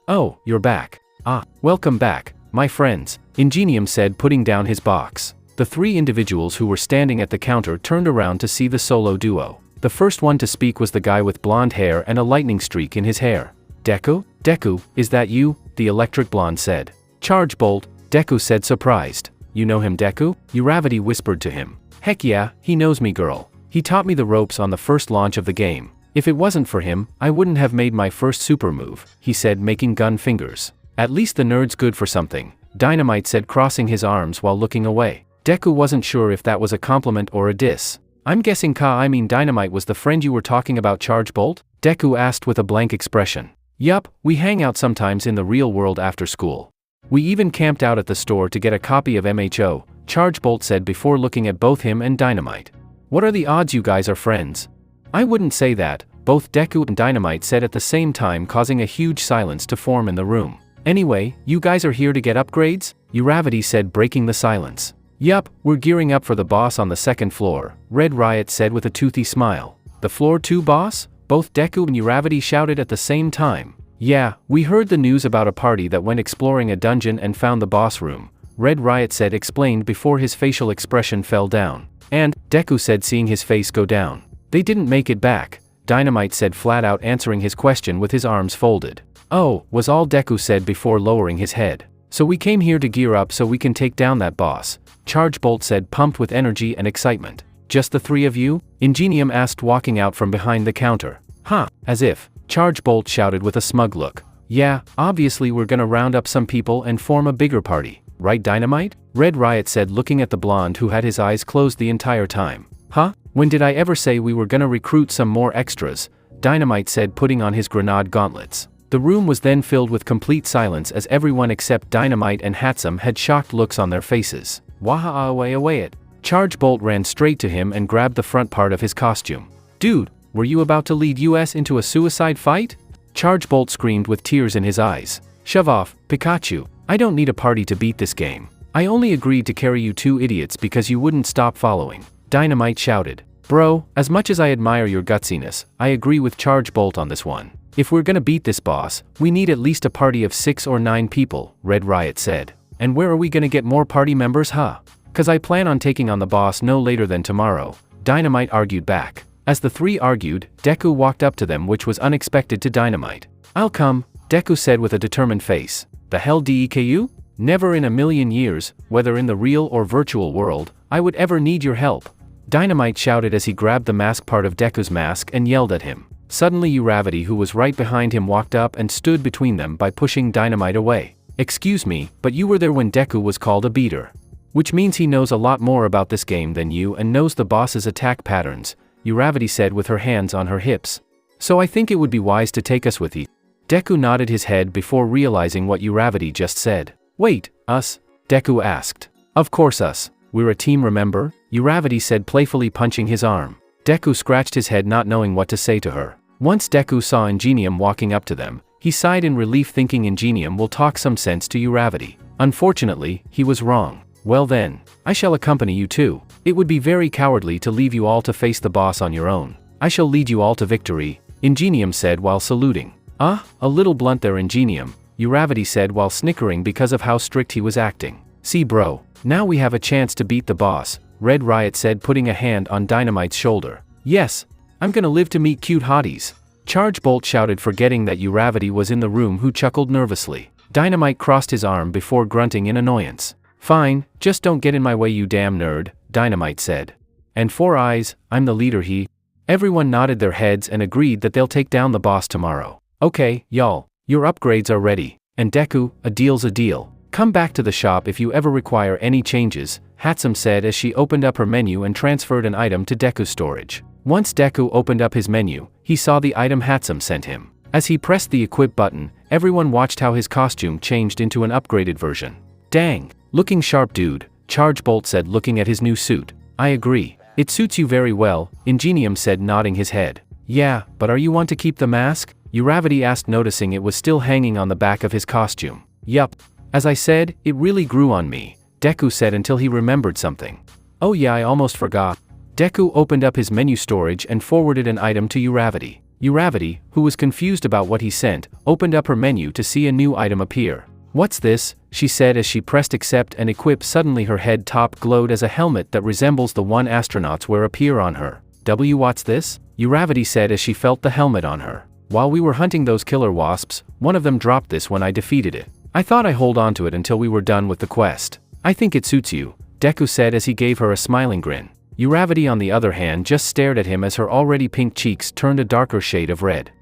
Oh, you're back. Ah, welcome back, my friends, Ingenium said, putting down his box. The 3 individuals who were standing at the counter turned around to see the solo duo. The first one to speak was the guy with blonde hair and a lightning streak in his hair. Deku? Deku, is that you? The electric blonde said. Charge bolt, Deku said, surprised. You know him, Deku? Uravity whispered to him. Heck yeah, he knows me, girl. He taught me the ropes on the first launch of the game. If it wasn't for him, I wouldn't have made my first super move, he said, making gun fingers. At least the nerd's good for something, Dynamite said, crossing his arms while looking away. Deku wasn't sure if that was a compliment or a diss. I'm guessing Dynamite was the friend you were talking about, Charge Bolt? Deku asked with a blank expression. Yup, we hang out sometimes in the real world after school. We even camped out at the store to get a copy of MHO, Charge Bolt said before looking at both him and Dynamite. What are the odds you guys are friends? I wouldn't say that, both Deku and Dynamite said at the same time, causing a huge silence to form in the room. Anyway, you guys are here to get upgrades? Uravity said, breaking the silence. Yup, we're gearing up for the boss on the second floor, Red Riot said with a toothy smile. The floor 2 boss? Both Deku and Uravity shouted at the same time. Yeah, we heard the news about a party that went exploring a dungeon and found the boss room, Red Riot said, explained before his facial expression fell down. And, Deku said, seeing his face go down. They didn't make it back, Dynamite said, flat out answering his question with his arms folded. Oh, was all Deku said before lowering his head. So we came here to gear up so we can take down that boss, Charge Bolt said, pumped with energy and excitement. Just the 3 of you? Ingenium asked, walking out from behind the counter. Huh, as if, Charge Bolt shouted with a smug look. Yeah, obviously we're gonna round up some people and form a bigger party, right Dynamite? Red Riot said, looking at the blonde who had his eyes closed the entire time. Huh? When did I ever say we were gonna recruit some more extras? Dynamite said, putting on his grenade gauntlets. The room was then filled with complete silence as everyone except Dynamite and Hatsum had shocked looks on their faces. Waha away it. Charge Bolt ran straight to him and grabbed the front part of his costume. Dude, were you about to lead us into a suicide fight? Charge Bolt screamed with tears in his eyes. Shove off, Pikachu. I don't need a party to beat this game. I only agreed to carry you 2 idiots because you wouldn't stop following. Dynamite shouted. Bro, as much as I admire your gutsiness, I agree with Charge Bolt on this one. If we're gonna beat this boss, we need at least a party of 6 or 9 people, Red Riot said. And where are we gonna get more party members, huh? Cause I plan on taking on the boss no later than tomorrow, Dynamite argued back. As the 3 argued, Deku walked up to them, which was unexpected to Dynamite. I'll come, Deku said with a determined face. The hell Deku? Never in a million years, whether in the real or virtual world, I would ever need your help. Dynamite shouted as he grabbed the mask part of Deku's mask and yelled at him. Suddenly Uravity, who was right behind him, walked up and stood between them by pushing Dynamite away. Excuse me, but you were there when Deku was called a beater. Which means he knows a lot more about this game than you and knows the boss's attack patterns, Uravity said with her hands on her hips. So I think it would be wise to take us with you. Deku nodded his head before realizing what Uravity just said. Wait, us? Deku asked. Of course us. We're a team, remember? Uravity said, playfully punching his arm. Deku scratched his head, not knowing what to say to her. Once Deku saw Ingenium walking up to them, he sighed in relief, thinking Ingenium will talk some sense to Uravity. Unfortunately, he was wrong. Well then, I shall accompany you too. It would be very cowardly to leave you all to face the boss on your own. I shall lead you all to victory, Ingenium said while saluting. Ah, a little blunt there, Ingenium, Uravity said while snickering because of how strict he was acting. See bro, now we have a chance to beat the boss, Red Riot said, putting a hand on Dynamite's shoulder. Yes, I'm gonna live to meet cute hotties. Charge Bolt shouted, forgetting that Uravity was in the room, who chuckled nervously. Dynamite crossed his arm before grunting in annoyance. Fine, just don't get in my way, you damn nerd, Dynamite said. And 4 Eyes, I'm the leader, he. Everyone nodded their heads and agreed that they'll take down the boss tomorrow. Okay, y'all, your upgrades are ready. And Deku, a deal's a deal. Come back to the shop if you ever require any changes, Hatsum said as she opened up her menu and transferred an item to Deku's storage. Once Deku opened up his menu, he saw the item Hatsum sent him. As he pressed the equip button, everyone watched how his costume changed into an upgraded version. Dang, looking sharp dude, Charge Bolt said, looking at his new suit. I agree. It suits you very well, Ingenium said, nodding his head. Yeah, but are you want to keep the mask? Uravity asked, noticing it was still hanging on the back of his costume. Yup. As I said, it really grew on me, Deku said until he remembered something. Oh yeah, I almost forgot. Deku opened up his menu storage and forwarded an item to Uravity. Uravity, who was confused about what he sent, opened up her menu to see a new item appear. What's this? She said as she pressed accept and equip. Suddenly her head top glowed as a helmet that resembles the one astronauts wear appear on her. What's this? Uravity said as she felt the helmet on her. While we were hunting those killer wasps, one of them dropped this when I defeated it. I thought I'd hold on to it until we were done with the quest. I think it suits you, Deku said as he gave her a smiling grin. Uravity, on the other hand, just stared at him as her already pink cheeks turned a darker shade of red.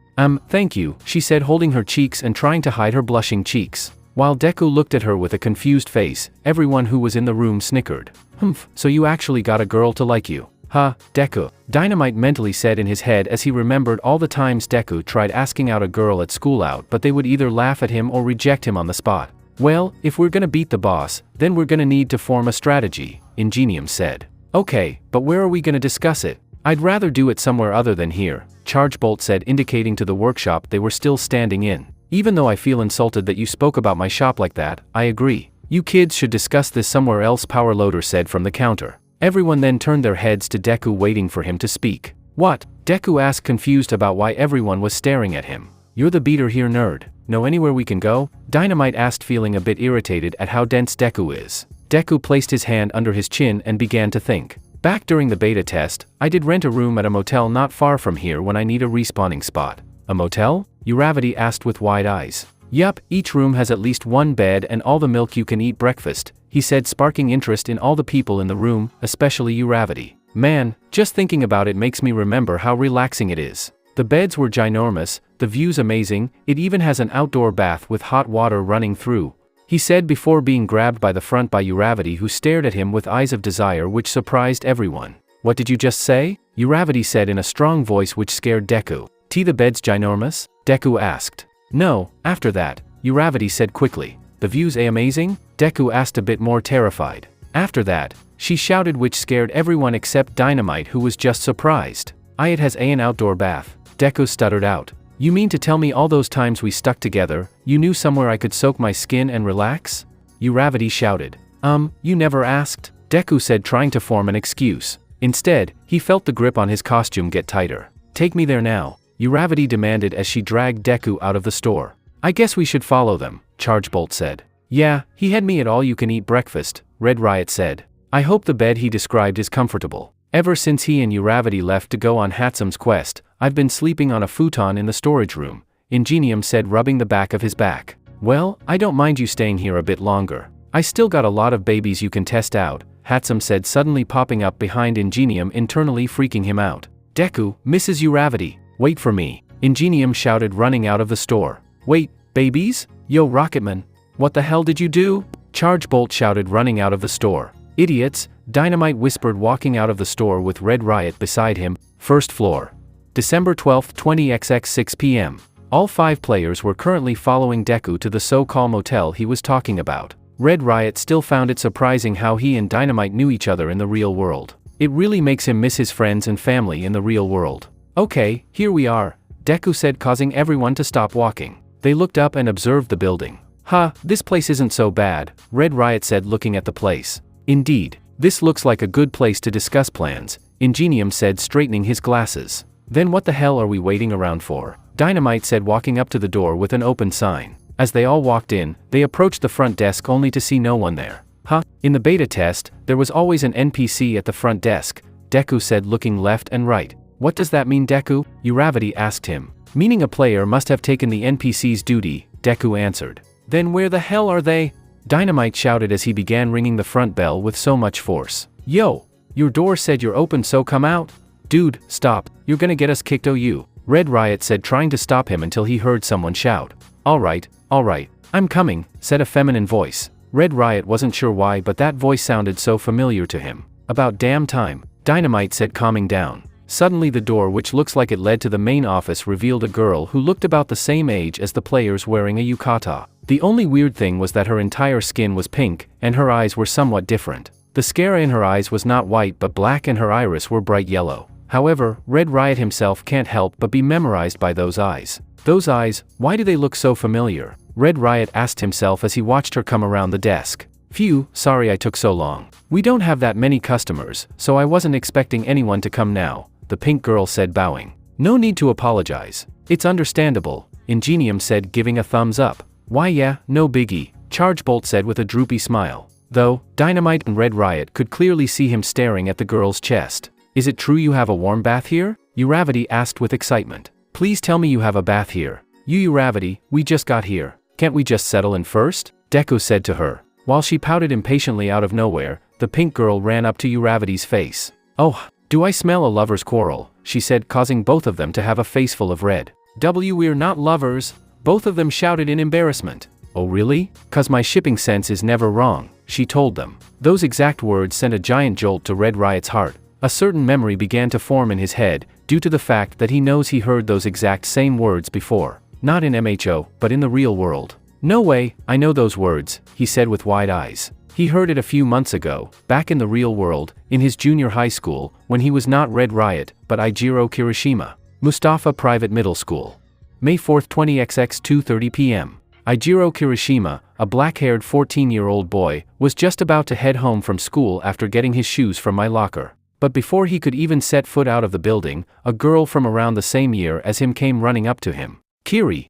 Thank you, she said, holding her cheeks and trying to hide her blushing cheeks. While Deku looked at her with a confused face, everyone who was in the room snickered. So you actually got a girl to like you. "Huh, Deku," Dynamite mentally said in his head as he remembered all the times Deku tried asking out a girl at school out, but they would either laugh at him or reject him on the spot. "Well, if we're gonna beat the boss, then we're gonna need to form a strategy," Ingenium said. "Okay, but where are we gonna discuss it?" "I'd rather do it somewhere other than here," Chargebolt said, indicating to the workshop they were still standing in. "Even though I feel insulted that you spoke about my shop like that, I agree. You kids should discuss this somewhere else," Power Loader said from the counter. Everyone then turned their heads to Deku, waiting for him to speak. "What?" Deku asked, confused about why everyone was staring at him. "You're the beater here, nerd. Know anywhere we can go?" Dynamite asked, feeling a bit irritated at how dense Deku is. Deku placed his hand under his chin and began to think. "Back during the beta test, I did rent a room at a motel not far from here when I need a respawning spot." "A motel?" Uravity asked with wide eyes. "Yup, each room has at least one bed and all the milk you can eat breakfast," he said, sparking interest in all the people in the room, especially Uravity. "Man, just thinking about it makes me remember how relaxing it is. The beds were ginormous, the view's amazing, it even has an outdoor bath with hot water running through," he said before being grabbed by the front by Uravity, who stared at him with eyes of desire which surprised everyone. "What did you just say?" Uravity said in a strong voice which scared Deku. "The bed's ginormous?" Deku asked. "No, after that," Uravity said quickly. "The view's amazing?" Deku asked, a bit more terrified. "After that," she shouted, which scared everyone except Dynamite, who was just surprised. "It has an outdoor bath," Deku stuttered out. "You mean to tell me all those times we stuck together, you knew somewhere I could soak my skin and relax?" Uravity shouted. You never asked," Deku said, trying to form an excuse. Instead, he felt the grip on his costume get tighter. "Take me there now," Uravity demanded as she dragged Deku out of the store. "I guess we should follow them," Chargebolt said. "Yeah, he had me at all-you-can-eat breakfast," Red Riot said. "I hope the bed he described is comfortable. Ever since he and Uravity left to go on Hatsum's quest, I've been sleeping on a futon in the storage room," Ingenium said, rubbing the back of his back. "Well, I don't mind you staying here a bit longer. I still got a lot of babies you can test out," Hatsum said, suddenly popping up behind Ingenium, internally freaking him out. "Deku, Mrs. Uravity, wait for me," Ingenium shouted, running out of the store. "Wait, babies? Yo, Rocketman, what the hell did you do?" Chargebolt shouted, running out of the store. "Idiots," Dynamite whispered, walking out of the store with Red Riot beside him. First floor. December 12, 20XX 6 p.m. All 5 players were currently following Deku to the so-called motel he was talking about. Red Riot still found it surprising how he and Dynamite knew each other in the real world. It really makes him miss his friends and family in the real world. "Okay, here we are," Deku said, causing everyone to stop walking. They looked up and observed the building. This place isn't so bad," Red Riot said, looking at the place. "Indeed, this looks like a good place to discuss plans," Ingenium said, straightening his glasses. "Then what the hell are we waiting around for?" Dynamite said, walking up to the door with an open sign. As they all walked in, they approached the front desk only to see no one there. In the beta test, there was always an NPC at the front desk," Deku said, looking left and right. "What does that mean, Deku?" Uravity asked him. "Meaning a player must have taken the NPC's duty," Deku answered. "Then where the hell are they?" Dynamite shouted as he began ringing the front bell with so much force. "Yo! Your door said you're open, so come out." "Dude, stop, you're gonna get us kicked, you," Red Riot said, trying to stop him until he heard someone shout. Alright, I'm coming," said a feminine voice. Red Riot wasn't sure why, but that voice sounded so familiar to him. "About damn time," Dynamite said, calming down. Suddenly the door, which looks like it led to the main office, revealed a girl who looked about the same age as the players, wearing a yukata. The only weird thing was that her entire skin was pink, and her eyes were somewhat different. The scare in her eyes was not white but black, and her iris were bright yellow. However, Red Riot himself can't help but be memorized by those eyes. Those eyes, why do they look so familiar? Red Riot asked himself as he watched her come around the desk. "Phew, sorry I took so long. We don't have that many customers, so I wasn't expecting anyone to come now," the pink girl said, bowing. "No need to apologize. It's understandable," Ingenium said, giving a thumbs up. "Why yeah, no biggie," Chargebolt said with a droopy smile. Though, Dynamite and Red Riot could clearly see him staring at the girl's chest. "Is it true you have a warm bath here?" Uravity asked with excitement. "Please tell me you have a bath here." Uravity, we just got here. Can't we just settle in first?" Deku said to her. While she pouted impatiently out of nowhere, the pink girl ran up to Uravity's face. "Oh, do I smell a lover's quarrel?" she said, causing both of them to have a face full of red. "We're not lovers," both of them shouted in embarrassment. "Oh really? 'Cause my shipping sense is never wrong," she told them. Those exact words sent a giant jolt to Red Riot's heart. A certain memory began to form in his head, due to the fact that he knows he heard those exact same words before. Not in MHO, but in the real world. No way, I know those words, he said with wide eyes. He heard it a few months ago, back in the real world, in his junior high school, when he was not Red Riot, but Ijiro Kirishima. Musutafu Private Middle School. May 4, 20XX 2:30 p.m. Ijiro Kirishima, a black-haired 14-year-old boy, was just about to head home from school after getting his shoes from my locker. But before he could even set foot out of the building, a girl from around the same year as him came running up to him. Kiri,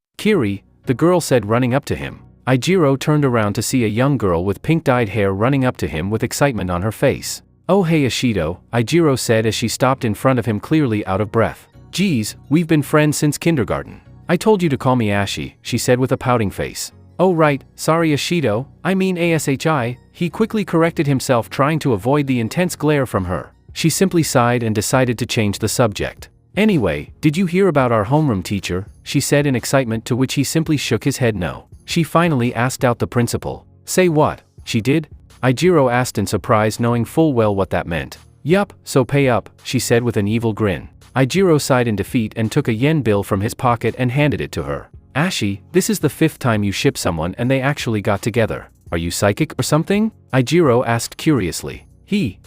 the girl said, running up to him. Ijiro turned around to see a young girl with pink-dyed hair running up to him with excitement on her face. "Oh hey Ishido," Ijiro said as she stopped in front of him, clearly out of breath. "Geez, we've been friends since kindergarten. I told you to call me Ashi," she said with a pouting face. "Oh right, sorry Ishido, I mean Ashi, he quickly corrected himself, trying to avoid the intense glare from her. She simply sighed and decided to change the subject. "Anyway, did you hear about our homeroom teacher?" she said in excitement, to which he simply shook his head no. She finally asked out the principal. "Say what? She did?" Ijiro asked in surprise, knowing full well what that meant. "Yup, so pay up," she said with an evil grin. Ijiro sighed in defeat and took a yen bill from his pocket and handed it to her. "Ashi, this is the 5th time you ship someone and they actually got together. Are you psychic or something?" Ijiro asked curiously. He.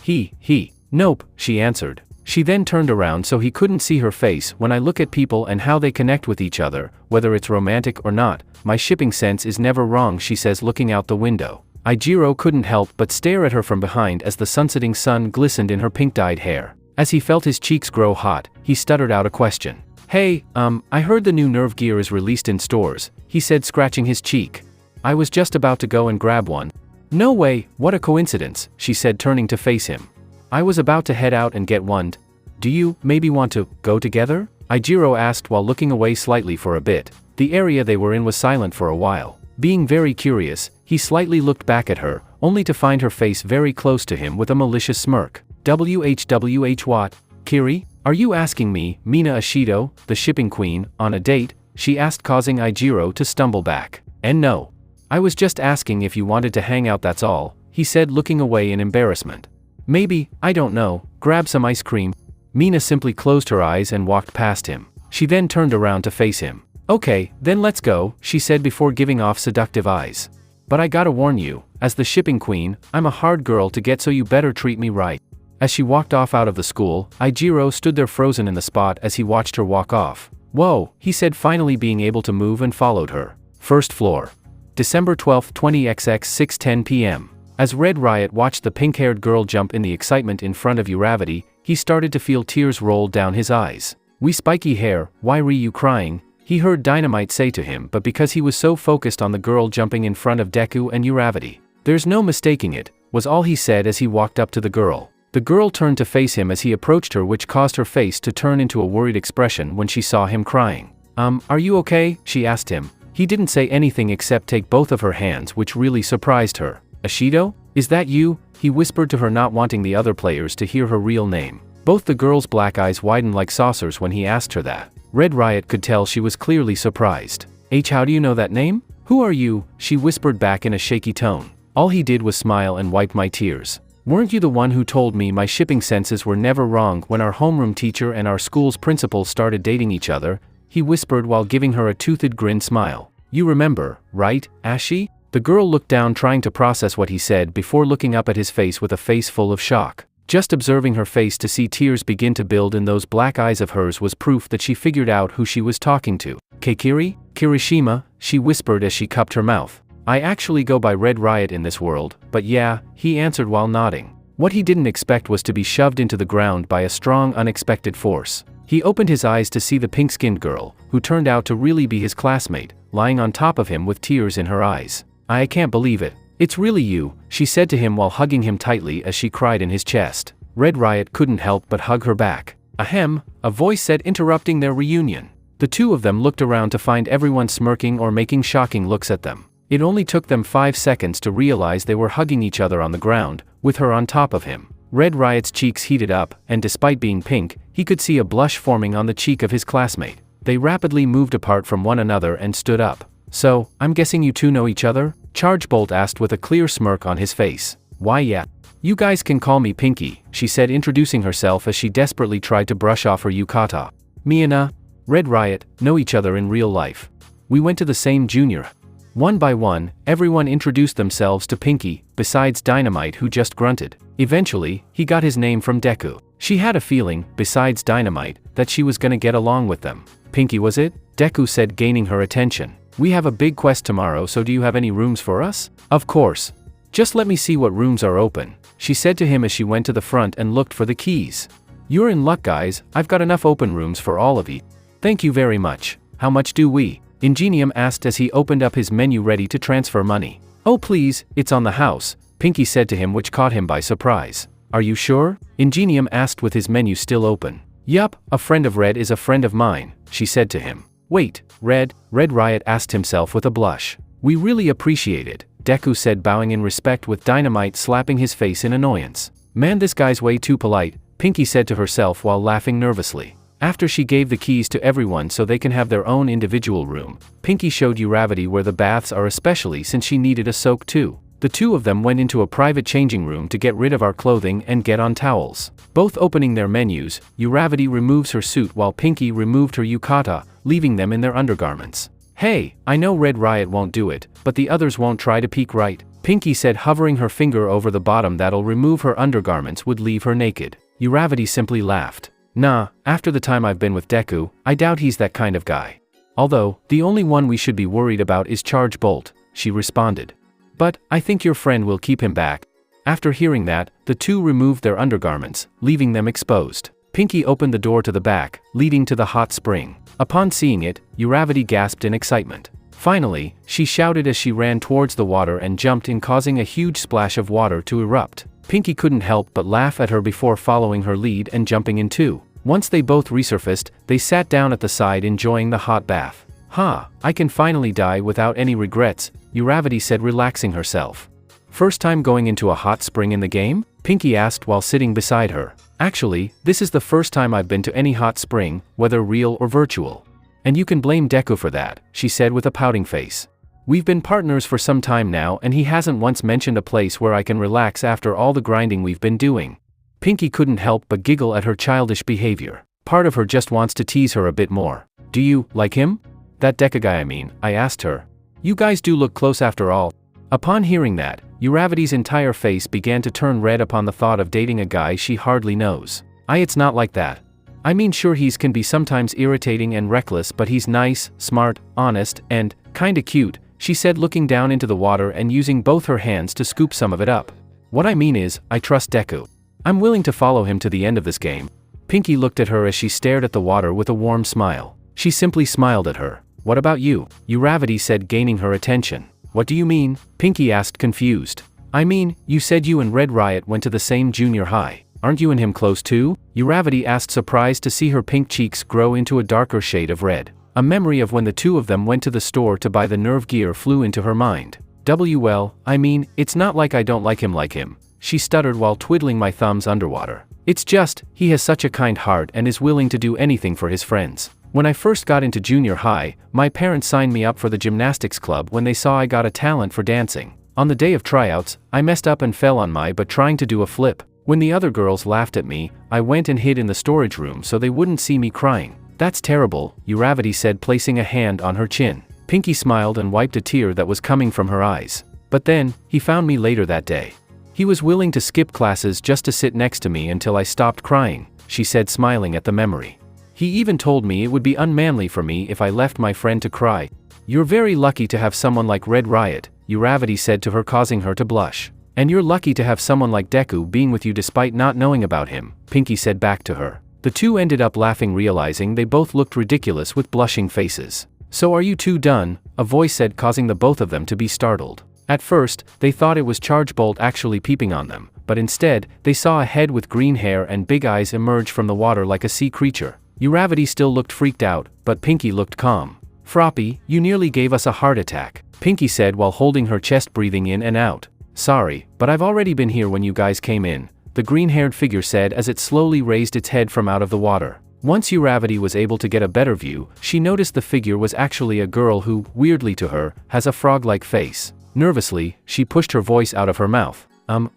"Nope," she answered. She then turned around so he couldn't see her face. "When I look at people and how they connect with each other, whether it's romantic or not, my shipping sense is never wrong," she says, looking out the window. Ijiro couldn't help but stare at her from behind as the sunsetting sun glistened in her pink-dyed hair. As he felt his cheeks grow hot, he stuttered out a question. "Hey, I heard the new NerveGear is released in stores," he said, scratching his cheek. "I was just about to go and grab one." "No way, what a coincidence," she said, turning to face him. "I was about to head out and get one. Do you, maybe want to, go together?" Ijiro asked while looking away slightly for a bit. The area they were in was silent for a while. Being very curious, he slightly looked back at her, only to find her face very close to him with a malicious smirk. "WHWH what? Kiri? Are you asking me, Mina Ishido, the shipping queen, on a date?" she asked, causing Ijiro to stumble back. "And no. I was just asking if you wanted to hang out, that's all," he said, looking away in embarrassment. "Maybe, I don't know, grab some ice cream." Mina simply closed her eyes and walked past him. She then turned around to face him. "Okay, then let's go," she said before giving off seductive eyes. "But I gotta warn you, as the shipping queen, I'm a hard girl to get, so you better treat me right." As she walked off out of the school, Ijiro stood there frozen in the spot as he watched her walk off. "Whoa," he said, finally being able to move, and followed her. First floor. December 12, 20XX 6:10 p.m. As Red Riot watched the pink-haired girl jump in the excitement in front of Uravity, he started to feel tears roll down his eyes. "We spiky hair, why re you crying?" he heard Dynamite say to him, but because he was so focused on the girl jumping in front of Deku and Uravity. "There's no mistaking it," was all he said as he walked up to the girl. The girl turned to face him as he approached her, which caused her face to turn into a worried expression when she saw him crying. Are you okay?" she asked him. He didn't say anything except take both of her hands, which really surprised her. "Ishido? Is that you?" he whispered to her, not wanting the other players to hear her real name. Both the girl's black eyes widened like saucers when he asked her that. Red Riot could tell she was clearly surprised. "How do you know that name? Who are you?" she whispered back in a shaky tone. All he did was smile and wipe my tears. "Weren't you the one who told me my shipping senses were never wrong when our homeroom teacher and our school's principal started dating each other?" he whispered while giving her a toothed grin smile. "You remember, right, Ashi?" The girl looked down, trying to process what he said before looking up at his face with a face full of shock. Just observing her face to see tears begin to build in those black eyes of hers was proof that she figured out who she was talking to. "Kiri? Kirishima?" she whispered as she cupped her mouth. "I actually go by Red Riot in this world, but yeah," he answered while nodding. What he didn't expect was to be shoved into the ground by a strong, unexpected force. He opened his eyes to see the pink-skinned girl, who turned out to really be his classmate, lying on top of him with tears in her eyes. "I can't believe it. It's really you," she said to him while hugging him tightly as she cried in his chest. Red Riot couldn't help but hug her back. "Ahem," a voice said, interrupting their reunion. The two of them looked around to find everyone smirking or making shocking looks at them. It only took them 5 seconds to realize they were hugging each other on the ground, with her on top of him. Red Riot's cheeks heated up, and despite being pink, he could see a blush forming on the cheek of his classmate. They rapidly moved apart from one another and stood up. "So, I'm guessing you two know each other?" Chargebolt asked with a clear smirk on his face. "Why yeah. You guys can call me Pinky, she said, introducing herself as she desperately tried to brush off her yukata. Me and Red Riot know each other in real life. We went to the same junior. One by one, everyone introduced themselves to Pinky, besides Dynamite, who just grunted. Eventually, he got his name from Deku. She had a feeling, besides Dynamite, that she was gonna get along with them. Pinky, was it? Deku said, gaining her attention. We have a big quest tomorrow, so do you have any rooms for us? Of course. Just let me see what rooms are open, she said to him as she went to the front and looked for the keys. You're in luck, guys, I've got enough open rooms for all of you. Thank you very much. How much do we? Ingenium asked as he opened up his menu ready to transfer money. Oh please, it's on the house, Pinky said to him, which caught him by surprise. Are you sure? Ingenium asked with his menu still open. Yup, a friend of Red is a friend of mine, she said to him. Wait, Red Riot asked himself with a blush. We really appreciate it, Deku said, bowing in respect with Dynamite slapping his face in annoyance. Man, this guy's way too polite, Pinky said to herself while laughing nervously. After she gave the keys to everyone so they can have their own individual room, Pinky showed Uravity where the baths are, especially since she needed a soak too. The two of them went into a private changing room to get rid of our clothing and get on towels. Both opening their menus, Uravity removes her suit while Pinky removed her yukata, leaving them in their undergarments. Hey, I know Red Riot won't do it, but the others won't try to peek, right? Pinky said, hovering her finger over the bottom. That'll remove her undergarments would leave her naked. Uravity simply laughed. Nah, after the time I've been with Deku, I doubt he's that kind of guy. Although, the only one we should be worried about is Charge Bolt, she responded. But, I think your friend will keep him back. After hearing that, the two removed their undergarments, leaving them exposed. Pinky opened the door to the back, leading to the hot spring. Upon seeing it, Uravity gasped in excitement. Finally, she shouted as she ran towards the water and jumped in, causing a huge splash of water to erupt. Pinky couldn't help but laugh at her before following her lead and jumping in too. Once they both resurfaced, they sat down at the side enjoying the hot bath. I can finally die without any regrets, Uravity said, relaxing herself. First time going into a hot spring in the game? Pinky asked while sitting beside her. Actually, this is the first time I've been to any hot spring, whether real or virtual. And you can blame Deku for that, she said with a pouting face. We've been partners for some time now and he hasn't once mentioned a place where I can relax after all the grinding we've been doing. Pinky couldn't help but giggle at her childish behavior. Part of her just wants to tease her a bit more. Do you like him? That Deku guy, I mean, I asked her. You guys do look close after all. Upon hearing that, Uravity's entire face began to turn red upon the thought of dating a guy she hardly knows. It's not like that. I mean, sure, he's can be sometimes irritating and reckless, but he's nice, smart, honest, and kinda cute, she said, looking down into the water and using both her hands to scoop some of it up. What I mean is, I trust Deku. I'm willing to follow him to the end of this game. Pinky looked at her as she stared at the water with a warm smile. She simply smiled at her. What about you? Uravity said, gaining her attention. What do you mean? Pinky asked, confused. I mean, you said you and Red Riot went to the same junior high. Aren't you and him close too? Uravity asked, surprised to see her pink cheeks grow into a darker shade of red. A memory of when the two of them went to the store to buy the NerveGear flew into her mind. Well, I mean, it's not like I don't like him, she stuttered while twiddling my thumbs underwater. It's just, he has such a kind heart and is willing to do anything for his friends. When I first got into junior high, my parents signed me up for the gymnastics club when they saw I got a talent for dancing. On the day of tryouts, I messed up and fell on my butt trying to do a flip. When the other girls laughed at me, I went and hid in the storage room so they wouldn't see me crying. That's terrible, Uravity said, placing a hand on her chin. Pinky smiled and wiped a tear that was coming from her eyes. But then, he found me later that day. He was willing to skip classes just to sit next to me until I stopped crying, she said, smiling at the memory. He even told me it would be unmanly for me if I left my friend to cry. You're very lucky to have someone like Red Riot, Uravity said to her, causing her to blush. And you're lucky to have someone like Deku being with you despite not knowing about him, Pinky said back to her. The two ended up laughing, realizing they both looked ridiculous with blushing faces. So are you two done? A voice said, causing the both of them to be startled. At first, they thought it was Charge Bolt actually peeping on them, but instead, they saw a head with green hair and big eyes emerge from the water like a sea creature. Uravity still looked freaked out, but Pinky looked calm. Froppy, you nearly gave us a heart attack, Pinky said while holding her chest, breathing in and out. Sorry, but I've already been here when you guys came in, the green-haired figure said as it slowly raised its head from out of the water. Once Uravity was able to get a better view, she noticed the figure was actually a girl who, weirdly to her, has a frog-like face. Nervously, she pushed her voice out of her mouth.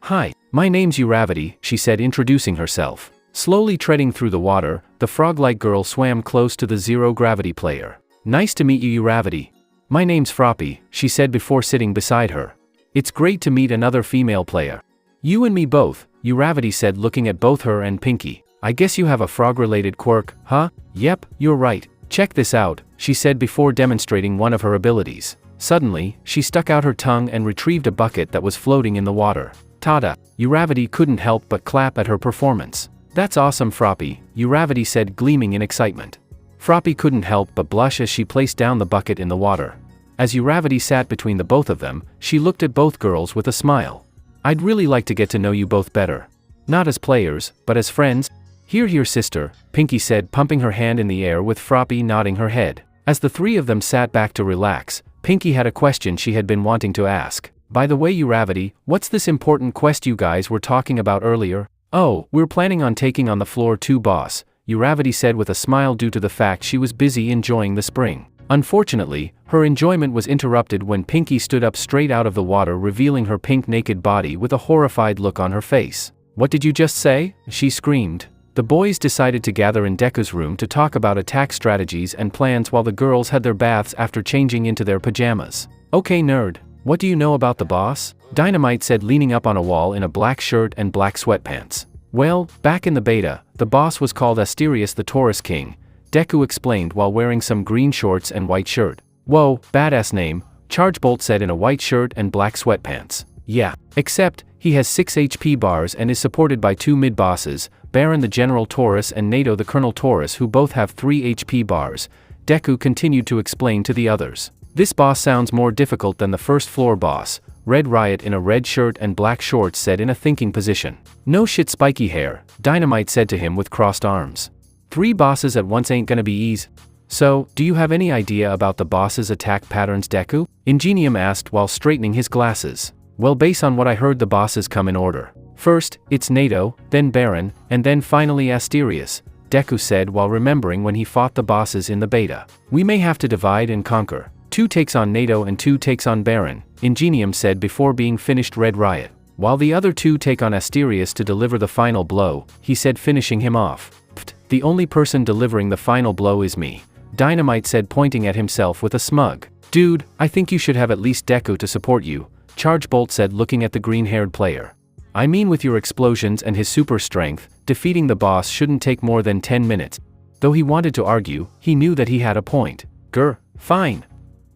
Hi. My name's Uravity, she said, introducing herself. Slowly treading through the water, the frog-like girl swam close to the zero-gravity player. Nice to meet you, Uravity. My name's Froppy, she said before sitting beside her. It's great to meet another female player. You and me both, Uravity said, looking at both her and Pinky. I guess you have a frog-related quirk, huh? Yep, you're right. Check this out, she said before demonstrating one of her abilities. Suddenly, she stuck out her tongue and retrieved a bucket that was floating in the water. Tada! Uravity couldn't help but clap at her performance. That's awesome, Froppy, Uravity said, gleaming in excitement. Froppy couldn't help but blush as she placed down the bucket in the water. As Uravity sat between the both of them, she looked at both girls with a smile. I'd really like to get to know you both better. Not as players, but as friends. Here, sister, Pinky said, pumping her hand in the air with Froppy nodding her head. As the three of them sat back to relax, Pinky had a question she had been wanting to ask. By the way, Uravity, what's this important quest you guys were talking about earlier? Oh, we're planning on taking on the Floor 2 boss, Uravity said with a smile due to the fact she was busy enjoying the spring. Unfortunately, her enjoyment was interrupted when Pinky stood up straight out of the water, revealing her pink naked body with a horrified look on her face. What did you just say? She screamed. The boys decided to gather in Deku's room to talk about attack strategies and plans while the girls had their baths after changing into their pajamas. Okay, nerd, what do you know about the boss? Dynamite said, leaning up on a wall in a black shirt and black sweatpants. Well, back in the beta, the boss was called Asterius the Taurus King, Deku explained while wearing some green shorts and white shirt. Whoa, badass name, Chargebolt said in a white shirt and black sweatpants. Yeah, except, he has 6 HP bars and is supported by 2 mid-bosses, Baron the General Taurus and Nato the Colonel Taurus, who both have 3 HP bars. Deku continued to explain to the others. This boss sounds more difficult than the first floor boss, Red Riot in a red shirt and black shorts said in a thinking position. No shit, spiky hair, Dynamite said to him with crossed arms. 3 bosses at once ain't gonna be easy. So, do you have any idea about the boss's attack patterns, Deku? Ingenium asked while straightening his glasses. Well, based on what I heard, the bosses come in order. First, it's Nato, then Baron, and then finally Asterius, Deku said while remembering when he fought the bosses in the beta. We may have to divide and conquer. 2 takes on Nato and 2 takes on Baron, Ingenium said before being finished Red Riot. While the other 2 take on Asterius to deliver the final blow, he said, finishing him off. Pfft, the only person delivering the final blow is me, Dynamite said, pointing at himself with a smug. Dude, I think you should have at least Deku to support you, Chargebolt said, looking at the green-haired player. I mean, with your explosions and his super strength, defeating the boss shouldn't take more than 10 minutes. Though he wanted to argue, he knew that he had a point. Grr, fine.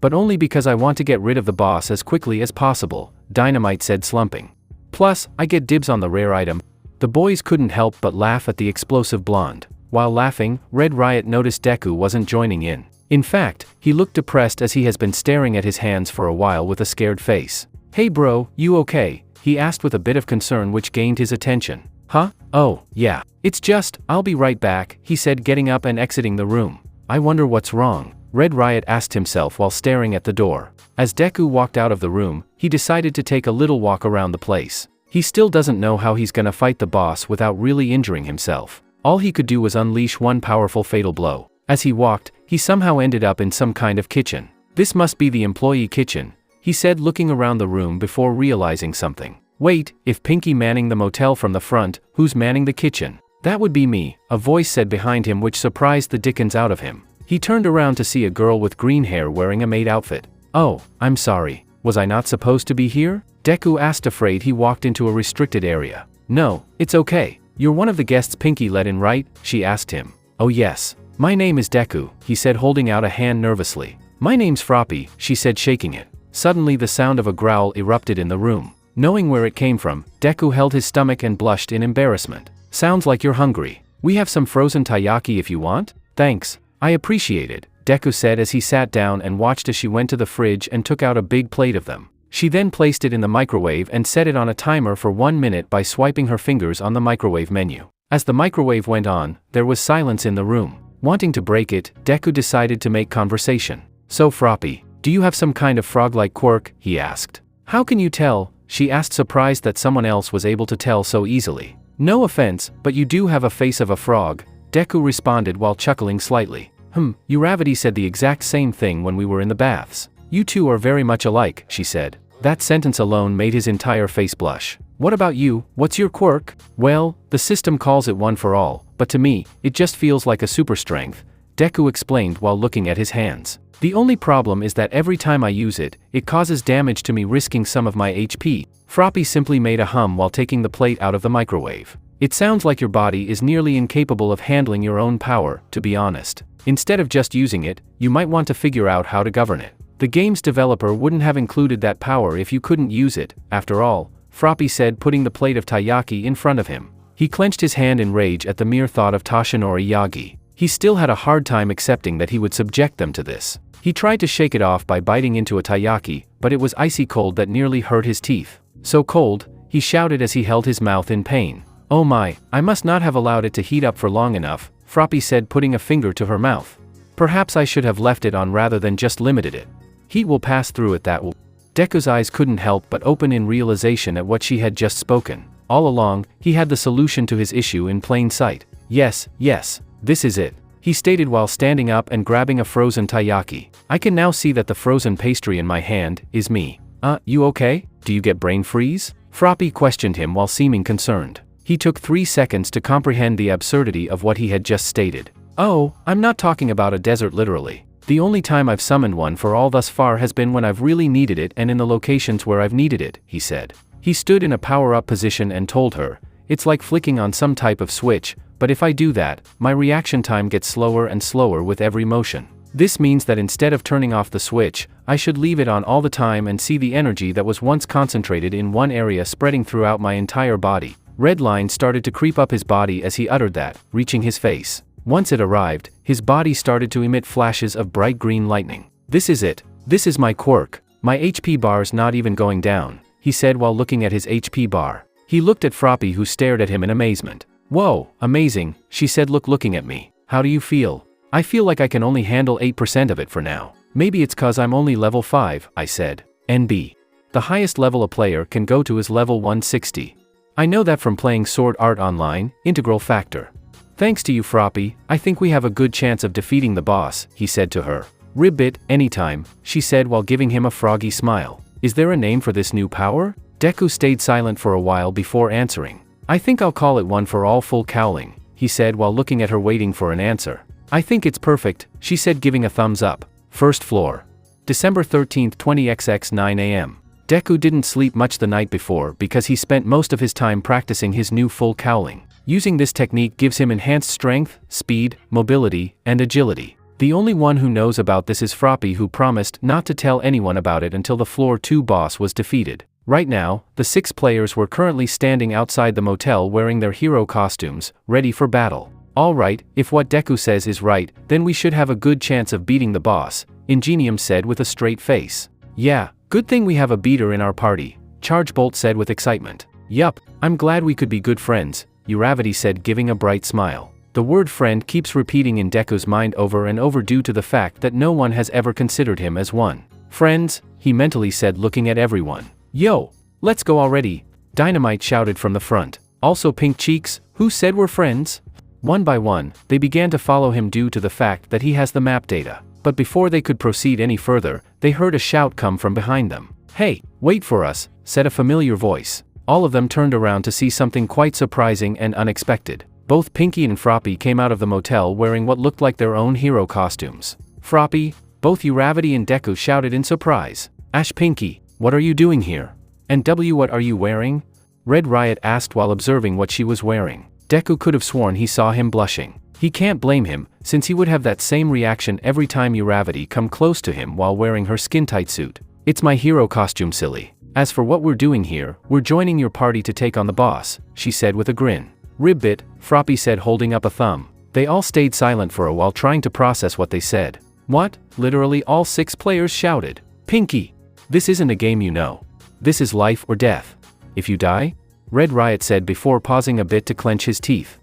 But only because I want to get rid of the boss as quickly as possible, Dynamite said, slumping. Plus, I get dibs on the rare item. The boys couldn't help but laugh at the explosive blonde. While laughing, Red Riot noticed Deku wasn't joining in. In fact, he looked depressed as he has been staring at his hands for a while with a scared face. Hey bro, you okay? He asked with a bit of concern, which gained his attention. Huh? Oh, yeah. It's just, I'll be right back, he said, getting up and exiting the room. I wonder what's wrong, Red Riot asked himself while staring at the door. As Deku walked out of the room, he decided to take a little walk around the place. He still doesn't know how he's gonna fight the boss without really injuring himself. All he could do was unleash one powerful fatal blow. As he walked, he somehow ended up in some kind of kitchen. This must be the employee kitchen, he said, looking around the room before realizing something. Wait, if Pinky manning the motel from the front, who's manning the kitchen? That would be me, a voice said behind him, which surprised the dickens out of him. He turned around to see a girl with green hair wearing a maid outfit. Oh, I'm sorry, was I not supposed to be here? Deku asked, afraid he walked into a restricted area. No, it's okay. You're one of the guests Pinky let in, right? She asked him. Oh yes. My name is Deku, he said, holding out a hand nervously. My name's Froppy, she said, shaking it. Suddenly the sound of a growl erupted in the room. Knowing where it came from, Deku held his stomach and blushed in embarrassment. Sounds like you're hungry. We have some frozen taiyaki if you want? Thanks. I appreciate it, Deku said as he sat down and watched as she went to the fridge and took out a big plate of them. She then placed it in the microwave and set it on a timer for 1 minute by swiping her fingers on the microwave menu. As the microwave went on, there was silence in the room. Wanting to break it, Deku decided to make conversation. So Froppy, do you have some kind of frog-like quirk? He asked. How can you tell? She asked, surprised that someone else was able to tell so easily. No offense, but you do have a face of a frog, Deku responded while chuckling slightly. Uravity said the exact same thing when we were in the baths. You two are very much alike, she said. That sentence alone made his entire face blush. What about you, what's your quirk? Well, the system calls it one for all, but to me, it just feels like a super strength, Deku explained while looking at his hands. The only problem is that every time I use it, it causes damage to me, risking some of my HP. Froppy simply made a hum while taking the plate out of the microwave. It sounds like your body is nearly incapable of handling your own power, to be honest. Instead of just using it, you might want to figure out how to govern it. The game's developer wouldn't have included that power if you couldn't use it, after all, Froppy said, putting the plate of taiyaki in front of him. He clenched his hand in rage at the mere thought of Toshinori Yagi. He still had a hard time accepting that he would subject them to this. He tried to shake it off by biting into a taiyaki, but it was icy cold that nearly hurt his teeth. So cold, he shouted as he held his mouth in pain. Oh my, I must not have allowed it to heat up for long enough, Froppy said, putting a finger to her mouth. Perhaps I should have left it on rather than just limited it. Heat will pass through it, that will. Deku's eyes couldn't help but open in realization at what she had just spoken. All along, he had the solution to his issue in plain sight. Yes, this is it, he stated while standing up and grabbing a frozen taiyaki. I can now see that the frozen pastry in my hand is me. You okay? Do you get brain freeze? Froppy questioned him while seeming concerned. He took 3 seconds to comprehend the absurdity of what he had just stated. Oh, I'm not talking about a desert literally. The only time I've summoned one for all thus far has been when I've really needed it and in the locations where I've needed it, he said. He stood in a power-up position and told her, it's like flicking on some type of switch, but if I do that, my reaction time gets slower and slower with every motion. This means that instead of turning off the switch, I should leave it on all the time and see the energy that was once concentrated in one area spreading throughout my entire body. Red lines started to creep up his body as he uttered that, reaching his face. Once it arrived, his body started to emit flashes of bright green lightning. This is it. This is my quirk. My HP bar's not even going down, he said while looking at his HP bar. He looked at Froppy, who stared at him in amazement. Whoa, amazing, she said, looking at me. How do you feel? I feel like I can only handle 8% of it for now. Maybe it's cause I'm only level 5, I said. NB. The highest level a player can go to is level 160. I know that from playing Sword Art Online, integral factor. Thanks to you, Froppy, I think we have a good chance of defeating the boss, he said to her. Ribbit, anytime, she said while giving him a froggy smile. Is there a name for this new power? Deku stayed silent for a while before answering. I think I'll call it one for all full cowling, he said while looking at her waiting for an answer. I think it's perfect, she said, giving a thumbs up. First floor. December 13th 20xx 9 a.m. Deku didn't sleep much the night before because he spent most of his time practicing his new full cowling. Using this technique gives him enhanced strength, speed, mobility, and agility. The only one who knows about this is Froppy, who promised not to tell anyone about it until the floor 2 boss was defeated. Right now, the 6 players were currently standing outside the motel wearing their hero costumes, ready for battle. Alright, if what Deku says is right, then we should have a good chance of beating the boss, Ingenium said with a straight face. Yeah, good thing we have a beater in our party, Chargebolt said with excitement. Yup, I'm glad we could be good friends, Uravity said, giving a bright smile. The word friend keeps repeating in Deku's mind over and over due to the fact that no one has ever considered him as one. Friends, he mentally said, looking at everyone. Yo, let's go already, Dynamite shouted from the front. Also Pink Cheeks, who said we're friends? One by one, they began to follow him due to the fact that he has the map data. But before they could proceed any further, they heard a shout come from behind them. Hey, wait for us, said a familiar voice. All of them turned around to see something quite surprising and unexpected. Both Pinky and Froppy came out of the motel wearing what looked like their own hero costumes. Froppy, both Uravity and Deku shouted in surprise. Ash, Pinky, what are you doing here? And W, what are you wearing? Red Riot asked while observing what she was wearing. Deku could have sworn he saw him blushing. He can't blame him, since he would have that same reaction every time Uravity come close to him while wearing her skin-tight suit. It's my hero costume, silly. As for what we're doing here, we're joining your party to take on the boss, she said with a grin. Ribbit, Froppy said, holding up a thumb. They all stayed silent for a while, trying to process what they said. What? Literally all 6 players shouted. Pinky! This isn't a game, you know. This is life or death. If you die? Red Riot said before pausing a bit to clench his teeth.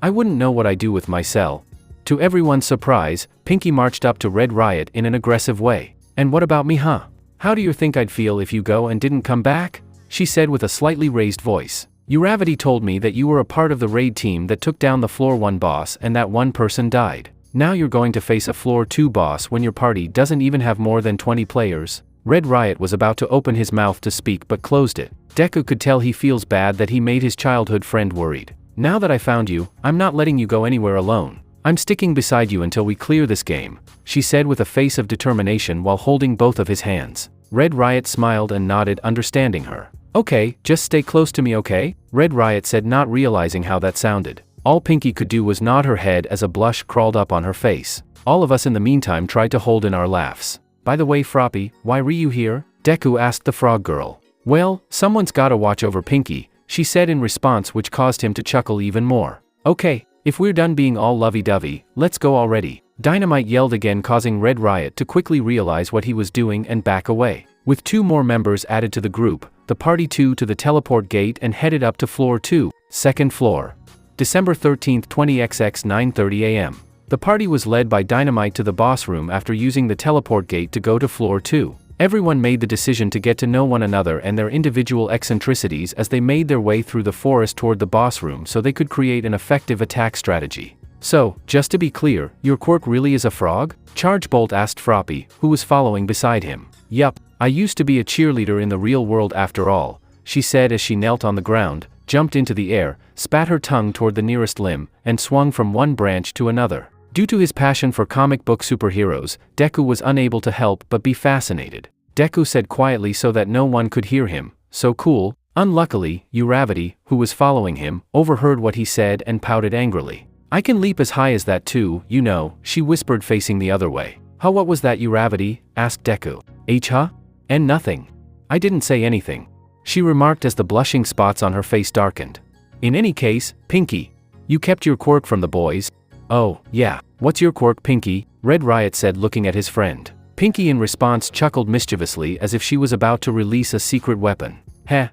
I wouldn't know what I'd do with my cell. To everyone's surprise, Pinky marched up to Red Riot in an aggressive way. And what about me, huh? How do you think I'd feel if you go and didn't come back? She said with a slightly raised voice. Uravity told me that you were a part of the raid team that took down the floor 1 boss and that one person died. Now you're going to face a floor 2 boss when your party doesn't even have more than 20 players. Red Riot was about to open his mouth to speak but closed it. Deku could tell he feels bad that he made his childhood friend worried. Now that I found you, I'm not letting you go anywhere alone. I'm sticking beside you until we clear this game, she said with a face of determination while holding both of his hands. Red Riot smiled and nodded, understanding her. Okay, just stay close to me, okay? Red Riot said, not realizing how that sounded. All Pinky could do was nod her head as a blush crawled up on her face. All of us in the meantime tried to hold in our laughs. By the way, Froppy, why were you here? Deku asked the frog girl. Well, someone's gotta watch over Pinky, she said in response, which caused him to chuckle even more. Okay, if we're done being all lovey-dovey, let's go already. Dynamite yelled again, causing Red Riot to quickly realize what he was doing and back away. With 2 more members added to the group, the party to the teleport gate and headed up to floor 2, second floor. December 13, 20XX 9:30 AM. The party was led by Dynamite to the boss room after using the teleport gate to go to floor 2. Everyone made the decision to get to know one another and their individual eccentricities as they made their way through the forest toward the boss room so they could create an effective attack strategy. So, just to be clear, your quirk really is a frog? Charge Bolt asked Froppy, who was following beside him. Yup, I used to be a cheerleader in the real world after all, she said as she knelt on the ground, jumped into the air, spat her tongue toward the nearest limb, and swung from one branch to another. Due to his passion for comic book superheroes, Deku was unable to help but be fascinated. Deku said quietly so that no one could hear him, so cool. Unluckily, Uravity, who was following him, overheard what he said and pouted angrily. I can leap as high as that too, you know, she whispered facing the other way. Huh, what was that, Uravity? Asked Deku. Huh? And nothing. I didn't say anything, she remarked as the blushing spots on her face darkened. In any case, Pinky, you kept your quirk from the boys? Oh, yeah. What's your quirk, Pinky? Red Riot said, looking at his friend. Pinky in response chuckled mischievously as if she was about to release a secret weapon. Heh,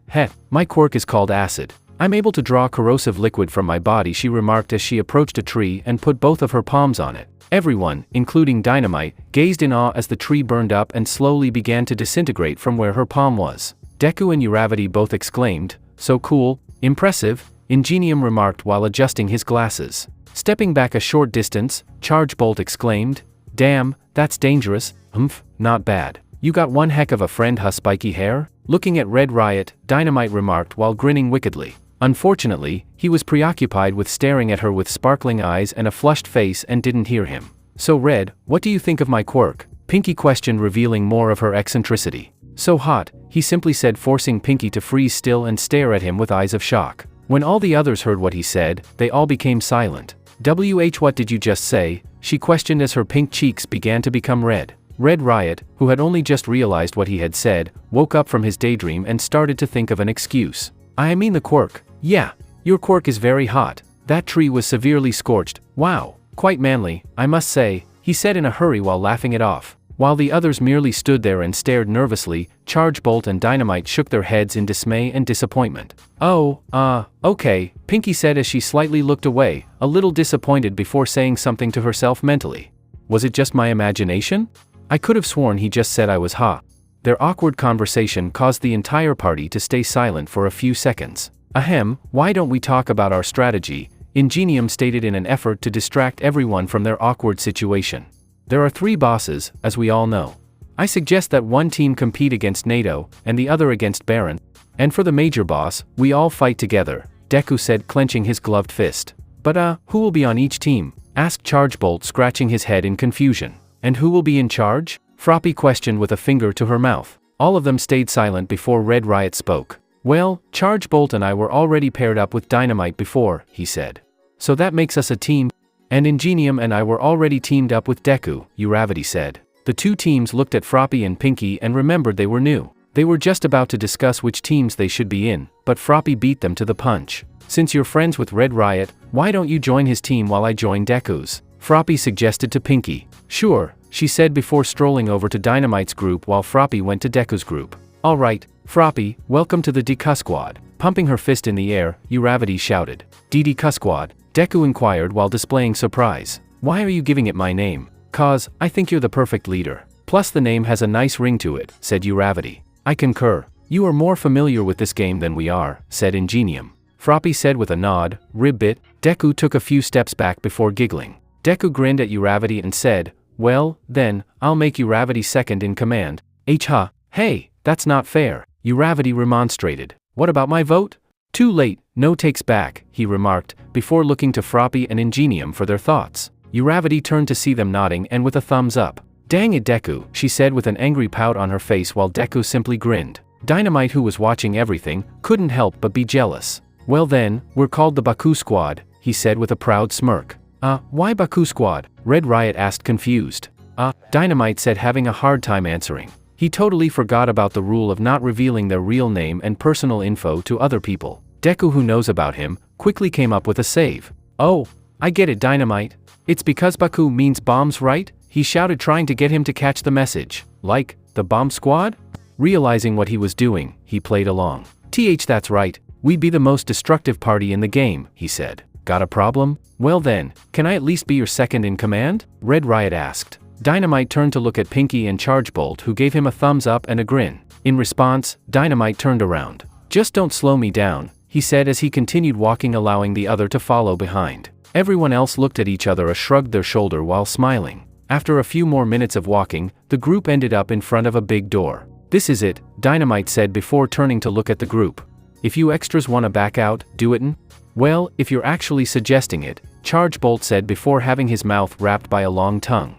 my quirk is called acid. I'm able to draw corrosive liquid from my body, she remarked as she approached a tree and put both of her palms on it. Everyone, including Dynamite, gazed in awe as the tree burned up and slowly began to disintegrate from where her palm was. Deku and Uravity both exclaimed, so cool, impressive, Ingenium remarked while adjusting his glasses. Stepping back a short distance, Charge Bolt exclaimed, damn, that's dangerous, not bad. You got one heck of a friend, huh, spiky hair? Looking at Red Riot, Dynamite remarked while grinning wickedly. Unfortunately, he was preoccupied with staring at her with sparkling eyes and a flushed face and didn't hear him. So Red, what do you think of my quirk? Pinky questioned, revealing more of her eccentricity. So hot, he simply said, forcing Pinky to freeze still and stare at him with eyes of shock. When all the others heard what he said, they all became silent. What did you just say? She questioned as her pink cheeks began to become red. Red Riot, who had only just realized what he had said, woke up from his daydream and started to think of an excuse. I mean the quirk. Yeah, your quirk is very hot. That tree was severely scorched. Wow, quite manly, I must say, he said in a hurry while laughing it off. While the others merely stood there and stared nervously, Charge Bolt and Dynamite shook their heads in dismay and disappointment. Oh, okay, Pinky said as she slightly looked away, a little disappointed before saying something to herself mentally. Was it just my imagination? I could have sworn he just said I was hot. Their awkward conversation caused the entire party to stay silent for a few seconds. Ahem, why don't we talk about our strategy? Ingenium stated in an effort to distract everyone from their awkward situation. There are 3 bosses, as we all know. I suggest that one team compete against NATO, and the other against Baron. And for the major boss, we all fight together, Deku said, clenching his gloved fist. But who will be on each team? Asked Charge Bolt, scratching his head in confusion. And who will be in charge? Froppy questioned with a finger to her mouth. All of them stayed silent before Red Riot spoke. Well, Charge Bolt and I were already paired up with Dynamite before, he said. So that makes us a team. And Ingenium and I were already teamed up with Deku, Uravity said. The 2 teams looked at Froppy and Pinky and remembered they were new. They were just about to discuss which teams they should be in, but Froppy beat them to the punch. Since you're friends with Red Riot, why don't you join his team while I join Deku's? Froppy suggested to Pinky. Sure, she said before strolling over to Dynamite's group while Froppy went to Deku's group. Alright, Froppy, welcome to the Deku Squad. Pumping her fist in the air, Uravity shouted. Deku Squad? Deku inquired while displaying surprise. Why are you giving it my name? Cause, I think you're the perfect leader. Plus the name has a nice ring to it, said Uravity. I concur. You are more familiar with this game than we are, said Ingenium. Froppy said with a nod. Ribbit. Deku took a few steps back before giggling. Deku grinned at Uravity and said, well, then, I'll make Uravity second in command. Hey, that's not fair, Uravity remonstrated. What about my vote? Too late, no takes back, he remarked, before looking to Froppy and Ingenium for their thoughts. Uravity turned to see them nodding and with a thumbs up. Dang it, Deku, she said with an angry pout on her face while Deku simply grinned. Dynamite, who was watching everything, couldn't help but be jealous. Well then, we're called the Baku Squad, he said with a proud smirk. Why Baku Squad? Red Riot asked confused. Dynamite said, having a hard time answering. He totally forgot about the rule of not revealing their real name and personal info to other people. Deku, who knows about him, quickly came up with a save. Oh, I get it, Dynamite. It's because Baku means bombs, right? He shouted, trying to get him to catch the message. Like, the bomb squad? Realizing what he was doing, he played along. That's right, we'd be the most destructive party in the game, he said. Got a problem? Well then, can I at least be your second in command? Red Riot asked. Dynamite turned to look at Pinky and Chargebolt, who gave him a thumbs up and a grin. In response, Dynamite turned around. Just don't slow me down, he said as he continued walking, allowing the other to follow behind. Everyone else looked at each other, shrugged their shoulder while smiling. After a few more minutes of walking, the group ended up in front of a big door. This is it, Dynamite said before turning to look at the group. If you extras wanna back out, do it. Well, if you're actually suggesting it, Chargebolt said before having his mouth wrapped by a long tongue.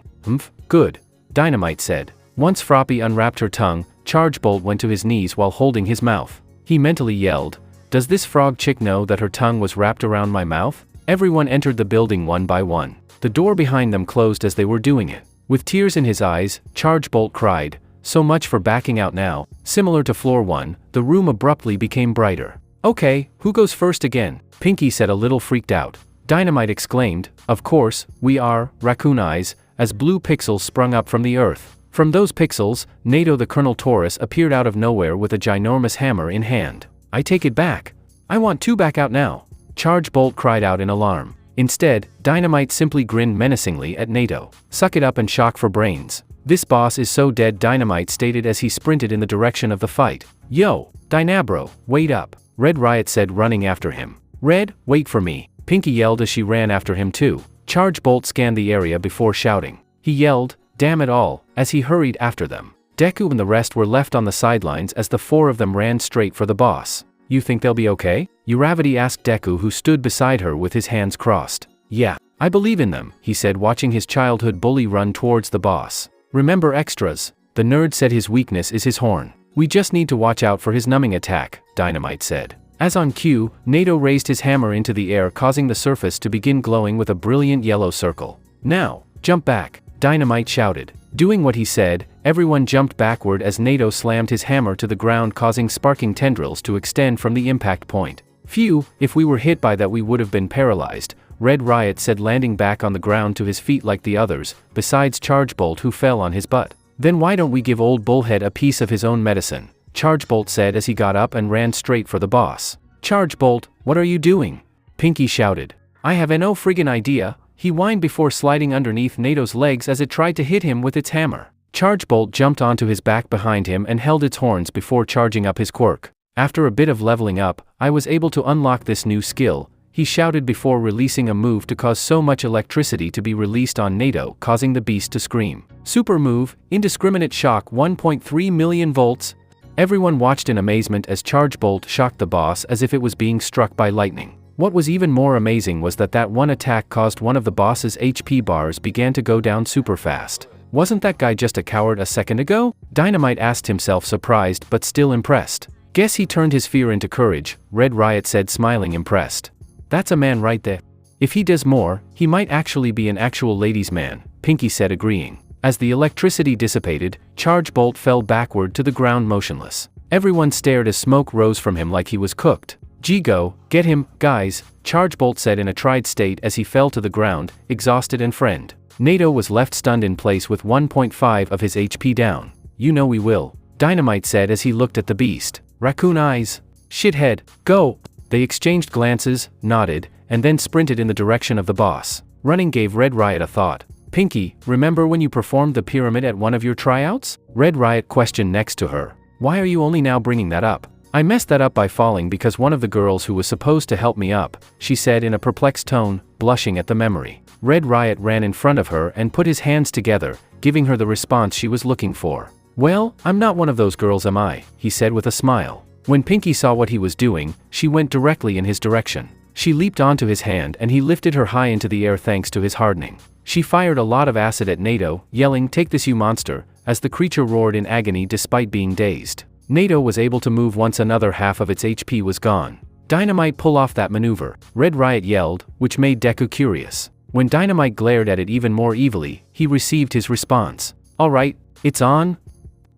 Good, Dynamite said. Once Froppy unwrapped her tongue, Chargebolt went to his knees while holding his mouth. He mentally yelled, "Does this frog chick know that her tongue was wrapped around my mouth?" Everyone entered the building one by one. The door behind them closed as they were doing it. With tears in his eyes, Chargebolt cried, "So much for backing out now." Similar to floor 1, the room abruptly became brighter. Okay, who goes first again? Pinky said, a little freaked out. Dynamite exclaimed, "Of course, we are, Raccoon Eyes," as blue pixels sprung up from the earth. From those pixels, Nato the Colonel Taurus appeared out of nowhere with a ginormous hammer in hand. I take it back. I want to back out now. Chargebolt cried out in alarm. Instead, Dynamite simply grinned menacingly at Nato. Suck it up and shock for brains. This boss is so dead, Dynamite stated as he sprinted in the direction of the fight. Yo, Dynabro, wait up, Red Riot said, running after him. Red, wait for me, Pinky yelled as she ran after him too. Chargebolt scanned the area before shouting. He yelled, "Damn it all," as he hurried after them. Deku and the rest were left on the sidelines as the four of them ran straight for the boss. You think they'll be okay? Uravity asked Deku, who stood beside her with his hands crossed. Yeah, I believe in them, he said, watching his childhood bully run towards the boss. Remember extras, the nerd said his weakness is his horn. We just need to watch out for his numbing attack, Dynamite said. As on cue, Nato raised his hammer into the air, causing the surface to begin glowing with a brilliant yellow circle. Now, jump back, Dynamite shouted. Doing what he said, everyone jumped backward as Nato slammed his hammer to the ground, causing sparking tendrils to extend from the impact point. Phew, if we were hit by that we would have been paralyzed, Red Riot said, landing back on the ground to his feet like the others, besides Chargebolt, who fell on his butt. Then why don't we give old Bullhead a piece of his own medicine? Chargebolt said as he got up and ran straight for the boss. Chargebolt, what are you doing? Pinky shouted. I have no friggin' idea, he whined before sliding underneath Nato's legs as it tried to hit him with its hammer. Chargebolt jumped onto his back behind him and held its horns before charging up his quirk. After a bit of leveling up, I was able to unlock this new skill, he shouted before releasing a move to cause so much electricity to be released on Nato, causing the beast to scream. Super move, indiscriminate shock, 1.3 million volts. Everyone watched in amazement as Chargebolt shocked the boss as if it was being struck by lightning. What was even more amazing was that one attack caused one of the boss's HP bars began to go down super fast. Wasn't that guy just a coward a second ago? Dynamite asked himself, surprised but still impressed. Guess he turned his fear into courage, Red Riot said, smiling impressed. That's a man right there. If he does more, he might actually be an actual ladies' man, Pinky said, agreeing. As the electricity dissipated, Chargebolt fell backward to the ground motionless. Everyone stared as smoke rose from him like he was cooked. Go, get him, guys, Chargebolt said in a tried state as he fell to the ground, exhausted and friend. Nato was left stunned in place with 1.5 of his HP down. You know we will, Dynamite said as he looked at the beast. Raccoon Eyes. Shithead, go! They exchanged glances, nodded, and then sprinted in the direction of the boss. Running gave Red Riot a thought. Pinky, remember when you performed the pyramid at one of your tryouts? Red Riot questioned next to her. Why are you only now bringing that up? I messed that up by falling because one of the girls who was supposed to help me up, she said in a perplexed tone, blushing at the memory. Red Riot ran in front of her and put his hands together, giving her the response she was looking for. Well, I'm not one of those girls, am I? He said with a smile. When Pinky saw what he was doing, she went directly in his direction. She leaped onto his hand and he lifted her high into the air thanks to his hardening. She fired a lot of acid at Nato, yelling, "Take this, you monster," as the creature roared in agony despite being dazed. Nato was able to move once another half of its HP was gone. "Dynamite, pull off that maneuver," Red Riot yelled, which made Deku curious. When Dynamite glared at it even more evilly, he received his response. "All right, it's on,"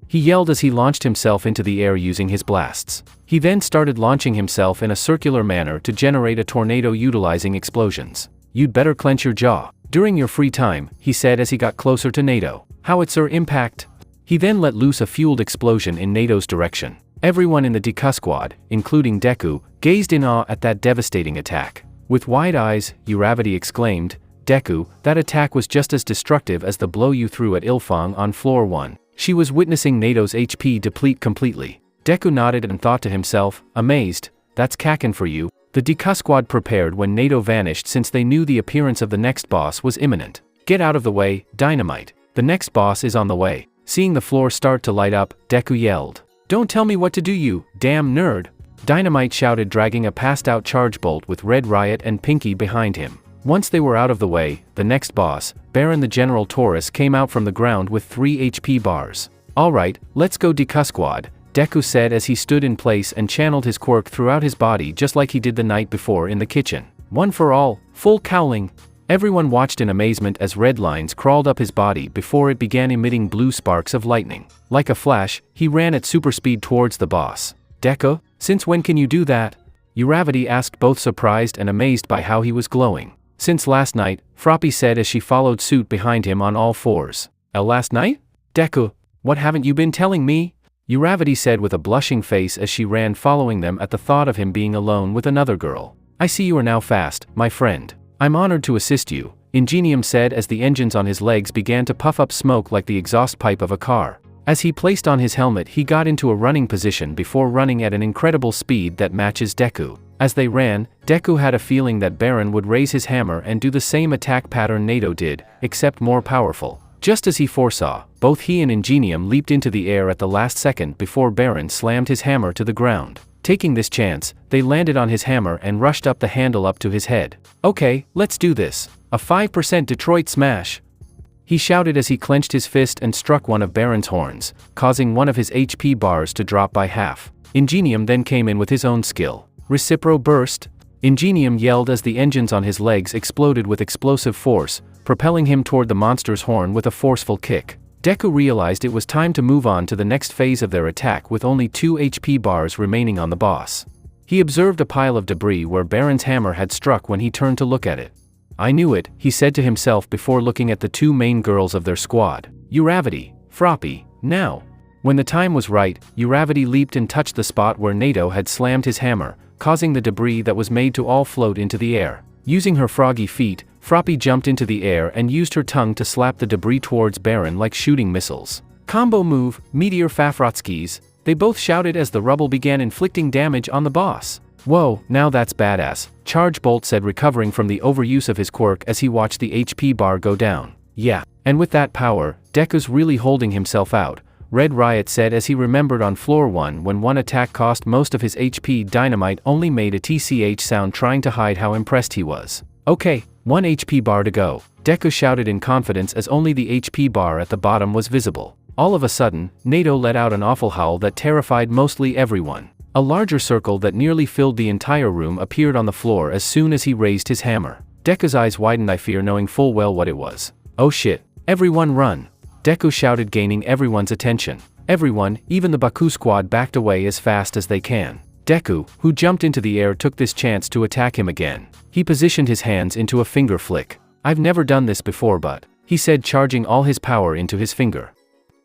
he yelled as he launched himself into the air using his blasts. He then started launching himself in a circular manner to generate a tornado utilizing explosions. "You'd better clench your jaw during your free time," he said as he got closer to Nato. "Howitzer impact." He then let loose a fueled explosion in Nato's direction. Everyone in the Deku squad, including Deku, gazed in awe at that devastating attack. With wide eyes, Uravity exclaimed, "Deku, that attack was just as destructive as the blow you threw at Ilfong on floor 1. She was witnessing Nato's HP deplete completely. Deku nodded and thought to himself, amazed, "That's Kakin for you." The Deku squad prepared when Nato vanished since they knew the appearance of the next boss was imminent. "Get out of the way, Dynamite. The next boss is on the way." Seeing the floor start to light up, Deku yelled, "Don't tell me what to do, you damn nerd." Dynamite shouted, dragging a passed-out charge bolt with Red Riot and Pinky behind him. Once they were out of the way, the next boss, Baron the General Taurus, came out from the ground with 3 HP bars. "All right, let's go, Deku squad," Deku said as he stood in place and channeled his quirk throughout his body just like he did the night before in the kitchen. "One for all, full cowling." Everyone watched in amazement as red lines crawled up his body before it began emitting blue sparks of lightning. Like a flash, he ran at super speed towards the boss. "Deku, since when can you do that?" Uravity asked, both surprised and amazed by how he was glowing. "Since last night," Froppy said as she followed suit behind him on all fours. "Last night? Deku, what haven't you been telling me?" Uravity said with a blushing face as she ran following them at the thought of him being alone with another girl. "I see you are now fast, my friend. I'm honored to assist you," Ingenium said as the engines on his legs began to puff up smoke like the exhaust pipe of a car. As he placed on his helmet, he got into a running position before running at an incredible speed that matches Deku. As they ran, Deku had a feeling that Baron would raise his hammer and do the same attack pattern Nato did, except more powerful. Just as he foresaw, both he and Ingenium leaped into the air at the last second before Baron slammed his hammer to the ground. Taking this chance, they landed on his hammer and rushed up the handle up to his head. "Okay, let's do this. A 5% Detroit smash," he shouted as he clenched his fist and struck one of Baron's horns, causing one of his HP bars to drop by half. Ingenium then came in with his own skill. "Recipro burst," Ingenium yelled as the engines on his legs exploded with explosive force, propelling him toward the monster's horn with a forceful kick. Deku realized it was time to move on to the next phase of their attack with only 2 HP bars remaining on the boss. He observed a pile of debris where Baron's hammer had struck when he turned to look at it. "I knew it," he said to himself before looking at the 2 main girls of their squad. Uravity, Froppy, now. When the time was right, Uravity leaped and touched the spot where Nato had slammed his hammer, causing the debris that was made to all float into the air. Using her froggy feet, Froppy jumped into the air and used her tongue to slap the debris towards Baron like shooting missiles. "Combo move, Meteor Fafrotskis," they both shouted as the rubble began inflicting damage on the boss. "Whoa, now that's badass," Charge Bolt said, recovering from the overuse of his quirk as he watched the HP bar go down. "Yeah, and with that power, Deku's really holding himself out," Red Riot said as he remembered on floor 1 when one attack cost most of his HP. Dynamite only made a TCH sound trying to hide how impressed he was. "Okay, 1 HP bar to go," Deku shouted in confidence as only the HP bar at the bottom was visible. All of a sudden, Nato let out an awful howl that terrified mostly everyone. A larger circle that nearly filled the entire room appeared on the floor as soon as he raised his hammer. Deku's eyes widened, I fear, knowing full well what it was. "Oh shit, everyone run!" Deku shouted, gaining everyone's attention. Everyone, even the Baku squad, backed away as fast as they can. Deku, who jumped into the air, took this chance to attack him again. He positioned his hands into a finger flick. "I've never done this before, but," he said, charging all his power into his finger.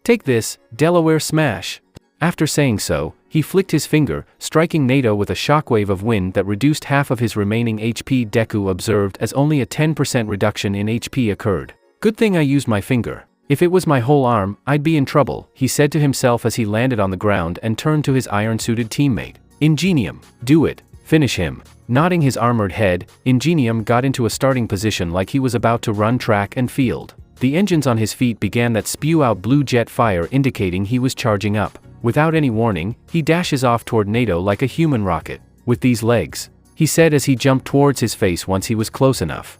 "Take this, Delaware Smash." After saying so, he flicked his finger, striking Nato with a shockwave of wind that reduced half of his remaining HP. Deku observed as only a 10% reduction in HP occurred. "Good thing I used my finger. If it was my whole arm, I'd be in trouble," he said to himself as he landed on the ground and turned to his iron-suited teammate. "Ingenium, do it. Finish him." Nodding his armored head, Ingenium got into a starting position like he was about to run track and field. The engines on his feet began that spew out blue jet fire, indicating he was charging up. Without any warning, he dashes off toward NATO like a human rocket. With these legs, he said as he jumped towards his face once he was close enough.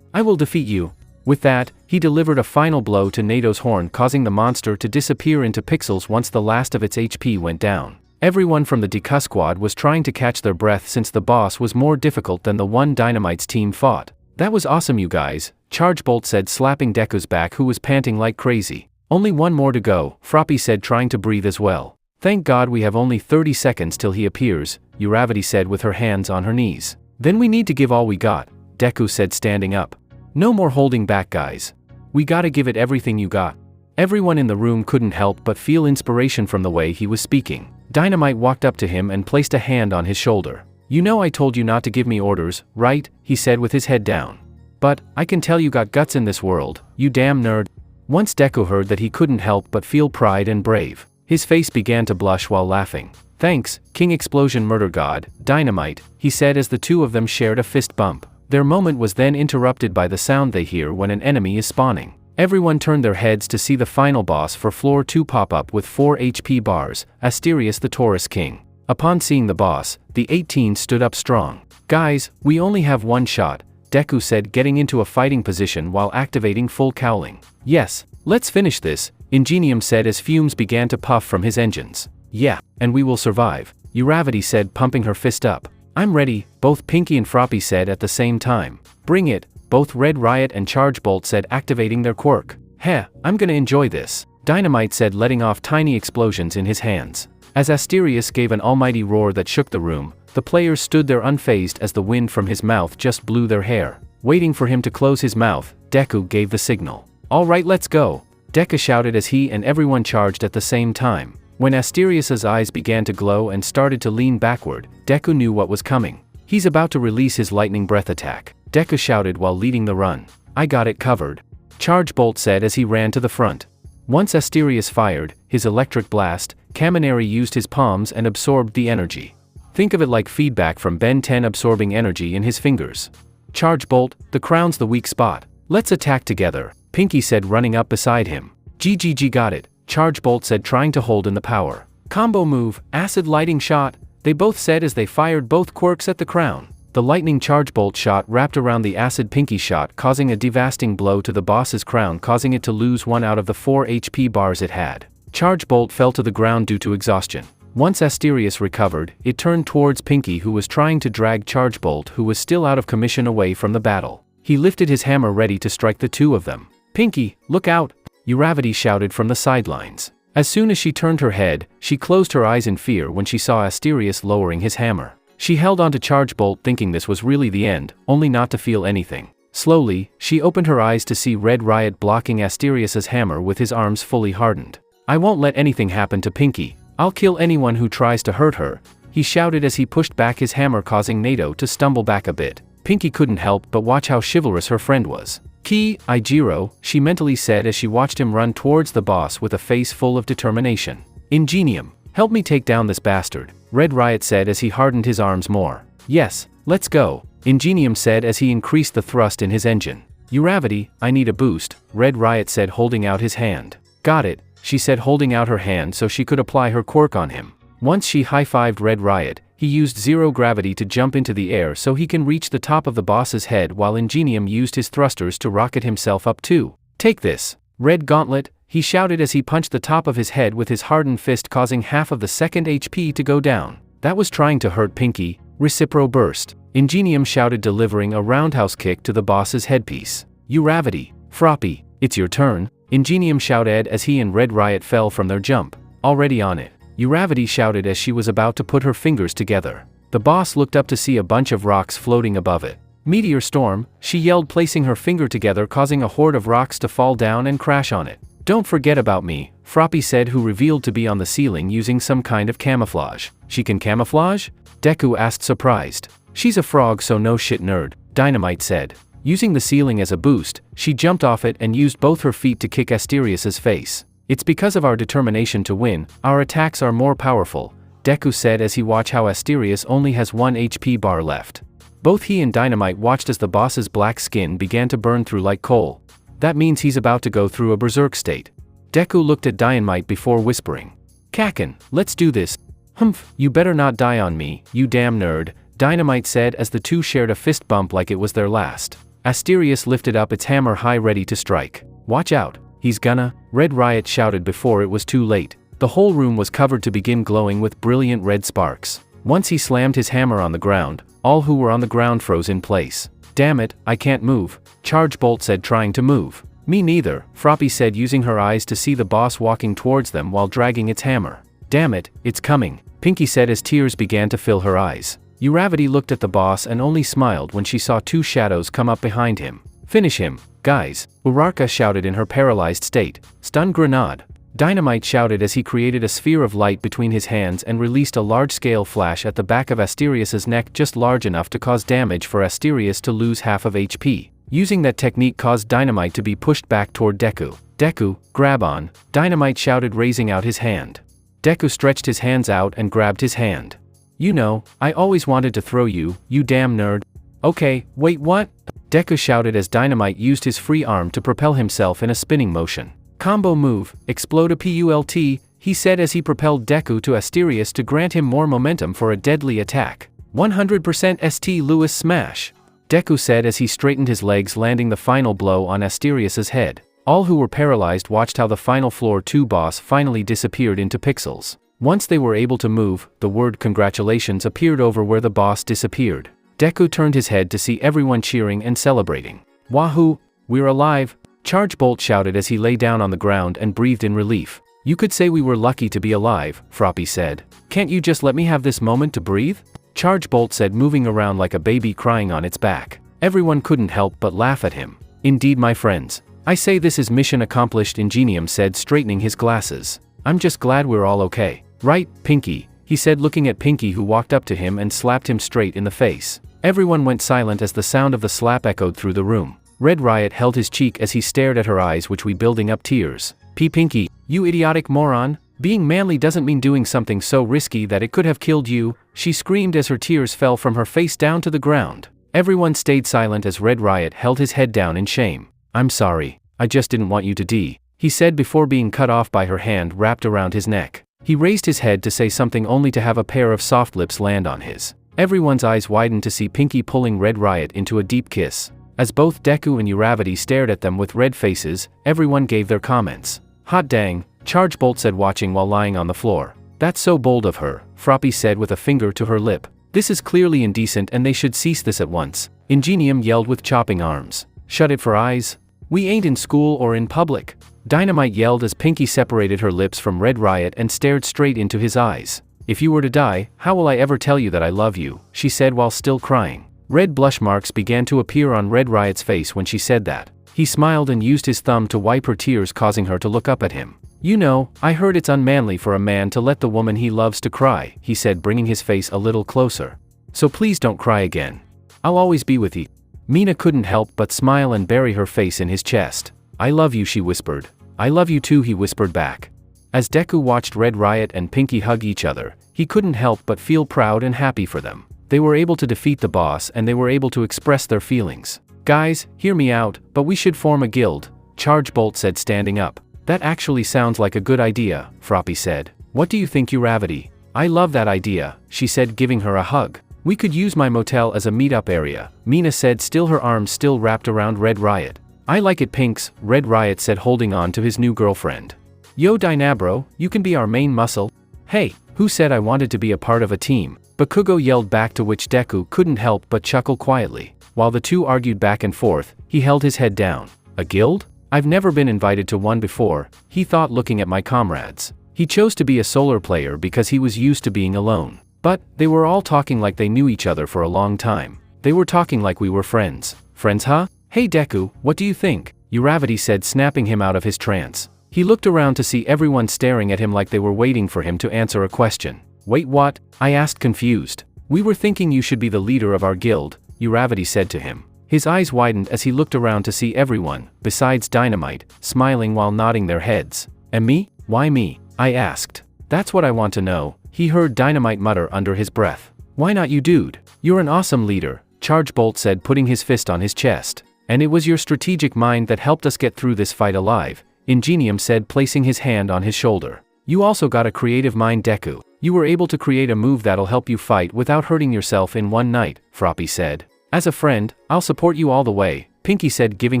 I will defeat you. With that, he delivered a final blow to NATO's horn, causing the monster to disappear into pixels once the last of its HP went down. Everyone from the Deku squad was trying to catch their breath since the boss was more difficult than the one Dynamite's team fought. That was awesome, you guys, Chargebolt said, slapping Deku's back, who was panting like crazy. Only one more to go, Froppy said, trying to breathe as well. Thank God we have only 30 seconds till he appears, Uravity said with her hands on her knees. Then we need to give all we got, Deku said, standing up. No more holding back, guys. We gotta give it everything you got. Everyone in the room couldn't help but feel inspiration from the way he was speaking. Dynamite walked up to him and placed a hand on his shoulder. You know I told you not to give me orders, right? He said with his head down. But, I can tell you got guts in this world, you damn nerd. Once Deku heard that, he couldn't help but feel pride and brave. His face began to blush while laughing. Thanks, King Explosion Murder God, Dynamite, he said as the two of them shared a fist bump. Their moment was then interrupted by the sound they hear when an enemy is spawning. Everyone turned their heads to see the final boss for floor 2 pop up with 4 HP bars, Asterius the Taurus King. Upon seeing the boss, the 18 stood up strong. Guys, we only have one shot, Deku said, getting into a fighting position while activating full cowling. Yes, let's finish this, Ingenium said as fumes began to puff from his engines. Yeah, and we will survive, Uravity said, pumping her fist up. I'm ready, both Pinky and Froppy said at the same time. Bring it, both Red Riot and Chargebolt said, activating their quirk. Heh, I'm gonna enjoy this, Dynamite said, letting off tiny explosions in his hands. As Asterius gave an almighty roar that shook the room, the players stood there unfazed as the wind from his mouth just blew their hair. Waiting for him to close his mouth, Deku gave the signal. Alright, let's go, Deku shouted as he and everyone charged at the same time. When Asterius's eyes began to glow and started to lean backward, Deku knew what was coming. He's about to release his lightning breath attack, Deku shouted while leading the run. I got it covered, Chargebolt said as he ran to the front. Once Asterius fired his electric blast, Kaminari used his palms and absorbed the energy. Think of it like feedback from Ben 10 absorbing energy in his fingers. Chargebolt, the crown's the weak spot. Let's attack together, Pinky said, running up beside him. GGG, got it, Chargebolt said, trying to hold in the power. Combo move, acid lighting shot, they both said as they fired both quirks at the crown. The lightning Chargebolt shot wrapped around the acid Pinky shot, causing a devastating blow to the boss's crown, causing it to lose 1 out of the 4 HP bars it had. Chargebolt fell to the ground due to exhaustion. Once Asterius recovered, it turned towards Pinky, who was trying to drag Chargebolt, who was still out of commission, away from the battle. He lifted his hammer ready to strike the two of them. Pinky, look out, Uravity shouted from the sidelines. As soon as she turned her head, she closed her eyes in fear when she saw Asterius lowering his hammer. She held onto Chargebolt, thinking this was really the end, only not to feel anything. Slowly, she opened her eyes to see Red Riot blocking Asterius's hammer with his arms fully hardened. I won't let anything happen to Pinky. I'll kill anyone who tries to hurt her, he shouted as he pushed back his hammer, causing NATO to stumble back a bit. Pinky couldn't help but watch how chivalrous her friend was. Ki, Ijiro, she mentally said as she watched him run towards the boss with a face full of determination. Ingenium, help me take down this bastard, Red Riot said as he hardened his arms more. Yes, let's go, Ingenium said as he increased the thrust in his engine. Uravity, I need a boost, Red Riot said, holding out his hand. Got it, she said, holding out her hand so she could apply her quirk on him. Once she high-fived Red Riot, he used zero gravity to jump into the air so he can reach the top of the boss's head, while Ingenium used his thrusters to rocket himself up too. Take this, Red Gauntlet, he shouted as he punched the top of his head with his hardened fist, causing half of the second HP to go down. That was trying to hurt Pinky. Recipro burst, Ingenium shouted, delivering a roundhouse kick to the boss's headpiece. Uravity, Froppy, it's your turn, Ingenium shouted as he and Red Riot fell from their jump. Already on it, Uravity shouted as she was about to put her fingers together. The boss looked up to see a bunch of rocks floating above it. Meteor storm, she yelled, placing her finger together, causing a horde of rocks to fall down and crash on it. Don't forget about me, Froppy said, who revealed to be on the ceiling using some kind of camouflage. She can camouflage? Deku asked, surprised. She's a frog, so no shit, nerd, Dynamite said. Using the ceiling as a boost, she jumped off it and used both her feet to kick Asterius's face. It's because of our determination to win, our attacks are more powerful, Deku said as he watched how Asterius only has 1 HP bar left. Both he and Dynamite watched as the boss's black skin began to burn through like coal. That means he's about to go through a berserk state. Deku looked at Dynamite before whispering, "Kaken, let's do this." "Humph, you better not die on me, you damn nerd," Dynamite said as the two shared a fist bump like it was their last. Asterius lifted up its hammer high ready to strike. "Watch out, he's gonna," Red Riot shouted before it was too late. The whole room was covered to begin glowing with brilliant red sparks. Once he slammed his hammer on the ground, all who were on the ground froze in place. "Damn it, I can't move," Charge Bolt said, trying to move. "Me neither," Froppy said, using her eyes to see the boss walking towards them while dragging its hammer. "Damn it, it's coming," Pinky said as tears began to fill her eyes. Uravity looked at the boss and only smiled when she saw two shadows come up behind him. "Finish him, guys," Uraraka shouted in her paralyzed state. "Stun grenade." Dynamite shouted as he created a sphere of light between his hands and released a large-scale flash at the back of Asterius's neck, just large enough to cause damage for Asterius to lose half of HP. Using that technique caused Dynamite to be pushed back toward Deku. "Deku, grab on," Dynamite shouted, raising out his hand. Deku stretched his hands out and grabbed his hand. "You know, I always wanted to throw you, you damn nerd." "Okay, wait, what?" Deku shouted as Dynamite used his free arm to propel himself in a spinning motion. "Combo move, explode a PULT," he said as he propelled Deku to Asterius to grant him more momentum for a deadly attack. 100% St. Louis smash, Deku said as he straightened his legs, landing the final blow on Asterius's head. All who were paralyzed watched how the final floor 2 boss finally disappeared into pixels. Once they were able to move, the word "congratulations" appeared over where the boss disappeared. Deku turned his head to see everyone cheering and celebrating. "Wahoo! We're alive!" Charge Bolt shouted as he lay down on the ground and breathed in relief. "You could say we were lucky to be alive," Froppy said. "Can't you just let me have this moment to breathe?" Charge Bolt said, moving around like a baby crying on its back. Everyone couldn't help but laugh at him. "Indeed, my friends. I say this is mission accomplished," Ingenium said, straightening his glasses. "I'm just glad we're all okay. Right, Pinky?" he said, looking at Pinky, who walked up to him and slapped him straight in the face. Everyone went silent as the sound of the slap echoed through the room. Red Riot held his cheek as he stared at her eyes, which were building up tears. Pinky, you idiotic moron. Being manly doesn't mean doing something so risky that it could have killed you," she screamed as her tears fell from her face down to the ground. Everyone stayed silent as Red Riot held his head down in shame. "I'm sorry. I just didn't want you to die," he said before being cut off by her hand wrapped around his neck. He raised his head to say something only to have a pair of soft lips land on his. Everyone's eyes widened to see Pinky pulling Red Riot into a deep kiss. As both Deku and Uravity stared at them with red faces, everyone gave their comments. "Hot dang," Charge Bolt said, watching while lying on the floor. "That's so bold of her," Froppy said with a finger to her lip. "This is clearly indecent and they should cease this at once," Ingenium yelled with chopping arms. "Shut it for eyes. We ain't in school or in public," Dynamite yelled as Pinky separated her lips from Red Riot and stared straight into his eyes. "If you were to die, how will I ever tell you that I love you?" she said while still crying. Red blush marks began to appear on Red Riot's face when she said that. He smiled and used his thumb to wipe her tears, causing her to look up at him. "You know, I heard it's unmanly for a man to let the woman he loves to cry," he said, bringing his face a little closer. "So please don't cry again. I'll always be with you." Mina couldn't help but smile and bury her face in his chest. "I love you," she whispered. "I love you too," he whispered back. As Deku watched Red Riot and Pinky hug each other, he couldn't help but feel proud and happy for them. They were able to defeat the boss and they were able to express their feelings. "Guys, hear me out, but we should form a guild," Charge Bolt said, standing up. "That actually sounds like a good idea," Froppy said. "What do you think, Uravity?" "I love that idea," she said, giving her a hug. "We could use my motel as a meetup area," Mina said, still her arms still wrapped around Red Riot. "I like it, Pinks," Red Riot said, holding on to his new girlfriend. "Yo Dynabro, you can be our main muscle." "Hey, who said I wanted to be a part of a team?" Bakugo yelled back, to which Deku couldn't help but chuckle quietly. While the two argued back and forth, he held his head down. "A guild? I've never been invited to one before," he thought, looking at my comrades. He chose to be a solar player because he was used to being alone. But they were all talking like they knew each other for a long time. They were talking like we were friends. "Friends, huh? Hey Deku, what do you think?" Uravity said, snapping him out of his trance. He looked around to see everyone staring at him like they were waiting for him to answer a question. "Wait, what?" I asked, confused. "We were thinking you should be the leader of our guild," Uravity said to him. His eyes widened as he looked around to see everyone, besides Dynamite, smiling while nodding their heads. "And me? Why me?" I asked. "That's what I want to know," he heard Dynamite mutter under his breath. "Why not you, dude? You're an awesome leader," Charge Bolt said, putting his fist on his chest. And it was your strategic mind that helped us get through this fight alive, Ingenium said, placing his hand on his shoulder. You also got a creative mind, Deku. You were able to create a move that'll help you fight without hurting yourself in one night, Froppy said. As a friend, I'll support you all the way, Pinky said, giving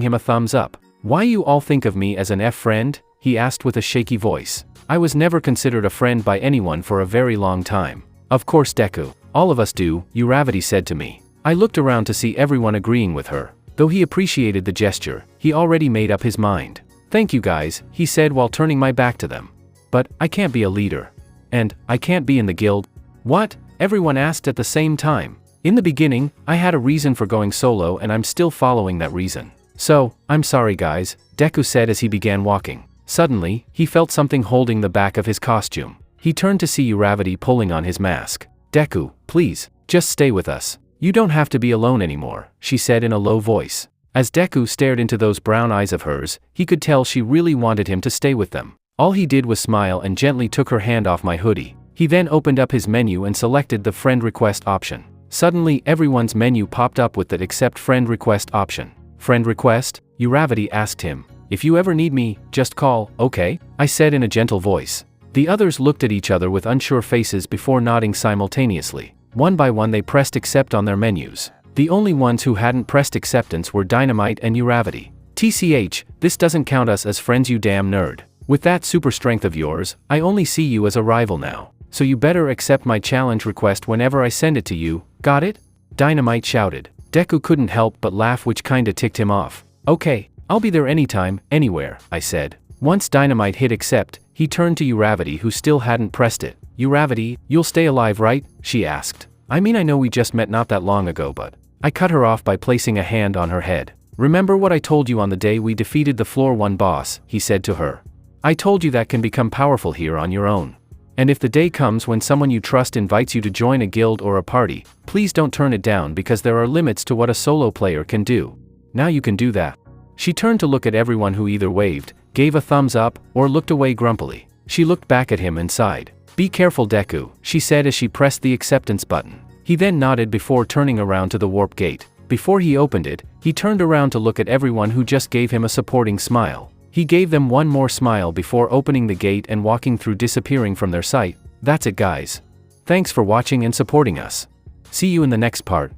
him a thumbs up. Why you all think of me as an friend? He asked with a shaky voice. I was never considered a friend by anyone for a very long time. Of course, Deku. All of us do, Uravity said to me. I looked around to see everyone agreeing with her. Though he appreciated the gesture, he already made up his mind. Thank you guys, he said while turning my back to them. But, I can't be a leader. And, I can't be in the guild. What? Everyone asked at the same time. In the beginning, I had a reason for going solo and I'm still following that reason. So, I'm sorry guys, Deku said as he began walking. Suddenly, he felt something holding the back of his costume. He turned to see Uravity pulling on his mask. Deku, please, just stay with us. You don't have to be alone anymore, she said in a low voice. As Deku stared into those brown eyes of hers, he could tell she really wanted him to stay with them. All he did was smile and gently took her hand off my hoodie. He then opened up his menu and selected the friend request option. Suddenly, everyone's menu popped up with that accept friend request option. Friend request? Uravity asked him. If you ever need me, just call, okay? I said in a gentle voice. The others looked at each other with unsure faces before nodding simultaneously. One by one they pressed accept on their menus. The only ones who hadn't pressed acceptance were Dynamite and Uravity. TCH, this doesn't count us as friends, you damn nerd. With that super strength of yours, I only see you as a rival now. So you better accept my challenge request whenever I send it to you, got it? Dynamite shouted. Deku couldn't help but laugh, which kinda ticked him off. Okay, I'll be there anytime, anywhere, I said. Once Dynamite hit accept, he turned to Uravity, who still hadn't pressed it. Uravity, you'll stay alive, right? She asked. I mean, I know we just met not that long ago, but... I cut her off by placing a hand on her head. Remember what I told you on the day we defeated the Floor 1 boss, he said to her. I told you that can become powerful here on your own. And if the day comes when someone you trust invites you to join a guild or a party, please don't turn it down, because there are limits to what a solo player can do. Now you can do that. She turned to look at everyone, who either waved, gave a thumbs up, or looked away grumpily. She looked back at him and sighed. Be careful, Deku, she said as she pressed the acceptance button. He then nodded before turning around to the warp gate. Before he opened it, he turned around to look at everyone, who just gave him a supporting smile. He gave them one more smile before opening the gate and walking through, disappearing from their sight. That's it, guys. Thanks for watching and supporting us. See you in the next part.